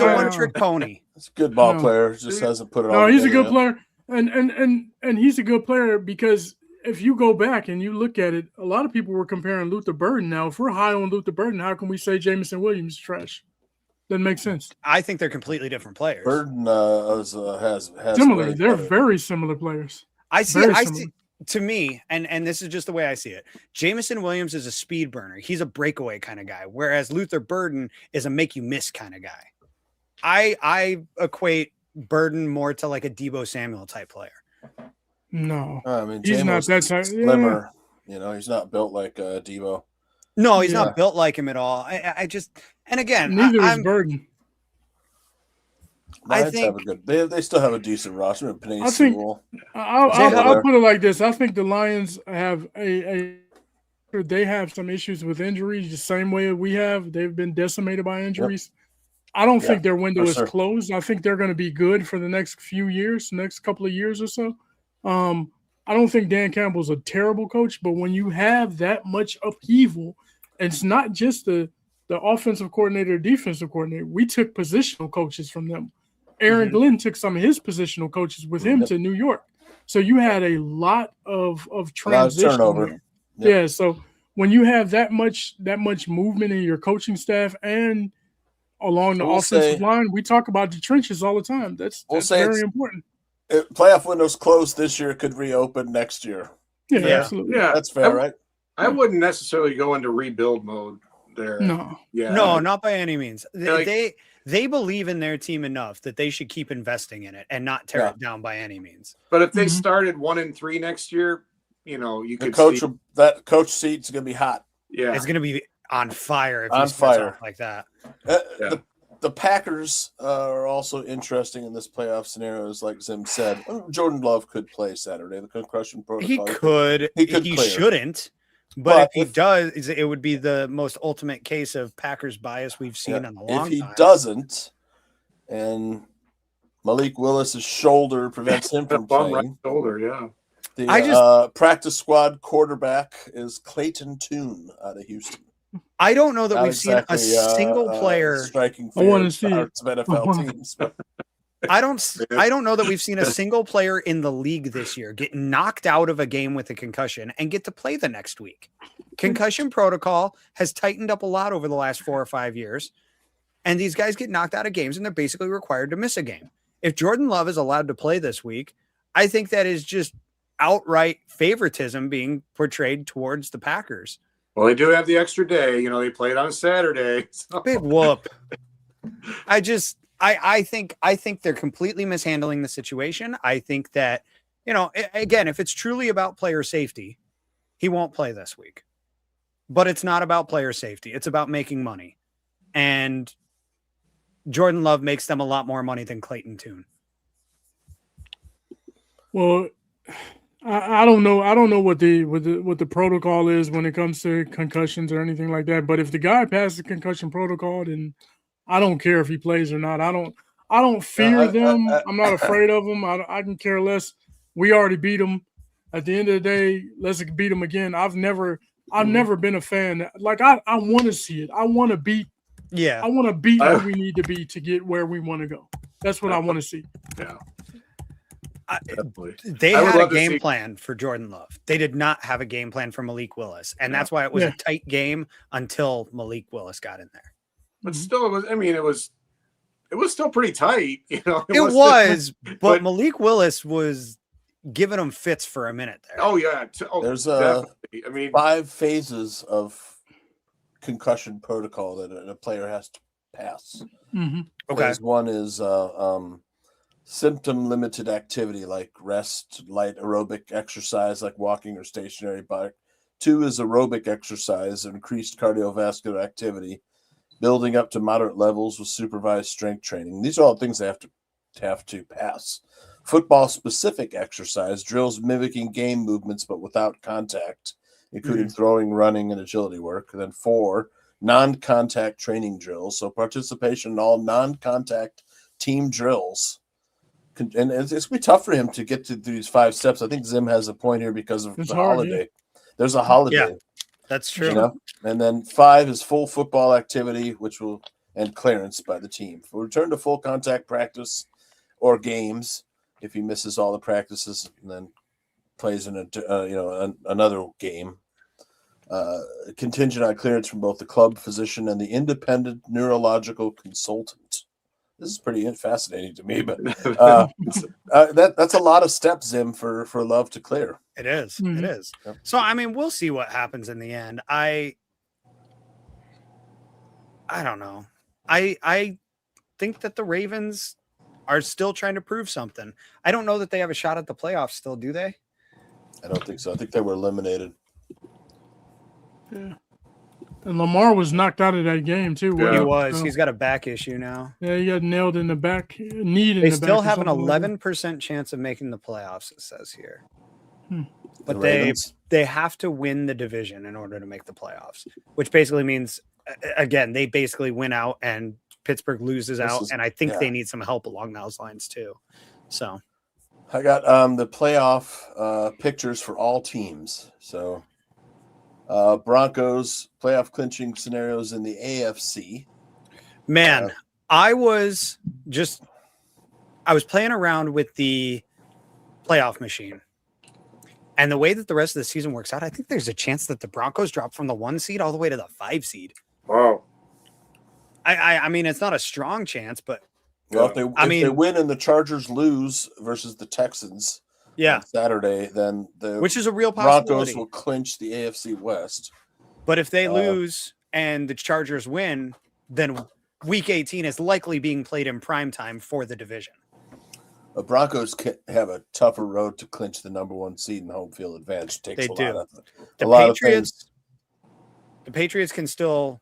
a one-trick pony. He's a good ball player. Just hasn't put it on. No, he's a good player. And he's a good player because if you go back and you look at it, a lot of people were comparing Luther Burden. Now, if we're high on Luther Burden, how can we say Jameson Williams is trash? Doesn't make sense. I think they're completely different players. Burden has similar. They're very similar players. I see. To me, and this is just the way I see it, Jameson Williams is a speed burner. He's a breakaway kind of guy, whereas Luther Burden is a make you miss kind of guy. I equate Burden more to like a Deebo Samuel type player. No, I mean, he's not that type. Slimmer. Yeah. You know, he's not built like Deebo. No, he's not built like him at all. I just, and again, neither is Burden. I think they still have a decent roster. I think I'll put it like this. I think the Lions have they have some issues with injuries the same way we have. They've been decimated by injuries. Yep. I don't think their window is closed. I think they're going to be good for the next few years, next couple of years or so. I don't think Dan Campbell's a terrible coach, but when you have that much upheaval, it's not just the offensive coordinator, defensive coordinator. We took positional coaches from them. Aaron Glenn took some of his positional coaches with him to New York. So you had a lot of transition. Turnover. Yeah. So when you have that much movement in your coaching staff and along the offensive line, we talk about the trenches all the time. That's very important. Playoff windows closed this year, could reopen next year. Yeah, absolutely. Yeah, that's fair, right? I wouldn't necessarily go into rebuild mode there. No. Yeah. No, not by any means. They believe in their team enough that they should keep investing in it and not tear it down by any means. But if they started 1-3 next year, you could that coach seat's gonna be hot. Yeah, it's gonna be on fire. If on fire like that. The Packers are also interesting in this playoff scenarios, like Zim said. Jordan Love could play Saturday. The concussion protocol. He could. He shouldn't. But if he does, it would be the most ultimate case of Packers bias we've seen in a long time. If he doesn't, and Malik Willis's shoulder prevents him from playing. Right shoulder, The practice squad quarterback is Clayton Tune out of Houston. I don't know that we've seen a single player. Striking I want to see NFL teams. I don't know that we've seen a single player in the league this year get knocked out of a game with a concussion and get to play the next week. Concussion protocol has tightened up a lot over the last 4 or 5 years, and these guys get knocked out of games and they're basically required to miss a game. If Jordan Love is allowed to play this week, I think that is just outright favoritism being portrayed towards the Packers. Well, they do have the extra day. You know, they played on Saturday. So. Big whoop. I think they're completely mishandling the situation. I think that, you know, again, if it's truly about player safety, he won't play this week. But it's not about player safety. It's about making money. And Jordan Love makes them a lot more money than Clayton Tune. Well, I don't know. I don't know what the protocol is when it comes to concussions or anything like that. But if the guy passes the concussion protocol, then I don't care if he plays or not. I don't fear them. I'm not afraid of them. I can care less. We already beat them. At the end of the day, let's beat them again. I've never been a fan. Like I want to see it. I want to beat. Yeah. I want to beat where we need to be to get where we want to go. That's what I want to see. Yeah. They had a game plan for Jordan Love. They did not have a game plan for Malik Willis. And that's why it was a tight game until Malik Willis got in there. But still, it was. I mean, it was still pretty tight. You know, it was. But Malik Willis was giving them fits for a minute there. Oh yeah. There's definitely. I mean, 5 phases of concussion protocol that a player has to pass. Mm-hmm. Okay. Phase 1 is symptom limited activity like rest, light aerobic exercise like walking or stationary bike. 2 is aerobic exercise, increased cardiovascular activity, building up to moderate levels with supervised strength training. These are all things they have to pass. Football specific exercise, drills mimicking game movements but without contact, including throwing, running, and agility work. And then 4, non-contact training drills. So participation in all non-contact team drills. And it's going to be tough for him to get to these 5 steps. I think Zim has a point here because of the holiday. There's a holiday. Yeah, that's true. You know? And then 5 is full football activity, and clearance by the team. For return to full contact practice or games, if he misses all the practices and then plays in another game, contingent on clearance from both the club physician and the independent neurological consultant. This is pretty fascinating to me, but that's a lot of steps, Zim, for Love to clear. It is. Mm-hmm. It is. Yep. So, I mean, we'll see what happens in the end. I don't know. I think that the Ravens are still trying to prove something. I don't know that they have a shot at the playoffs still, do they? I don't think so. I think they were eliminated. Yeah. And Lamar was knocked out of that game too. Yeah. He was. He's got a back issue now. Yeah, he got nailed in the back. They still have an 11% chance of making the playoffs, it says here. But they have to win the division in order to make the playoffs, which basically means, again, they basically win out and Pittsburgh loses out. And I think they need some help along those lines too. So I got the playoff pictures for all teams. So Broncos playoff clinching scenarios in the AFC. Man, I was playing around with the playoff machine. And the way that the rest of the season works out, I think there's a chance that the Broncos drop from the 1 seed all the way to the 5 seed. Wow. I mean, it's not a strong chance, but if they win and the Chargers lose versus the Texans on Saturday, then which is a real possibility. Broncos will clinch the AFC West. But if they lose and the Chargers win, then Week 18 is likely being played in prime time for the division. The Broncos have a tougher road to clinch the number 1 seed and home field advantage. It takes a lot of things. The Patriots can still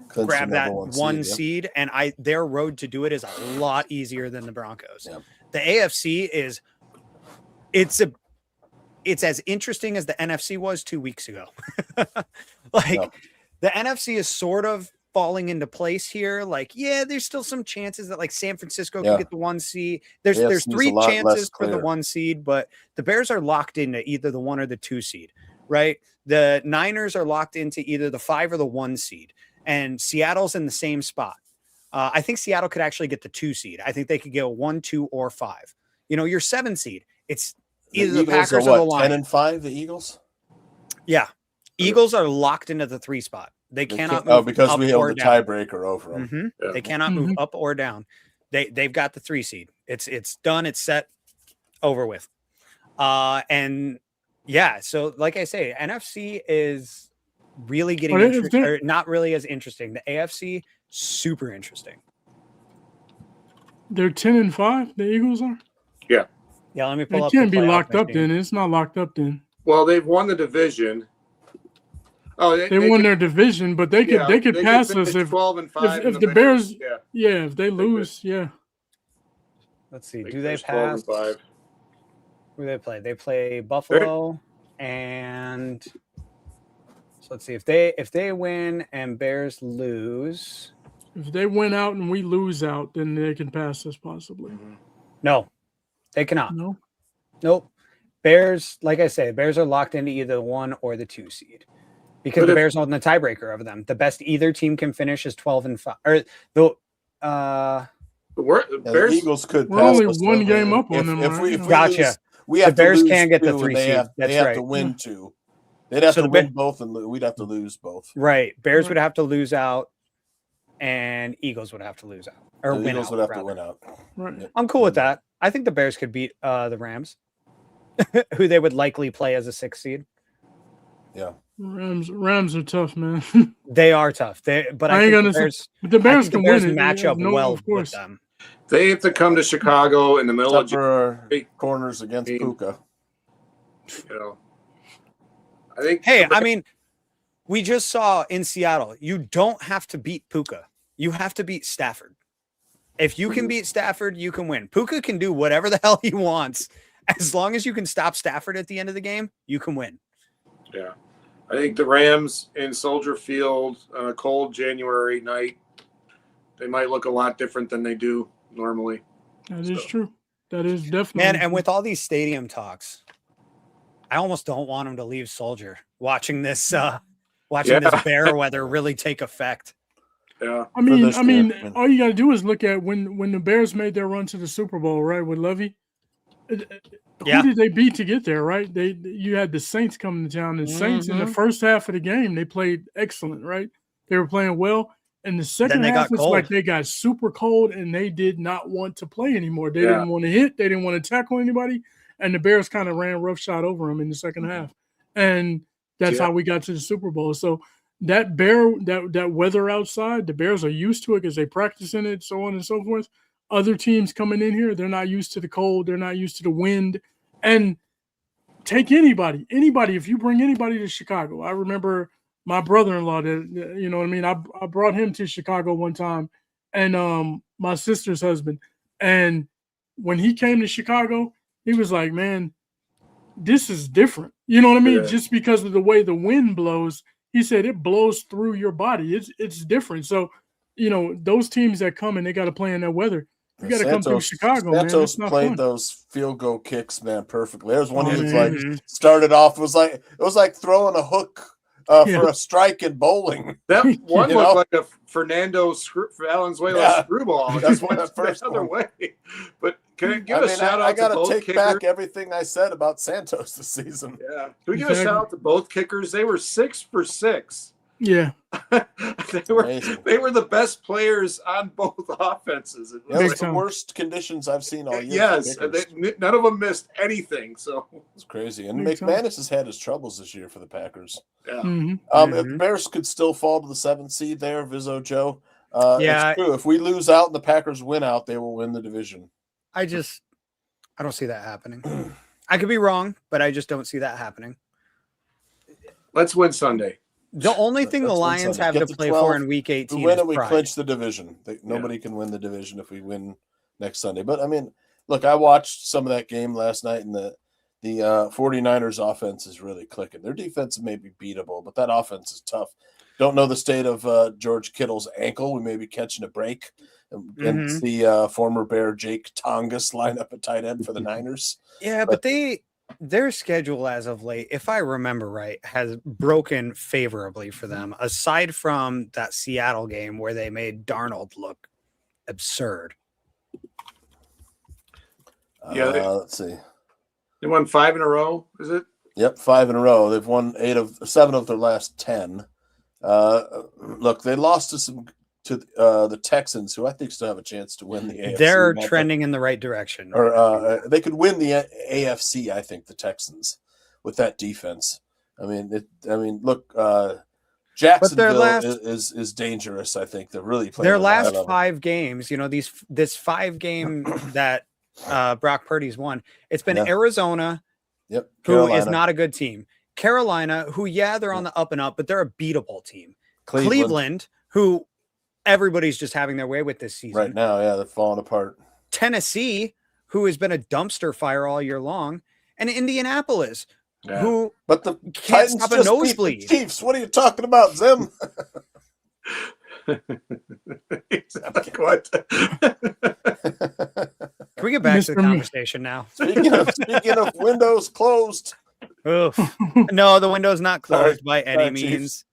grab that 1 seed, and their road to do it is a lot easier than the Broncos. Yeah. The AFC is it's as interesting as the NFC was 2 weeks ago. The NFC is sort of falling into place here. There's still some chances that San Francisco can get the 1 seed. There's 3 chances for the 1 seed, but the Bears are locked into either the 1 or the 2 seed, right? The Niners are locked into either the 5 or the 1 seed, and Seattle's in the same spot. I think Seattle could actually get the 2 seed. I think they could go 1, 2, or 5. Your 7 seed. It's either the Packers or the Lions. 10-5, the Eagles? Yeah. Eagles are locked into the 3 spot. They cannot move because up we held or the down. tiebreaker over them. Mm-hmm. Yeah. They cannot move up or down. They've got the 3 seed. It's done. It's set. Over with. And yeah, so like I say, NFC is really getting not really as interesting. The AFC, super interesting. They're 10-5. The Eagles are. Yeah. Yeah. Let me pull it up. It can't be locked up then. It's not locked up then. Well, they've won the division. Oh, they won their division, but they could pass us if 12-5 if the Bears. If they lose, Let's see. Do they pass? 12-5. Who do they play? They play Buffalo, and so let's see if they win and Bears lose. If they win out and we lose out, then they can pass us possibly. No, they cannot. No. Nope. Bears, like I say, Bears are locked into either the 1 or the 2 seed. Because the Bears hold the tiebreaker over them. The best either team can finish is 12-5. Or the Bears, Eagles could. We're only one game up on them. If we gotcha. We have the Bears to lose can get the 2, 3 they seed. have, That's they have right. to win 2. They'd have to win both, and we'd have to lose both. Right. Bears would have to lose out, and Eagles would have to lose out. Or the win Eagles out, would have rather. to win out. Right. Yep. I'm cool with that. I think the Bears could beat the Rams, who they would likely play as a 6 seed. Yeah. Rams are tough, man. They are tough. But I think the Bears can win it. Match up well with them. They have to come to Chicago in the middle of corners against Puka. I think. Hey, I mean, we just saw in Seattle, you don't have to beat Puka. You have to beat Stafford. If you can beat Stafford, you can win. Puka can do whatever the hell he wants. As long as you can stop Stafford at the end of the game, you can win. Yeah. I think the Rams in Soldier Field on a cold January night, they might look a lot different than they do normally. That is true. That is definitely. Man, and with all these stadium talks, I almost don't want them to leave Soldier. Watching this this bear weather really take effect. Yeah. I mean, all you got to do is look at when the Bears made their run to the Super Bowl, right, with Levy. Who did they beat to get there, right? You had the Saints coming to town. The Saints in the first half of the game, they played excellent, right? They were playing well. And the second half, it's like they got super cold and they did not want to play anymore. They didn't want to hit. They didn't want to tackle anybody. And the Bears kind of ran roughshod over them in the second half. And that's how we got to the Super Bowl. So that weather outside, the Bears are used to it because they practice in it, so on and so forth. Other teams coming in here, they're not used to the cold. They're not used to the wind. And take anybody. If you bring anybody to Chicago, I remember my brother-in-law, you know what I mean? I brought him to Chicago one time, and my sister's husband. And when he came to Chicago, he was like, man, this is different. You know what I mean? Yeah. Just because of the way the wind blows, he said it blows through your body. It's different. So, those teams that come and they got to play in that weather, you got to come through Chicago, man. Santos played those field goal kicks, man, perfectly. There's one he was like started off. It was like throwing a hook for a strike in bowling. That one looked like a Fernando Valenzuela screwball. That's one of the first other way. But can I give I a mean, shout I out got to to both take kickers? back everything I said about Santos this season. Yeah. Can we give a shout out to both kickers? They were 6 for 6. Yeah. they were the best players on both offenses. It That was the worst conditions I've seen all year. Yes, none of them missed anything. So it's crazy. And McManus has had his troubles this year for the Packers. Yeah. If the Bears could still fall to the 7th seed there, Vizzo Joe. It's true. If we lose out and the Packers win out, they will win the division. I don't see that happening. I could be wrong, but I just don't see that happening. Let's win Sunday. The only thing the Lions have to play for in Week 18 we win is and we pride. clinch the division. Nobody can win the division if we win next Sunday. But, I mean, look, I watched some of that game last night, and the 49ers offense is really clicking. Their defense may be beatable, but that offense is tough. Don't know the state of George Kittle's ankle. We may be catching a break. And the former Bear Jake Tongas line up at tight end for the Niners. Yeah, but their schedule as of late, if I remember right, has broken favorably for them, aside from that Seattle game where they made Darnold look absurd. Yeah, let's see. They won 5 in a row, is it? Yep, 5 in a row. They've won 7 of their last 10. Look, they lost to the Texans, who I think still have a chance to win the AFC. They're trending in the right direction. Or they could win the AFC. I think the Texans with that defense. I mean, look, Jacksonville is dangerous. I think they're really playing their last 5 games. You know, this 5 game that Brock Purdy's won. It's been Arizona. Yep. Who is not a good team. Carolina, who, they're on the up and up, but they're a beatable team. Cleveland, who everybody's just having their way with this season. Right now, they're falling apart. Tennessee, who has been a dumpster fire all year long. And Indianapolis, who but the can't Titans stop a just nosebleed. beat the Chiefs. What are you talking about, Zim? What? Can we get back to the conversation now? Speaking of windows closed. Oof. No, the window's not closed by any Sorry, means.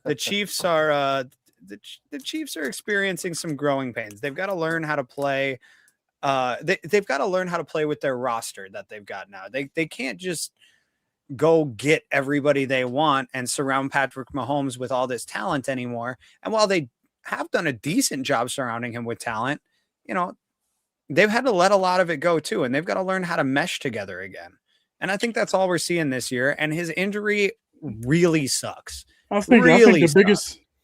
The Chiefs are the Chiefs are experiencing some growing pains. They've got to learn how to play. They've got to learn how to play with their roster that they've got now. They can't just go get everybody they want and surround Patrick Mahomes with all this talent anymore. And while they have done a decent job surrounding him with talent, you know, they've had to let a lot of it go too. And they've got to learn how to mesh together again. And I think that's all we're seeing this year. And his injury really sucks. I think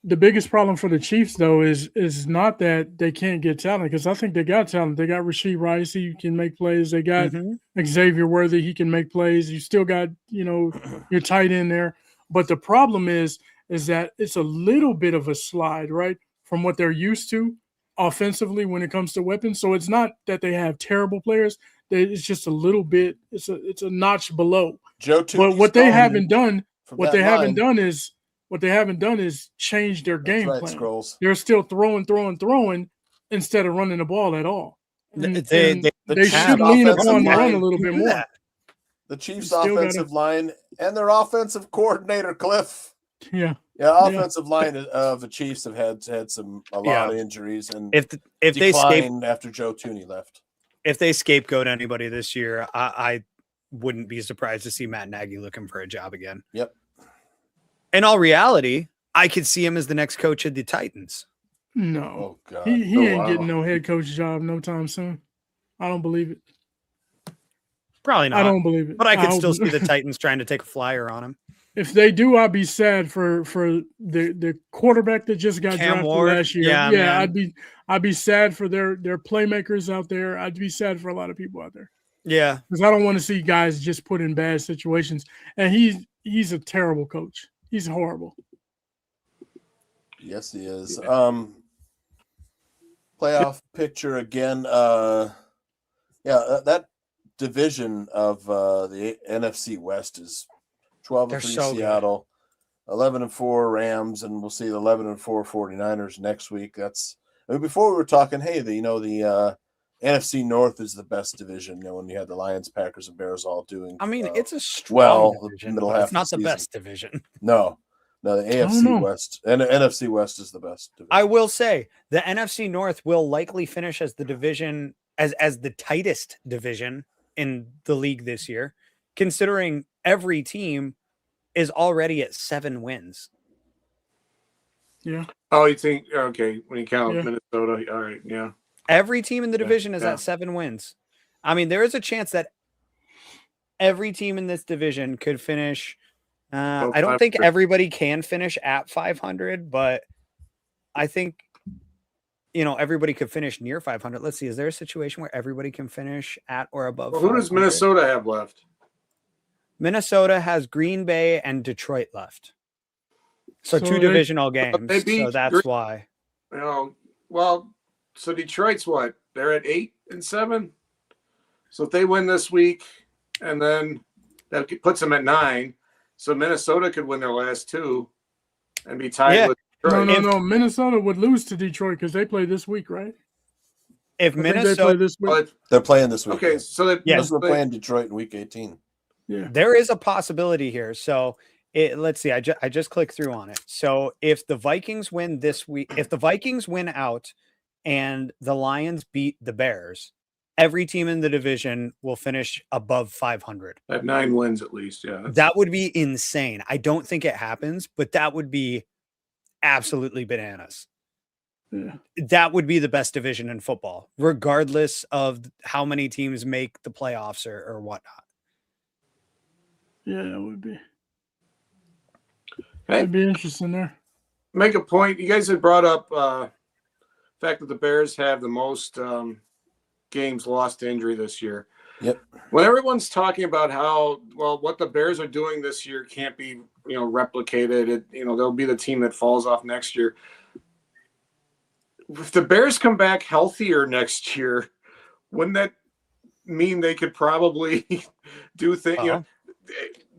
the biggest problem for the Chiefs though is not that they can't get talent, because I think they got talent. They got Rashee Rice, he can make plays. They got Xavier Worthy, he can make plays. You still got, you know, your tight end there. But the problem is that it's a little bit of a slide, right, from what they're used to offensively when it comes to weapons. So it's not that they have terrible players. It's just a little bit. It's a notch below. But what they haven't done is change their game plan. Scrolls. They're still throwing instead of running the ball at all. And they should lean upon the run a little bit more. The Chiefs' offensive line and their offensive coordinator, Cliff. Yeah, offensive line of the Chiefs have had a lot of injuries and if they declined after Joe Thuney left. If they scapegoat anybody this year, I wouldn't be surprised to see Matt Nagy looking for a job again. Yep. In all reality, I could see him as the next coach of the Titans. No. Oh, God. He ain't getting no head coach job no time soon. I don't believe it. Probably not. I don't believe it. But I could still see the Titans trying to take a flyer on him. If they do, I'd be sad for the quarterback that just got drafted last year. Yeah, I'd be sad for their playmakers out there. I'd be sad for a lot of people out there. Yeah. Because I don't want to see guys just put in bad situations. And he's a terrible coach. He's horrible. Yes, he is. Playoff picture again. That division of the NFC West is 12-3 Seattle, 11-4 Rams, and we'll see the 11-4 49ers next week. Before we were talking, hey, the NFC North is the best division. You know, when you had the Lions, Packers, and Bears all doing. I mean, it's a strong division, middle but half. It's not of the the season. best division. No, the AFC West and the NFC West is the best division. I will say the NFC North will likely finish as the division as the tightest division in the league this year, considering every team is already at 7 wins. Yeah. Oh, you think okay when you count Minnesota? All right, yeah. Every team in the division is at 7 wins. I mean, there is a chance that every team in this division could finish. I don't think everybody can finish at 500, but I think, you know, everybody could finish near 500. Let's see. Is there a situation where everybody can finish at or above? Well, who does Minnesota have left? Minnesota has Green Bay and Detroit left. So 2 divisional games. So that's why. You know, well, so Detroit's what? They're at 8-7. So if they win this week, and then that puts them at 9. So Minnesota could win their last 2 and be tied with Detroit. No. Minnesota would lose to Detroit because they play this week, right? If Minnesota, they're playing this week. Okay, so they're playing Detroit in Week 18. Yeah, there is a possibility here. So let's see. I just clicked through on it. So if the Vikings win this week, if the Vikings win out and the Lions beat the Bears, every team in the division will finish above 500. I have 9 wins at least. Yeah. That would be insane. I don't think it happens, but that would be absolutely bananas. Yeah. That would be the best division in football, regardless of how many teams make the playoffs or whatnot. Yeah, it would be. Hey, It'd be interesting there. make a point. You guys had brought up the fact that the Bears have the most games lost to injury this year. Yep. When everyone's talking about how what the Bears are doing this year can't be replicated, they'll be the team that falls off next year. If the Bears come back healthier next year, wouldn't that mean they could probably do things?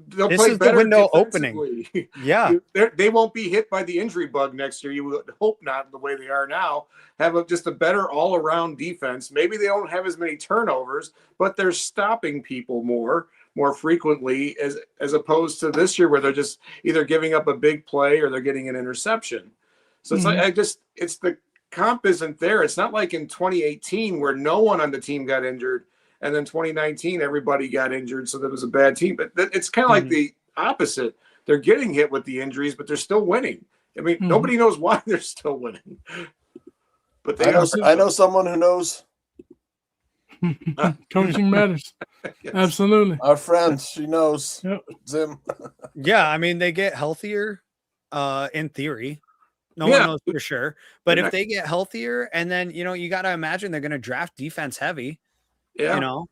They'll This play is the better window defensively. opening. Yeah. They won't be hit by the injury bug next year. You would hope not, the way they are now. Have just a better all-around defense. Maybe they don't have as many turnovers, but they're stopping people more frequently as opposed to this year where they're just either giving up a big play or they're getting an interception. So it's like it's the comp isn't there. It's not like in 2018 where no one on the team got injured. And then 2019, everybody got injured, so that was a bad team. But it's kind of like the opposite. They're getting hit with the injuries, but they're still winning. I mean, nobody knows why they're still winning. But they I know someone who knows. Coaching matters. Yes. Absolutely. Our friend, she knows. Yep. Zim. Yeah, I mean, they get healthier in theory. No one knows for sure. But if they get healthier, and then, you got to imagine they're going to draft defense heavy. Yeah.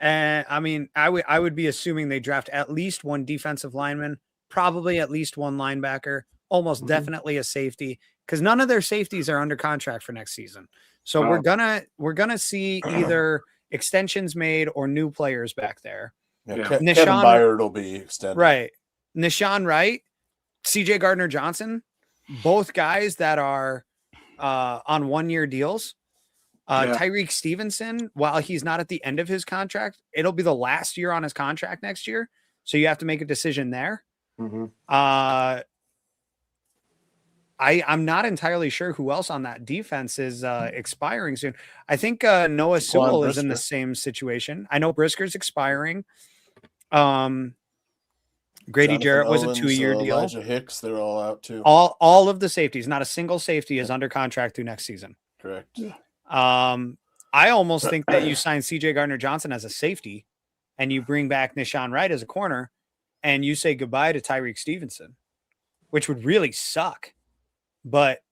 And I mean, I would be assuming they draft at least one defensive lineman, probably at least one linebacker, almost definitely a safety, because none of their safeties are under contract for next season. So we're gonna see either extensions made or new players back there. Yeah, Kevin Byard will be extended. Right. Nishan Wright, CJ Gardner-Johnson, both guys that are on 1-year deals. Tyreek Stevenson, while he's not at the end of his contract, it'll be the last year on his contract next year. So you have to make a decision there. I'm not entirely sure who else on that defense is expiring soon. I think Noah Sewell is in the same situation. I know Brisker's expiring. Grady Jonathan Jarrett was Owens, a 2-year deal. Elijah Hicks, they're all out too. All of the safeties, not a single safety is under contract through next season. Correct. I almost think that you sign CJ Gardner-Johnson as a safety and you bring back Nishan Wright as a corner and you say goodbye to Tyreek Stevenson, which would really suck. But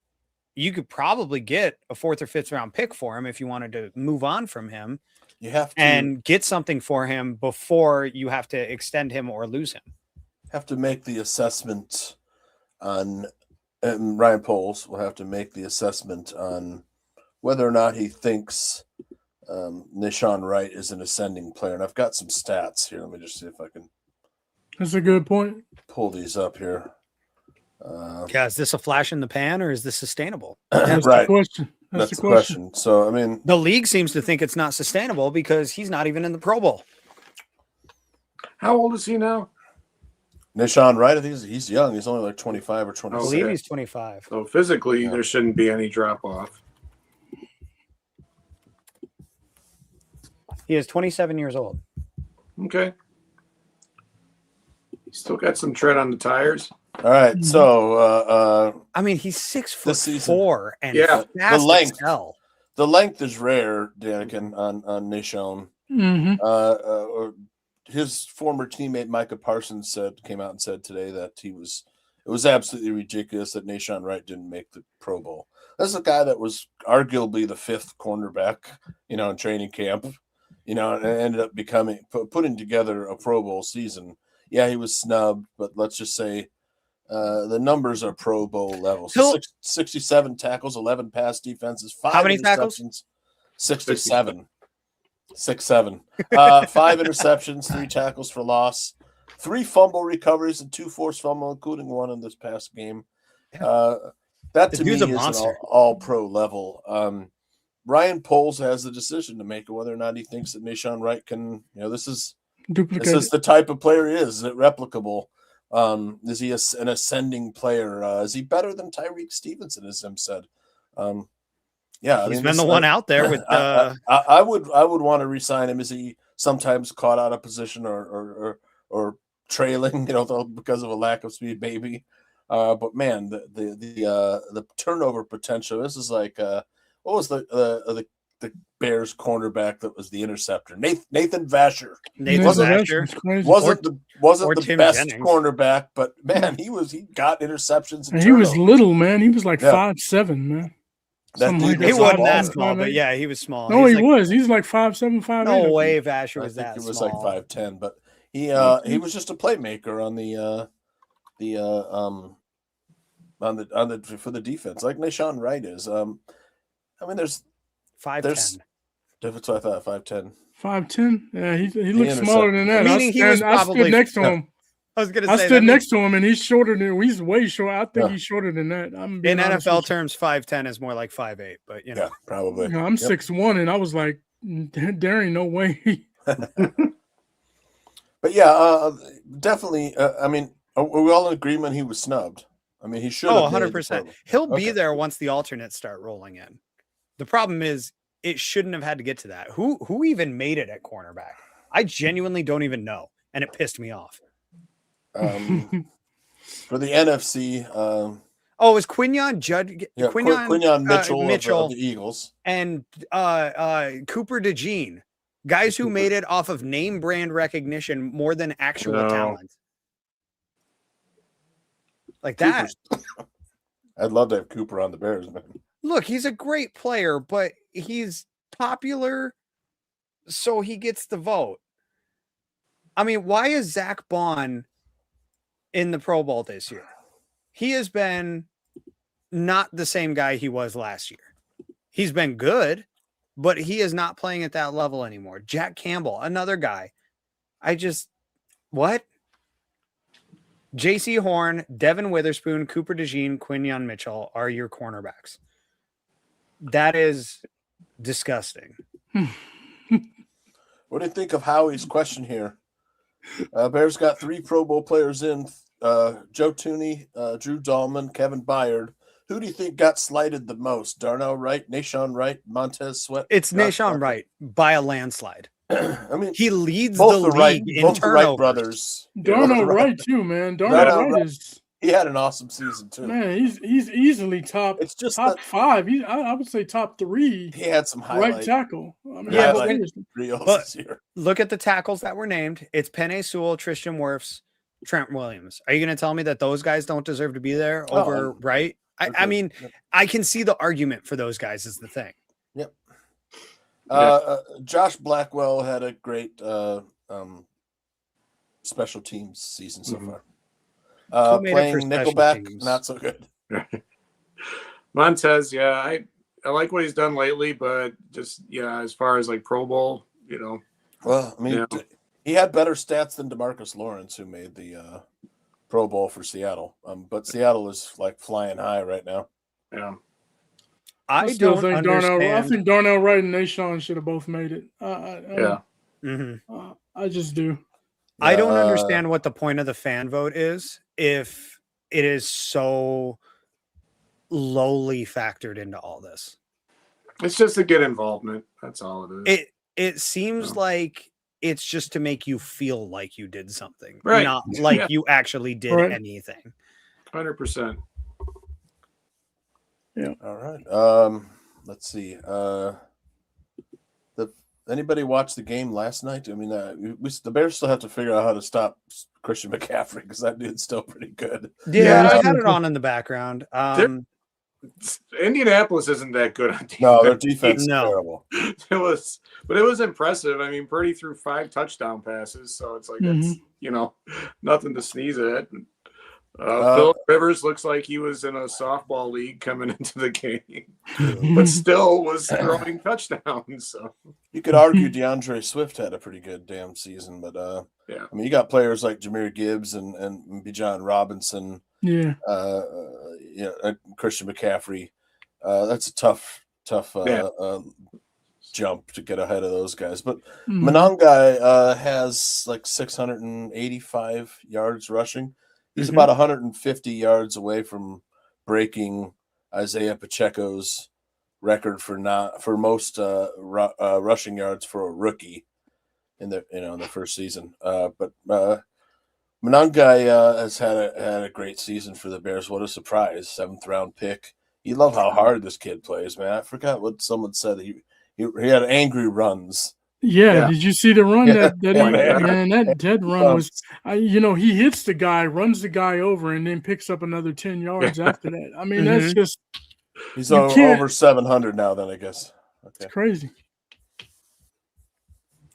you could probably get a 4th or 5th round pick for him if you wanted to move on from him. You have to and get something for him before you have to extend him or lose him. Have to make the assessment on, and Ryan Poles will have to make the assessment on whether or not he thinks Nishan Wright is an ascending player. And I've got some stats here. Let me just see if I can. That's a good point. Pull these up here. Is this a flash in the pan or is this sustainable? That's right. the question. That's the question. So, I mean, the league seems to think it's not sustainable because he's not even in the Pro Bowl. How old is he now? Nishan Wright, I think he's young. He's only like 25 or 26. I believe he's 25. So physically, there shouldn't be any drop off. He is 27 years old. Okay. Still got some tread on the tires. All right. So, I mean, he's 6'4" and the fast length. as hell. The length is rare, Danikin, on Nishan. His former teammate Micah Parsons came out and said today that it was absolutely ridiculous that Nishan Wright didn't make the Pro Bowl. That's a guy that was arguably the 5th cornerback, in training camp, and ended up putting together a Pro Bowl season. Yeah, he was snubbed, but let's just say the numbers are Pro Bowl level. So 67 tackles, 11 pass defenses, 5 How many interceptions, tackles? 67. 6'7". 5 interceptions, 3 tackles for loss, 3 fumble recoveries, and 2 forced fumble, including one in this past game. That to me is an all-pro level. Ryan Poles has the decision to make whether or not he thinks that Nishan Wright can, this is the type of player he is. Is it replicable? Is he an ascending player? Is he better than Tyreek Stevenson, as Zim said? Yeah, he's been the one out there with. I would want to re-sign him. Is he sometimes caught out of position or trailing, because of a lack of speed, maybe? But man, the turnover potential. This is like what was the Bears cornerback that was the interceptor? Nathan Vasher. Wasn't the best Jennings. cornerback, but man, he got interceptions. And he was little, man. He was like 5'7", man. He wasn't that small, but yeah, he was small. No, he was. He's like 5'7", 5'8". No way, Vasher was I think that he was small. like 5'10", but he was just a playmaker for the defense, like Nashawn Wright is. I mean, there's 5'10". That's what I thought. 5'10". 5'10". Yeah, he looks smaller than that. Meaning I stood next to him. I was gonna say I stood next to him, and he's shorter than. He's way short. I think he's shorter than that. In NFL terms, 5'10" is more like 5'8", but yeah, probably. I'm 6'1", and I was like, there ain't no way. But yeah, definitely. I mean, are we all in agreement he was snubbed? I mean, he should. 100%. He'll be there once the alternates start rolling in. The problem is, it shouldn't have had to get to that. Who even made it at cornerback? I genuinely don't even know, and it pissed me off. For the NFC, it was Quinyon Judd, Quinyon Mitchell of the Eagles, and Cooper DeJean, guys who made it off of name brand recognition more than actual talent. Like that. I'd love to have Cooper on the Bears, man. Look, he's a great player, but he's popular, so he gets the vote. I mean, why is Zach Bond in the Pro Bowl this year? He has been not the same guy he was last year. He's been good, but he is not playing at that level anymore. Jack Campbell, another guy. What? J.C. Horn, Devin Witherspoon, Cooper DeJean, Quinyon Mitchell are your cornerbacks. That is disgusting. What do you think of Howie's question here? Bears got 3 Pro Bowl players in: Joe Tooney, Drew Dahlman, Kevin Byard. Who do you think got slighted the most? Darnell Wright, Nashawn Wright, Montez Sweat? It's Nashawn Wright by a landslide. I mean, he leads the league in both turnovers. Wright brothers. Darnell Wright too, man. Darnell Wright is. He had an awesome season too. Man, he's easily top. It's just top 5. I would say top 3. He had some highlight. Right tackle. I mean, but look at the tackles that were named. It's Penei Sewell, Tristan Wirfs, Trent Williams. Are you going to tell me that those guys don't deserve to be there over Wright? I mean, I can see the argument for those guys is the thing. Yep. Josh Blackwell had a great special teams season so far. Playing nickelback, not so good. Montez, I like what he's done lately, but just as far as like Pro Bowl, Well, I mean, he had better stats than DeMarcus Lawrence, who made the Pro Bowl for Seattle. But Seattle is like flying high right now. Yeah. I still think Darnell Wright and Nashawn should have both made it. I just do. I don't understand what the point of the fan vote is if it is so lowly factored into all this. It's just to get involvement. That's all it is. It seems like it's just to make you feel like you did something, right? Not like you actually did anything. 100%. Yeah. All right. Let's see. Anybody watch the game last night? I mean, the Bears still have to figure out how to stop Christian McCaffrey because that dude's still pretty good. Yeah, I had it on in the background. Indianapolis isn't that good on defense. No, their defense is terrible. It was impressive. I mean, Purdy threw 5 touchdown passes, so it's like it's nothing to sneeze at. Phil Rivers looks like he was in a softball league coming into the game, but still was throwing touchdowns. So you could argue DeAndre Swift had a pretty good damn season, but I mean, you got players like Jahmyr Gibbs and Bijan Robinson, Christian McCaffrey. That's a tough jump to get ahead of those guys. But Monangai has like 685 yards rushing. He's about 150 yards away from breaking Isaiah Pacheco's record for most rushing yards for a rookie in the first season. But Monangai has had a great season for the Bears. What a surprise! 7th round pick. You love how hard this kid plays, man. I forgot what someone said. He had angry runs. Yeah, did you see the run that that run was, he hits the guy, runs the guy over, and then picks up another 10 yards after that. I mean, that's just he's over 700 now. Then I guess it's crazy.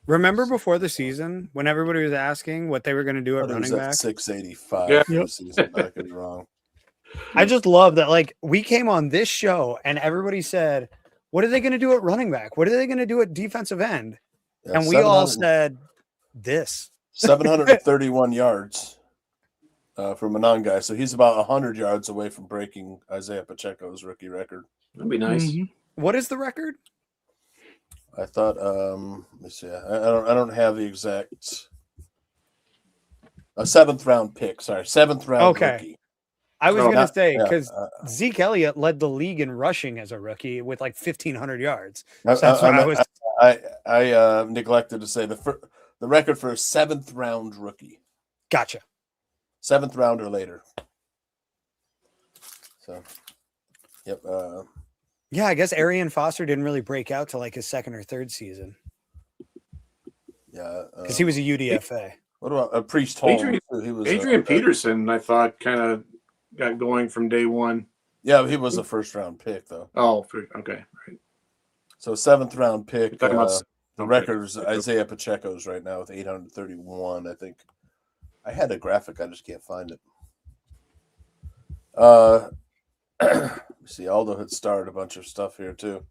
Remember before the season when everybody was asking what they were going to do at running back? 685 for the season. I could be wrong. I just love that. Like, we came on this show and everybody said, "What are they going to do at running back? What are they going to do at defensive end?" Yeah, and we all said this 731 yards for Monangai. So he's about 100 yards away from breaking Isaiah Pacheco's rookie record. That'd be nice. What is the record? I thought, let me see. I don't have the exact. A 7th round pick. Sorry, 7th round rookie. I was going to say, because Zeke Elliott led the league in rushing as a rookie with like 1,500 yards. So that's what I was. I neglected to say the record for a 7th round rookie. Gotcha. 7th round or later. So, yep. Yeah, I guess Arian Foster didn't really break out till like his 2nd or 3rd season. Yeah, because he was a UDFA. What about Priest Holmes? Adrian Peterson, I thought, kind of got going from day one. Yeah, he was a 1st round pick though. Oh, okay, right. So 7th round pick. The record is Isaiah Pacheco's right now with 831. I think I had a graphic. I just can't find it. See, Aldo had started a bunch of stuff here too.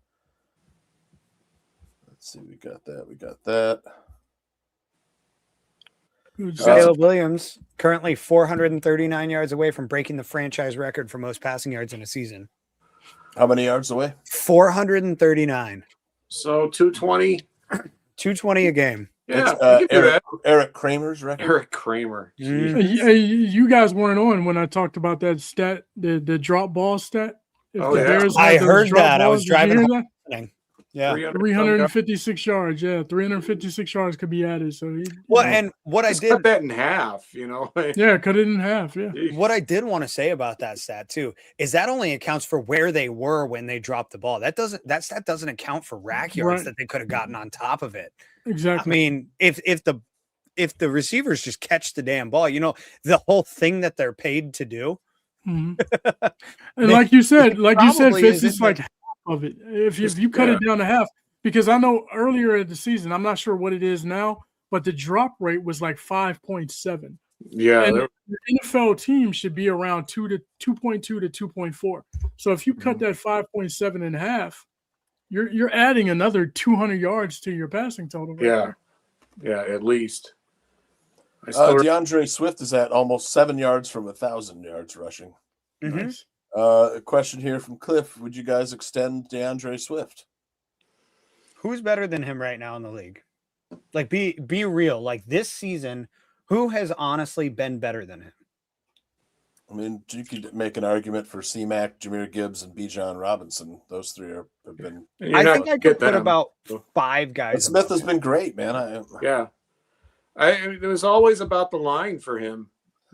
Let's see. We got that. Caleb Williams currently 439 yards away from breaking the franchise record for most passing yards in a season. How many yards away? 439. So 220. 220 a game. Yeah, Eric Kramer's record. Eric Kramer. You guys weren't on when I talked about that stat, the drop ball stat. I heard that. I was driving. Yeah, 356 yards. Yeah, 356 yards could be added. So and what I did cut that in half. Yeah, cut it in half. Yeah. What I did want to say about that stat too is that only accounts for where they were when they dropped the ball. That stat doesn't account for rack yards that they could have gotten on top of it. Exactly. I mean, if the receivers just catch the damn ball, the whole thing that they're paid to do. And like you said, Fitz, it's like half of it. If you cut it down to half, because I know earlier in the season, I'm not sure what it is now, but the drop rate was like 5.7. Yeah, and the NFL team should be around 2.2 to 2.4. So if you cut that 5.7 in half, you're adding another 200 yards to your passing total. Right? Yeah, at least. DeAndre Swift is at almost 7 yards from 1,000 yards rushing. Nice. A question here from Cliff: would you guys extend DeAndre Swift? Who's better than him right now in the league? Like, be real. Like, this season, who has honestly been better than him? I mean, you could make an argument for C-Mac, Jahmyr Gibbs, and Bijan Robinson. Those three have been. I think I could put about 5 guys. But Smith has been great, man. It was always about the line for him,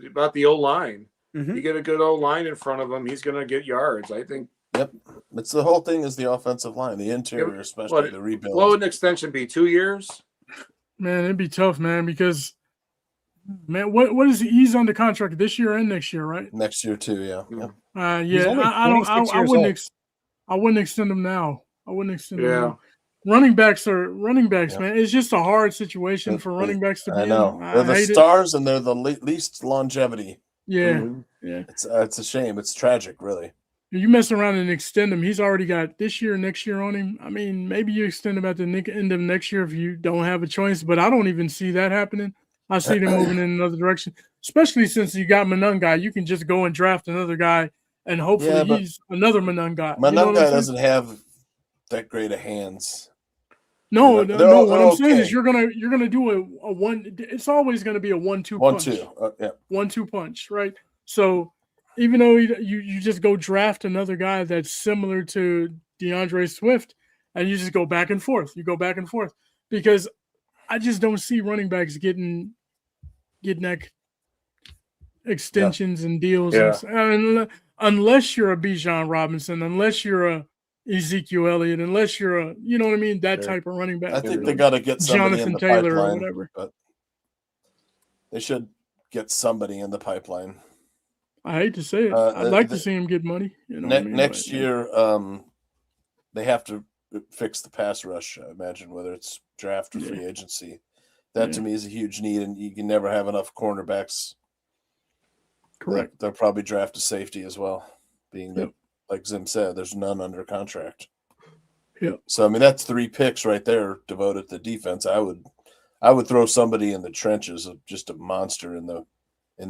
about the O-line. You get a good O-line in front of him, he's going to get yards, I think. Yep. It's the whole thing is the offensive line, the interior, especially the rebuild. What would an extension be, 2 years? Man, it'd be tough, man, because, man, what is he's on the contract this year and next year, right? Next year too, yeah. I wouldn't extend him now. I wouldn't extend him now. Running backs, man. It's just a hard situation for running backs to be in. I know. They're the stars and they're the least longevity. Yeah. Yeah. It's a shame. It's tragic, really. You mess around and extend him. He's already got this year, next year on him. I mean, maybe you extend him at the end of next year if you don't have a choice, but I don't even see that happening. I see them moving in another direction, especially since you got Monangai. You can just go and draft another guy, and hopefully he's another Monangai. Monangai doesn't have that great of hands. No. What I'm saying is you're gonna do a one. It's always gonna be a 1-2 punch. 1-2 punch, right? So even though you just go draft another guy that's similar to DeAndre Swift, and you just go back and forth. You go back and forth because I just don't see running backs getting that extensions and deals. And unless you're a Bijan Robinson, unless you're a Ezekiel Elliott, unless you're a, you know what I mean, that type of running back. I think they got to get somebody Jonathan in the Taylor pipeline, or whatever. but they should get somebody in the pipeline. I hate to say it. I'd like to see him get money. You know what I mean? Next year, they have to fix the pass rush. I imagine, whether it's draft or free agency. That to me is a huge need, and you can never have enough cornerbacks. Correct. They'll probably draft a safety as well, being that, like Zim said, there's none under contract. Yeah. So I mean, that's 3 picks right there devoted to defense. I would throw somebody in the trenches, of just a monster in the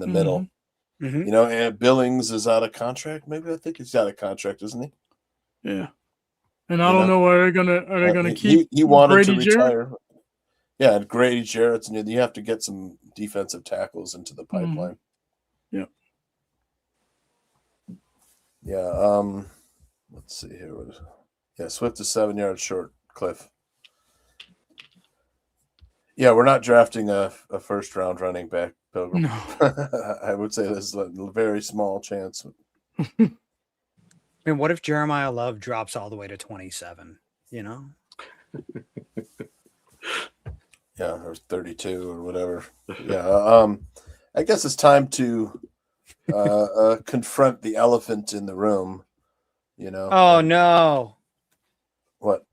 middle. Mm-hmm. You know, and Billings is out of contract. Maybe I think he's out of contract, isn't he? Yeah. And I don't know, are they gonna keep he wanted Grady to retire. Jarrett? Yeah, Grady Jarrett's, and you have to get some defensive tackles into the pipeline. Yeah. Yeah. Let's see here. Yeah, Swift is 7 yards short, Cliff. Yeah, we're not drafting a first round running back, Pilgrim. No. I would say there's a very small chance. I mean, what if Jeremiah Love drops all the way to 27? You know? Yeah, or 32 or whatever. Yeah. I guess it's time to confront the elephant in the room. You know? Oh, no. What?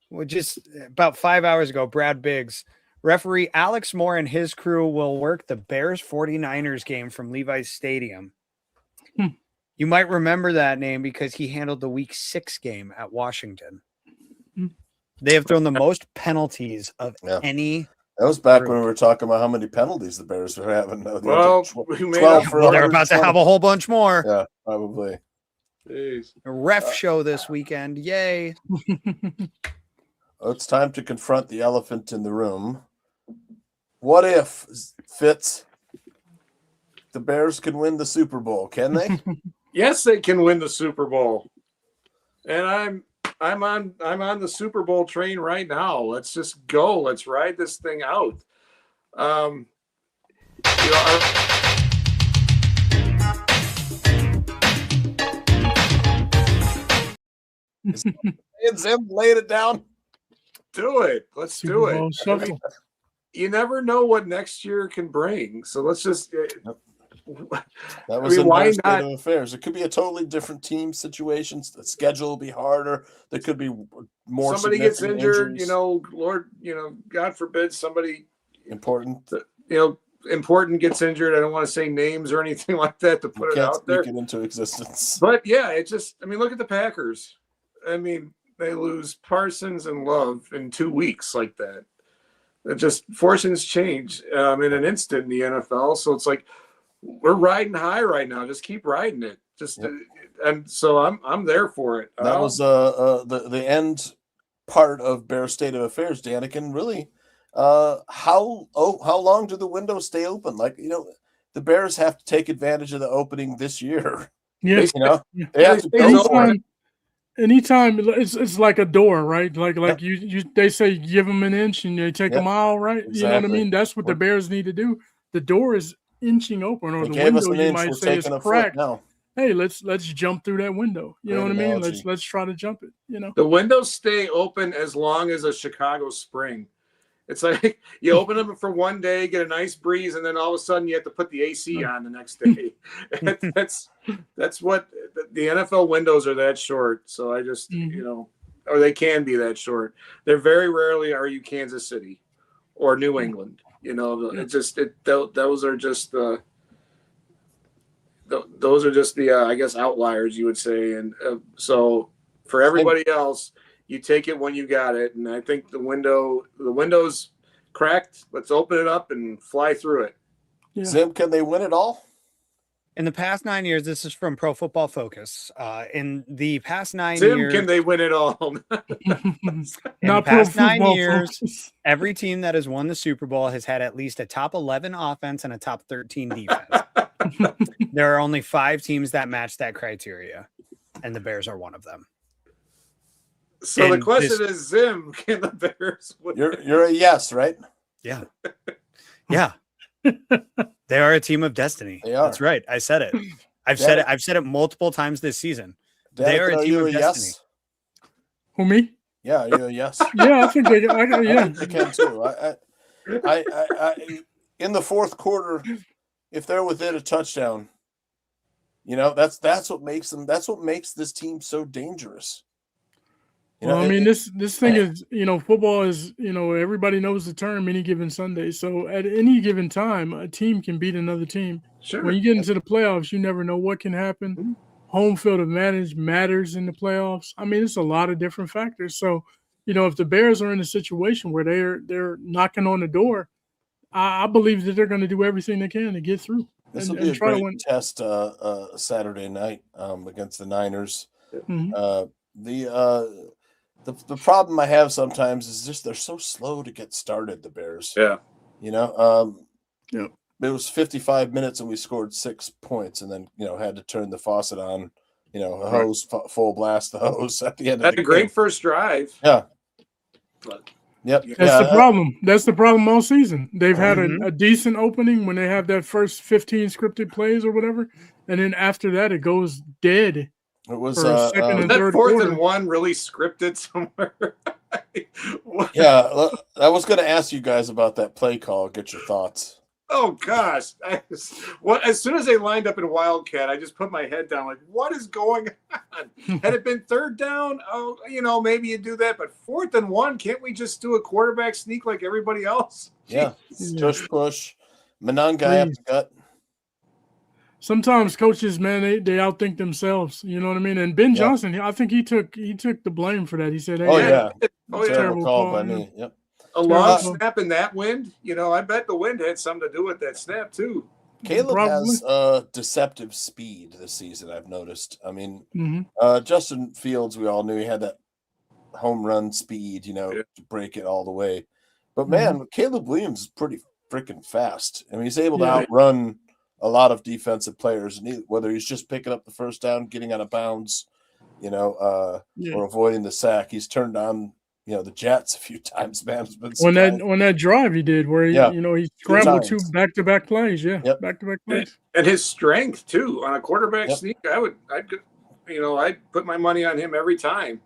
Well, just about 5 hours ago, Brad Biggs, referee Alex Moore and his crew will work the Bears 49ers game from Levi's Stadium. You might remember that name because he handled the Week 6 game at Washington. They have thrown the most penalties of any. That was back when we were talking about how many penalties the Bears were having. Well, 12 for they're about to have a whole bunch more. Yeah, probably. Jeez. A ref show this weekend. Yay. Well, it's time to confront the elephant in the room. What if, Fitz, the Bears can win the Super Bowl? Can they? Yes, they can win the Super Bowl. And I'm on the Super Bowl train right now. Let's just go. Let's ride this thing out. Zim laid it down. Do it. Let's Super do Bowl it. shuffle. You never know what next year can bring. So let's just. That was why in State not? of Affairs. It could be a totally different team situation. The schedule will be harder. There could be more. Somebody gets significant injured. injuries. You know, Lord. You know, God forbid somebody important. Important gets injured. I don't want to say names or anything like that to put it Can't out there. speak it into existence. But yeah, it just. I mean, look at the Packers. I mean, they lose Parsons and Love in 2 weeks like that. It just fortunes change in an instant in the NFL. So it's like we're riding high right now. Just keep riding it. And so I'm there for it. That was the end part of Bear State of Affairs, Danikin. Really, how long do the windows stay open? Like, you know, the Bears have to take advantage of the opening this year. Yeah, you know, they have to go for it. Anytime it's like a door, right? Like you they say give them an inch and they take a mile, right? Exactly. You know what I mean? That's what the Bears need to do. The door is inching open, or They the gave us window an you inch, might we're say is taking a foot cracked. now. Hey, let's jump through that window. You know Great what I mean? analogy. Let's try to jump it. You know, The windows stay open as long as a Chicago spring. It's like you open them for one day, get a nice breeze, and then all of a sudden you have to put the AC on the next day. That's what the NFL windows are that short. So I just, you know, or they can be that short. They're very rarely are you Kansas City or New England. You know, those are just the I guess outliers you would say. And so for everybody else, you take it when you got it. And I think the window's cracked. Let's open it up and fly through it. Yeah. Zim, can they win it all? In the past 9 years, this is from Pro Football Focus. In the past 9 Tim, years, can they win it all? in the Not past Pro 9 Football years, Focus. every team that has won the Super Bowl has had at least a top 11 offense and a top 13 defense. There are only 5 teams that match that criteria, and the Bears are one of them. So the And question is, Zim, can the Bears win? You're a yes, right? Yeah. Yeah. They are a team of destiny. They are. That's right. I said it. I've said it. I've said it multiple times this season. They are a team of destiny. Yes? Who, me? Yeah, you're a yes. Yeah, I think they. I Yeah, think they can too. I in the fourth quarter, if they're within a touchdown, that's what makes them. That's what makes this team so dangerous. Well, I mean, this thing is, football is, everybody knows the term any given Sunday. So at any given time, a team can beat another team. Sure. When you get into the playoffs, you never know what can happen. Home field advantage matters in the playoffs. I mean, it's a lot of different factors. So, if the Bears are in a situation where they're knocking on the door, I believe that they're going to do everything they can to get through. This will be a great test Saturday night against the Niners. Mhm. The problem I have sometimes is just they're so slow to get started, the Bears. Yeah. Yep. It was 55 minutes and we scored 6 points and then, had to turn the faucet on, a hose, full blast the hose at the end of That's the a great game. first drive. Yeah. But Yep. That's the problem. That's the problem all season. They've had Mhm. a decent opening when they have that first 15 scripted plays or whatever. And then after that, it goes dead. It was for a second and that third fourth quarter. and one really scripted somewhere. Yeah. I was going to ask you guys about that play call. Get your thoughts. Oh gosh! As soon as they lined up in Wildcat, I just put my head down. Like, what is going on? Had it been third down, maybe you do that. But 4th and 1, can't we just do a quarterback sneak like everybody else? Yeah. Jeez. Push. Menengai up the gut. Sometimes coaches, man, they outthink themselves. You know what I mean? And Ben Johnson, I think he took the blame for that. He said, "Hey, Terrible call by me." Yep. A long snap in that wind. I bet the wind had something to do with that snap too. Caleb has deceptive speed this season, I've noticed. I mean, Justin Fields, we all knew he had that home run speed, to break it all the way. But man, Caleb Williams is pretty freaking fast. I mean, he's able to outrun a lot of defensive players, and whether he's just picking up the first down, getting out of bounds, or avoiding the sack. He's turned on, the Jets a few times, man. It's been on that drive he did where he scrambled 2 back-to-back plays. Yeah, back-to-back plays. And his strength too on a quarterback sneak. I'd put my money on him every time.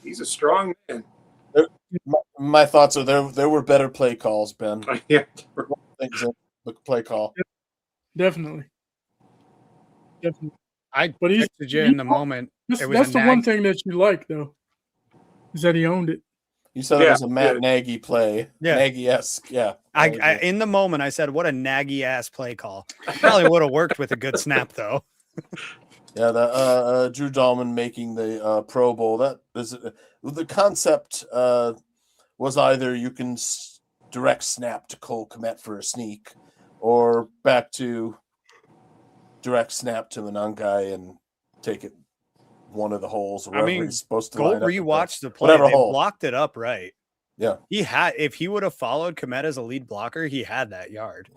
He's a strong man. My thoughts are there were better play calls, Ben. Yeah. The play call. Definitely. I texted you in the moment. That's the one thing that you like, though, is that he owned it. You said it was a Matt Nagy play. Yeah. Nagy-esque. Yeah. I in the moment, I said, what a Nagy ass play call. Probably would have worked with a good snap, though. Yeah, the Drew Dahlman making the Pro Bowl. That is the concept was either you can direct snap to Cole Kmet for a sneak, or back to direct snap to Menengai and take it one of the holes. Or wherever he's supposed to go line up rewatch the play. whatever They hole. blocked it up right. Yeah, if he would have followed Kmet as a lead blocker, he had that yard.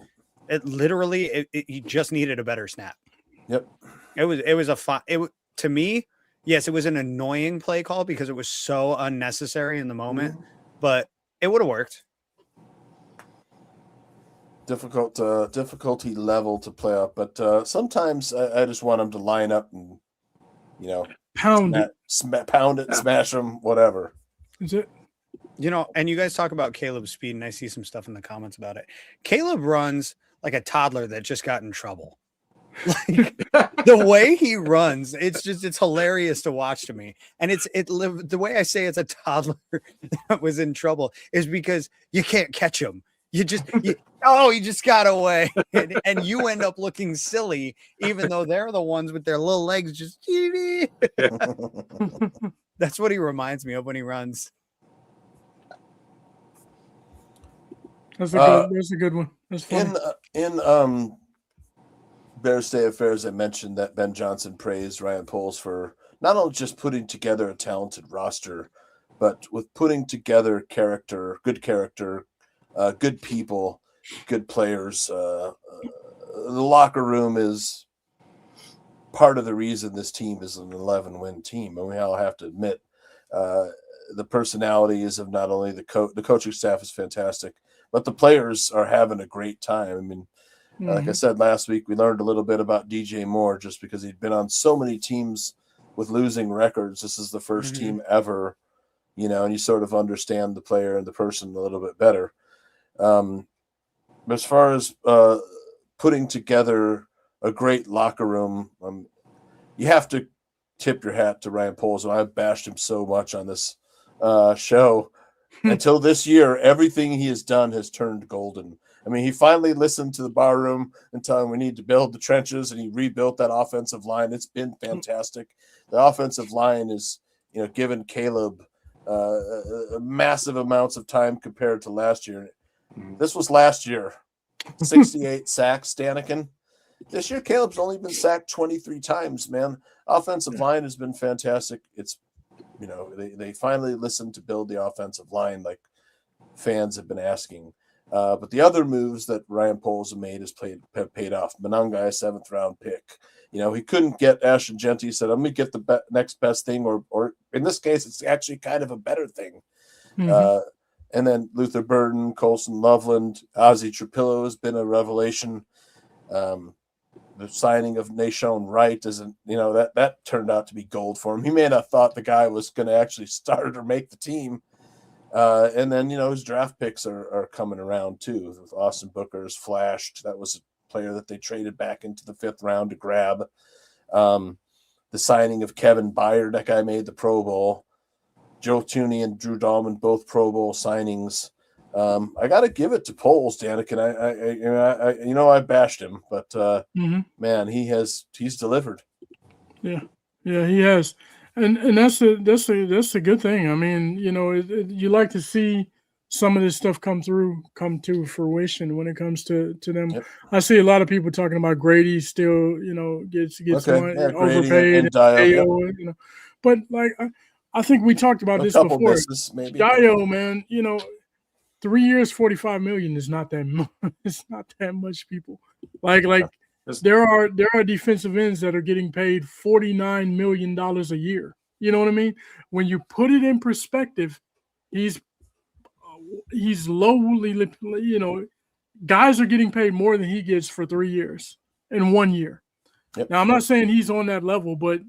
It literally, he just needed a better snap. Yep. To me, yes, it was an annoying play call because it was so unnecessary in the moment, but it would have worked. Difficulty level to play up, but sometimes I just want them to line up and pound it, smash them, whatever. Is it? And you guys talk about Caleb's speed, and I see some stuff in the comments about it. Caleb runs like a toddler that just got in trouble. Like the way he runs, it's hilarious to watch to me. And the way I say it's a toddler that was in trouble is because you can't catch him. He just got away, and you end up looking silly, even though they're the ones with their little legs just. That's what he reminds me of when he runs. That's a good one. That's funny. In Bears Day Affairs, I mentioned that Ben Johnson praised Ryan Poles for not only just putting together a talented roster, but with putting together good people, good players. The locker room is part of the reason this team is an 11-win team, and we all have to admit the personalities of not only the coaching staff is fantastic, but the players are having a great time. I mean, like I said last week, we learned a little bit about DJ Moore just because he'd been on so many teams with losing records. This is the first team ever, and you sort of understand the player and the person a little bit better. As far as putting together a great locker room, you have to tip your hat to Ryan Poles. I've bashed him so much on this show. Until this year, everything he has done has turned golden. I mean, he finally listened to the bar room and told him we need to build the trenches, and he rebuilt that offensive line. It's been fantastic. The offensive line is, given Caleb massive amounts of time compared to last year. This was last year. 68 sacks, Danikin. This year, Caleb's only been sacked 23 times, man. Offensive line has been fantastic. It's, they finally listened to build the offensive line like fans have been asking. But the other moves that Ryan Poles made have paid off. Monangai, 7th round pick. He couldn't get Ashton Genty. He said, "Let me get the next best thing," or in this case, it's actually kind of a better thing. And then Luther Burden, Colson Loveland, Ozzie Trapillo has been a revelation. The signing of Nashon Wright isn't, that turned out to be gold for him. He may not have thought the guy was going to actually start or make the team. And then, his draft picks are coming around too. Austin Booker's flashed. That was a player that they traded back into the 5th round to grab. The signing of Kevin Byard, that guy made the Pro Bowl. Joe Thuney and Drew Dahlman, both Pro Bowl signings. I got to give it to Poles, Danikin. I bashed him, but man, he's delivered. Yeah, he has. And that's a good thing. I mean, you like to see some of this stuff come to fruition when it comes to them. Yep. I see a lot of people talking about Grady still, gets overpaid, and Dio, but like I think we talked about this before. Dio, man, 3 years, $45 million is not that much. It's not that much, people. Like there are defensive ends that are getting paid $49 million a year. You know what I mean? When you put it in perspective, he's lowly. Guys are getting paid more than he gets for 3 years in 1 year. Yep. Now, I'm not saying he's on that level, but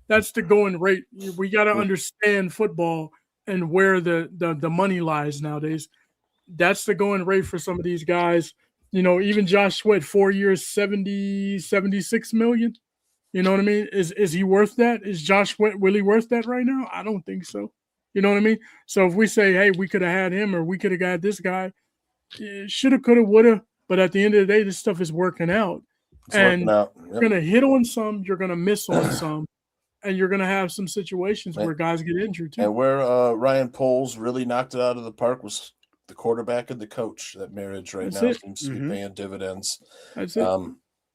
that's the going rate. We got to understand football and where the money lies nowadays. That's the going rate for some of these guys. Even Josh Sweat, 4 years, 76 million. You know what I mean? Is he worth that? Is Josh Sweat really worth that right now? I don't think so. You know what I mean? So if we say, hey, we could have had him or we could have got this guy, shoulda, coulda, woulda. But at the end of the day, this stuff is working out. You're going to hit on some, you're going to miss on some, and you're going to have some situations where guys get injured too. And where Ryan Poles really knocked it out of the park was the quarterback and the coach. That marriage seems to be paying dividends. That's it.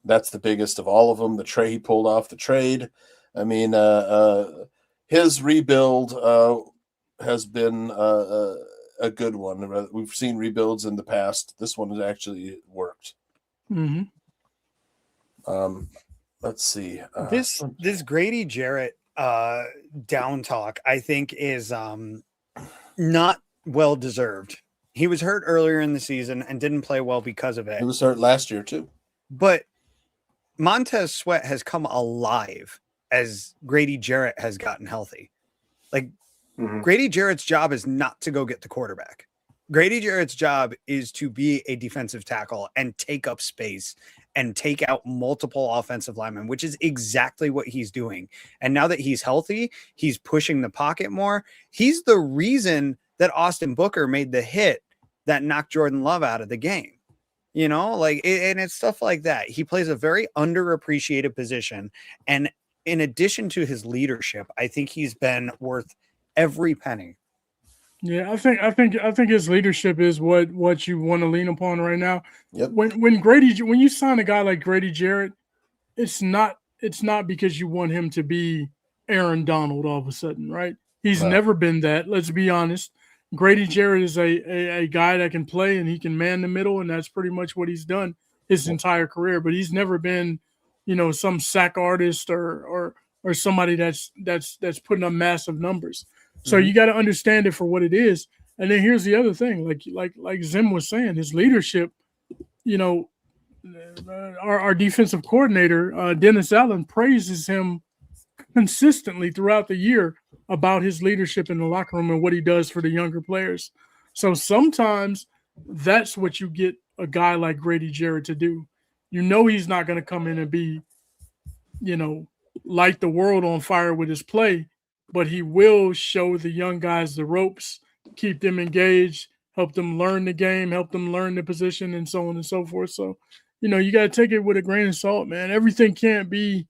That's the biggest of all of them. The trade he pulled off the trade. I mean, his rebuild has been a good one. We've seen rebuilds in the past. This one has actually worked. Mm-hmm. Let's see. This Grady Jarrett down talk, I think, is not well deserved. He was hurt earlier in the season and didn't play well because of it. He was hurt last year too. But Montez Sweat has come alive as Grady Jarrett has gotten healthy. Like Grady Jarrett's job is not to go get the quarterback. Grady Jarrett's job is to be a defensive tackle and take up space and take out multiple offensive linemen, which is exactly what he's doing. And now that he's healthy, he's pushing the pocket more. He's the reason that Austin Booker made the hit that knocked Jordan Love out of the game. And it's stuff like that. He plays a very underappreciated position. And in addition to his leadership, I think he's been worth every penny. Yeah, I think his leadership is what you want to lean upon right now. Yep. When you sign a guy like Grady Jarrett, it's not because you want him to be Aaron Donald all of a sudden, right? He's never been that. Let's be honest. Grady Jarrett is a guy that can play and he can man the middle, and that's pretty much what he's done his entire career. But he's never been, some sack artist or somebody that's putting up massive numbers. So you got to understand it for what it is. And then here's the other thing, like Zim was saying, his leadership. Our defensive coordinator Dennis Allen praises him consistently throughout the year about his leadership in the locker room and what he does for the younger players. So sometimes that's what you get a guy like Grady Jarrett to do. He's not going to come in and be, light the world on fire with his play, but he will show the young guys the ropes, keep them engaged, help them learn the game, help them learn the position, and so on and so forth. So, you got to take it with a grain of salt, man. Everything can't be,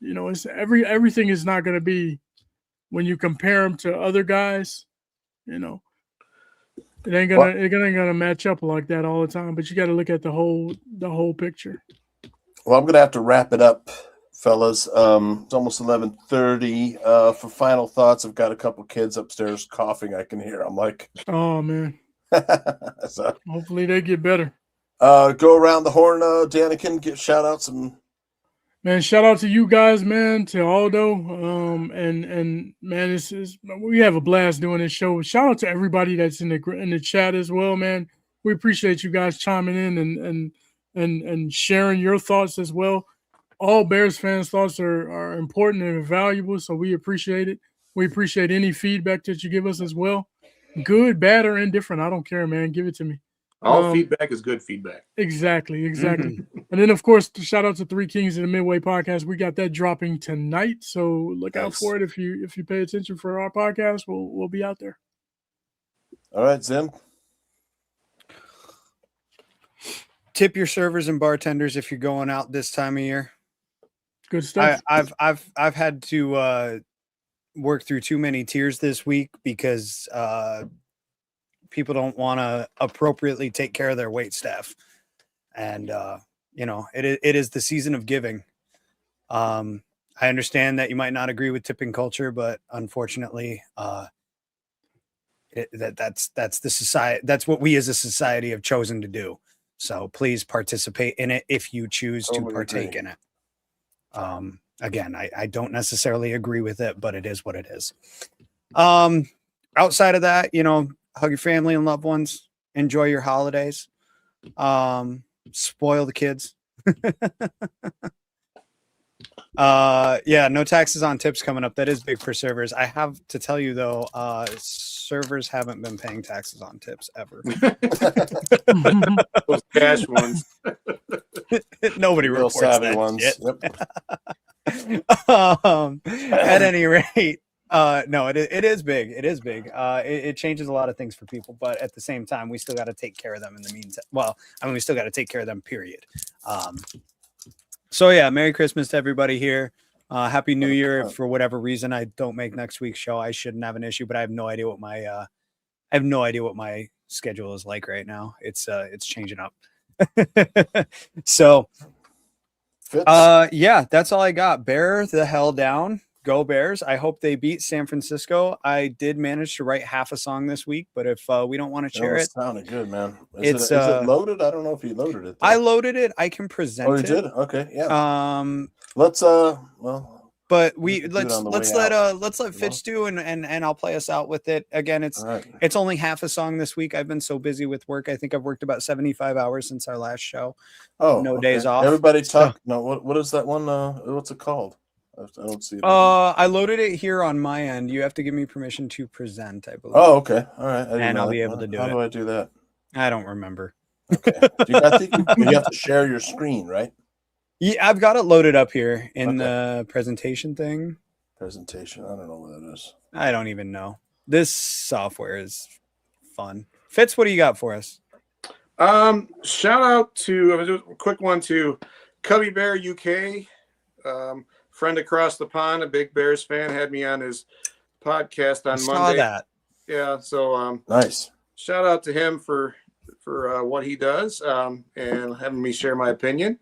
everything is not going to be, when you compare them to other guys, it ain't gonna match up like that all the time. But you got to look at the whole picture. Well, I'm gonna have to wrap it up, fellas. It's almost 11:30. For final thoughts, I've got a couple kids upstairs coughing. I can hear. I'm like, oh man. So hopefully they get better. Go around the horn, Danikin. Shout out some. Man, shout out to you guys, man, to Aldo. And man, we have a blast doing this show. Shout out to everybody that's in the chat as well, man. We appreciate you guys chiming in and sharing your thoughts as well. All Bears fans' thoughts are important and valuable, so we appreciate it. We appreciate any feedback that you give us as well. Good, bad, or indifferent. I don't care, man. Give it to me. All feedback is good feedback. Exactly. And then, of course, shout out to Three Kings of the Midway podcast. We got that dropping tonight, so look out for it. If you pay attention for our podcast, we'll be out there. All right, Zim. Tip your servers and bartenders if you're going out this time of year. Good stuff. I've had to work through too many tiers this week because people don't want to appropriately take care of their wait staff. And, it is the season of giving. I understand that you might not agree with tipping culture, but unfortunately, that's the society. That's what we as a society have chosen to do. So please participate in it if you choose to partake in it. Again, I don't necessarily agree with it, but it is what it is. Outside of that, hug your family and loved ones. Enjoy your holidays. Spoil the kids. No taxes on tips coming up. That is big for servers. I have to tell you though, servers haven't been paying taxes on tips ever. Those cash ones. Nobody real reports savvy that ones. shit. At any rate, no, it is big. It is big. It changes a lot of things for people, but at the same time, we still got to take care of them in the meantime. Well, we still got to take care of them, period. So yeah, Merry Christmas to everybody here. Happy New Year. If for whatever reason I don't make next week's show, I shouldn't have an issue, but I have no idea what my schedule is like right now. It's changing up. So Fitz? That's all I got. Bear the hell down. Go Bears. I hope they beat San Francisco. I did manage to write half a song this week, but if we don't want to share it, sounded good, man. Is it loaded? I don't know if you loaded it. I loaded it. I can present it. Oh, you did? Okay, yeah. Let's but let's let Fitz do and I'll play us out with it. Again, it's only half a song this week. I've been so busy with work. I think I've worked about 75 hours since our last show. Oh, no days off. Everybody talk. No, what is that one? What's it called? I don't see it. I loaded it here on my end. You have to give me permission to present, I believe. Oh, okay. All right. And I'll be able to do it. How do I do that? I don't remember. Okay. You have to share your screen, right? Yeah, I've got it loaded up here in the presentation thing. Presentation. I don't know what that is. I don't even know. This software is fun. Fitz, what do you got for us? Shout out to a quick one to Cubby Bear UK. Friend across the pond, a big Bears fan, had me on his podcast on Monday. Saw that. Yeah, so nice. Shout out to him for what he does and having me share my opinion.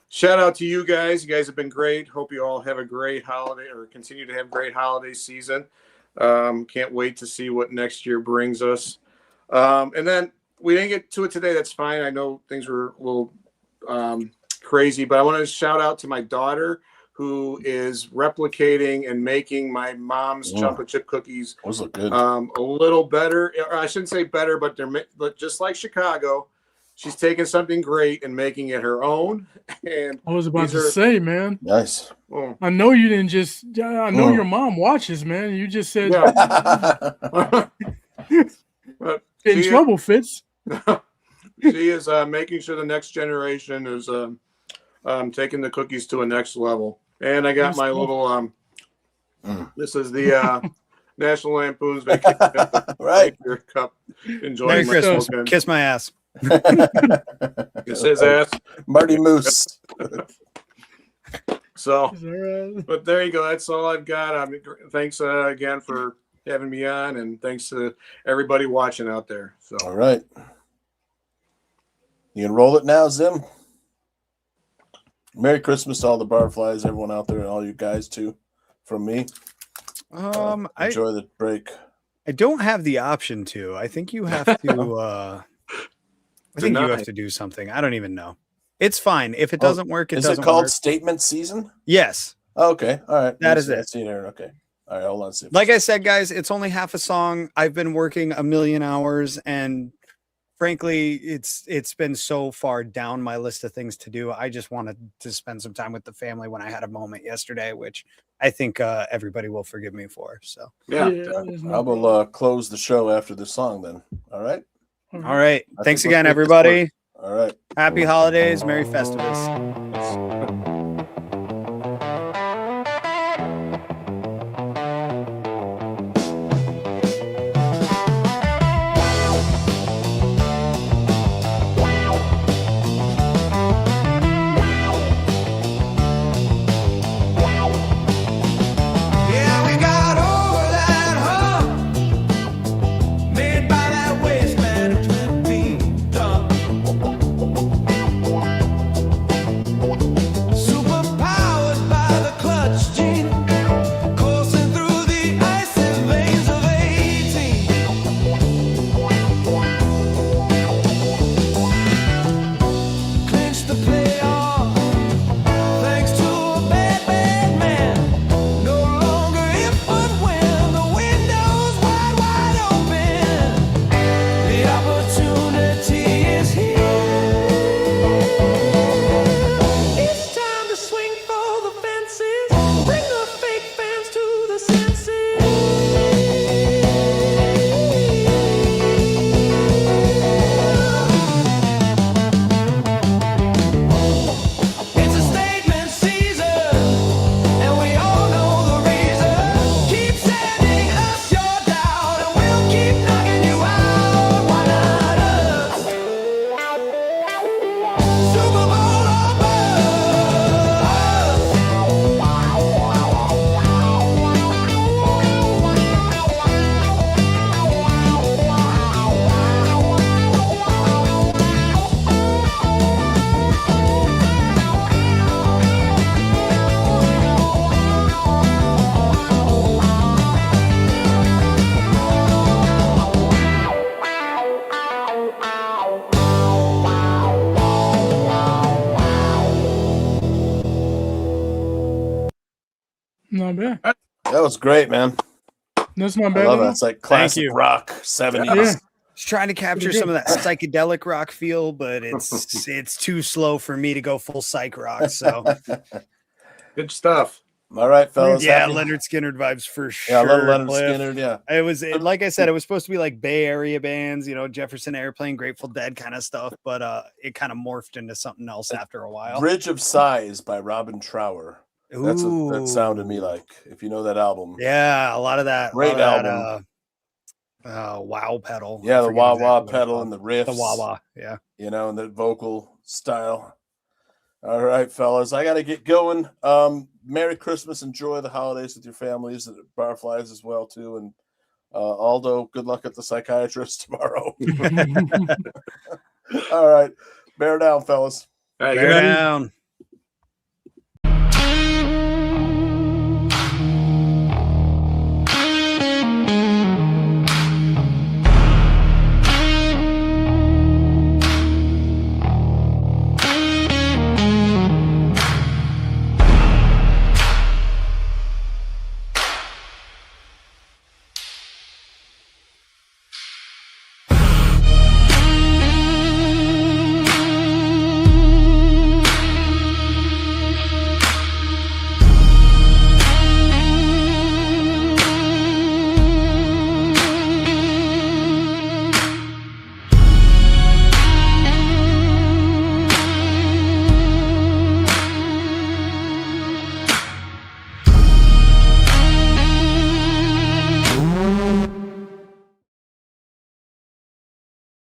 Shout out to you guys. You guys have been great. Hope you all have a great holiday or continue to have great holiday season. Can't wait to see what next year brings us. And then we didn't get to it today. That's fine. I know things were a little crazy, but I want to shout out to my daughter who is replicating and making my mom's chocolate chip cookies. Those look good. A little better. Or I shouldn't say better, but but just like Chicago, she's taking something great and making it her own. And I was about to say, man. Nice. I know you didn't just. I know your mom watches, man. You just said in trouble, Fitz. She is making sure the next generation is taking the cookies to a next level. And I got my little this is the National Lampoon's Vacation right cup. Enjoying Merry my Christmas. smoking. Kiss my ass. Kiss his ass. Marty Moose. So, but there you go. That's all I've got. Thanks again for having me on, and thanks to everybody watching out there. So, all right, you can roll it now, Zim. Merry Christmas to all the barflies, everyone out there, and all you guys too, from me. Enjoy the break. I don't have the option to. I think you have to. I think you have to do something. I don't even know. It's fine if it doesn't work. It doesn't. Is it called work. Statement Season? Yes. Okay. All right. That is it. Okay. All right. Hold on. Like I said, guys, it's only half a song. I've been working a million hours, and frankly, it's been so far down my list of things to do. I just wanted to spend some time with the family when I had a moment yesterday, which I think everybody will forgive me for. So yeah, I will close the show after this song. Then. All right. All right. Thanks again, everybody. All right. Happy holidays. Merry Festivus. Yeah, we got over that hump made by that waste management being done. Superpowered by the clutch gene, coursing through the icy veins of 18. Clinched the playoff thanks to a bad, bad man. No longer if but when the window's wide, wide open. The opportunity is here. It's time to swing for the fences. Bring the fake fans to the It's a statement season, and we all know the reason. Keep sending us your doubt, and we'll keep knocking you out. Why not us? Super Bowl or Not bad. That was great, man. That's not I bad. love at it. all. It's like classic you. rock 70s. Yeah. Just trying to capture some of that psychedelic rock feel, but it's too slow for me to go full psych rock. So good stuff. All right, fellas. yeah, happy- Leonard Skinner vibes for Yeah, I sure. love Leonard Cliff. Skinner. Yeah. It was like I said, it was supposed to be like Bay Area bands, Jefferson Airplane, Grateful Dead kind of stuff, but it kind of morphed into something else after a while. Bridge of Sighs by Robin Trower. That sounded me like, if you know that album. Yeah, a lot of that. Great album. Wow pedal. Yeah, I the forget wah exactly wah what it's pedal called. and the riffs. The wah wah. Yeah. And the vocal style. All right, fellas, I got to get going. Merry Christmas. Enjoy the holidays with your families and barflies as well, too. And Aldo, good luck at the psychiatrist tomorrow. All right. Bear down, fellas. All right, Bear down.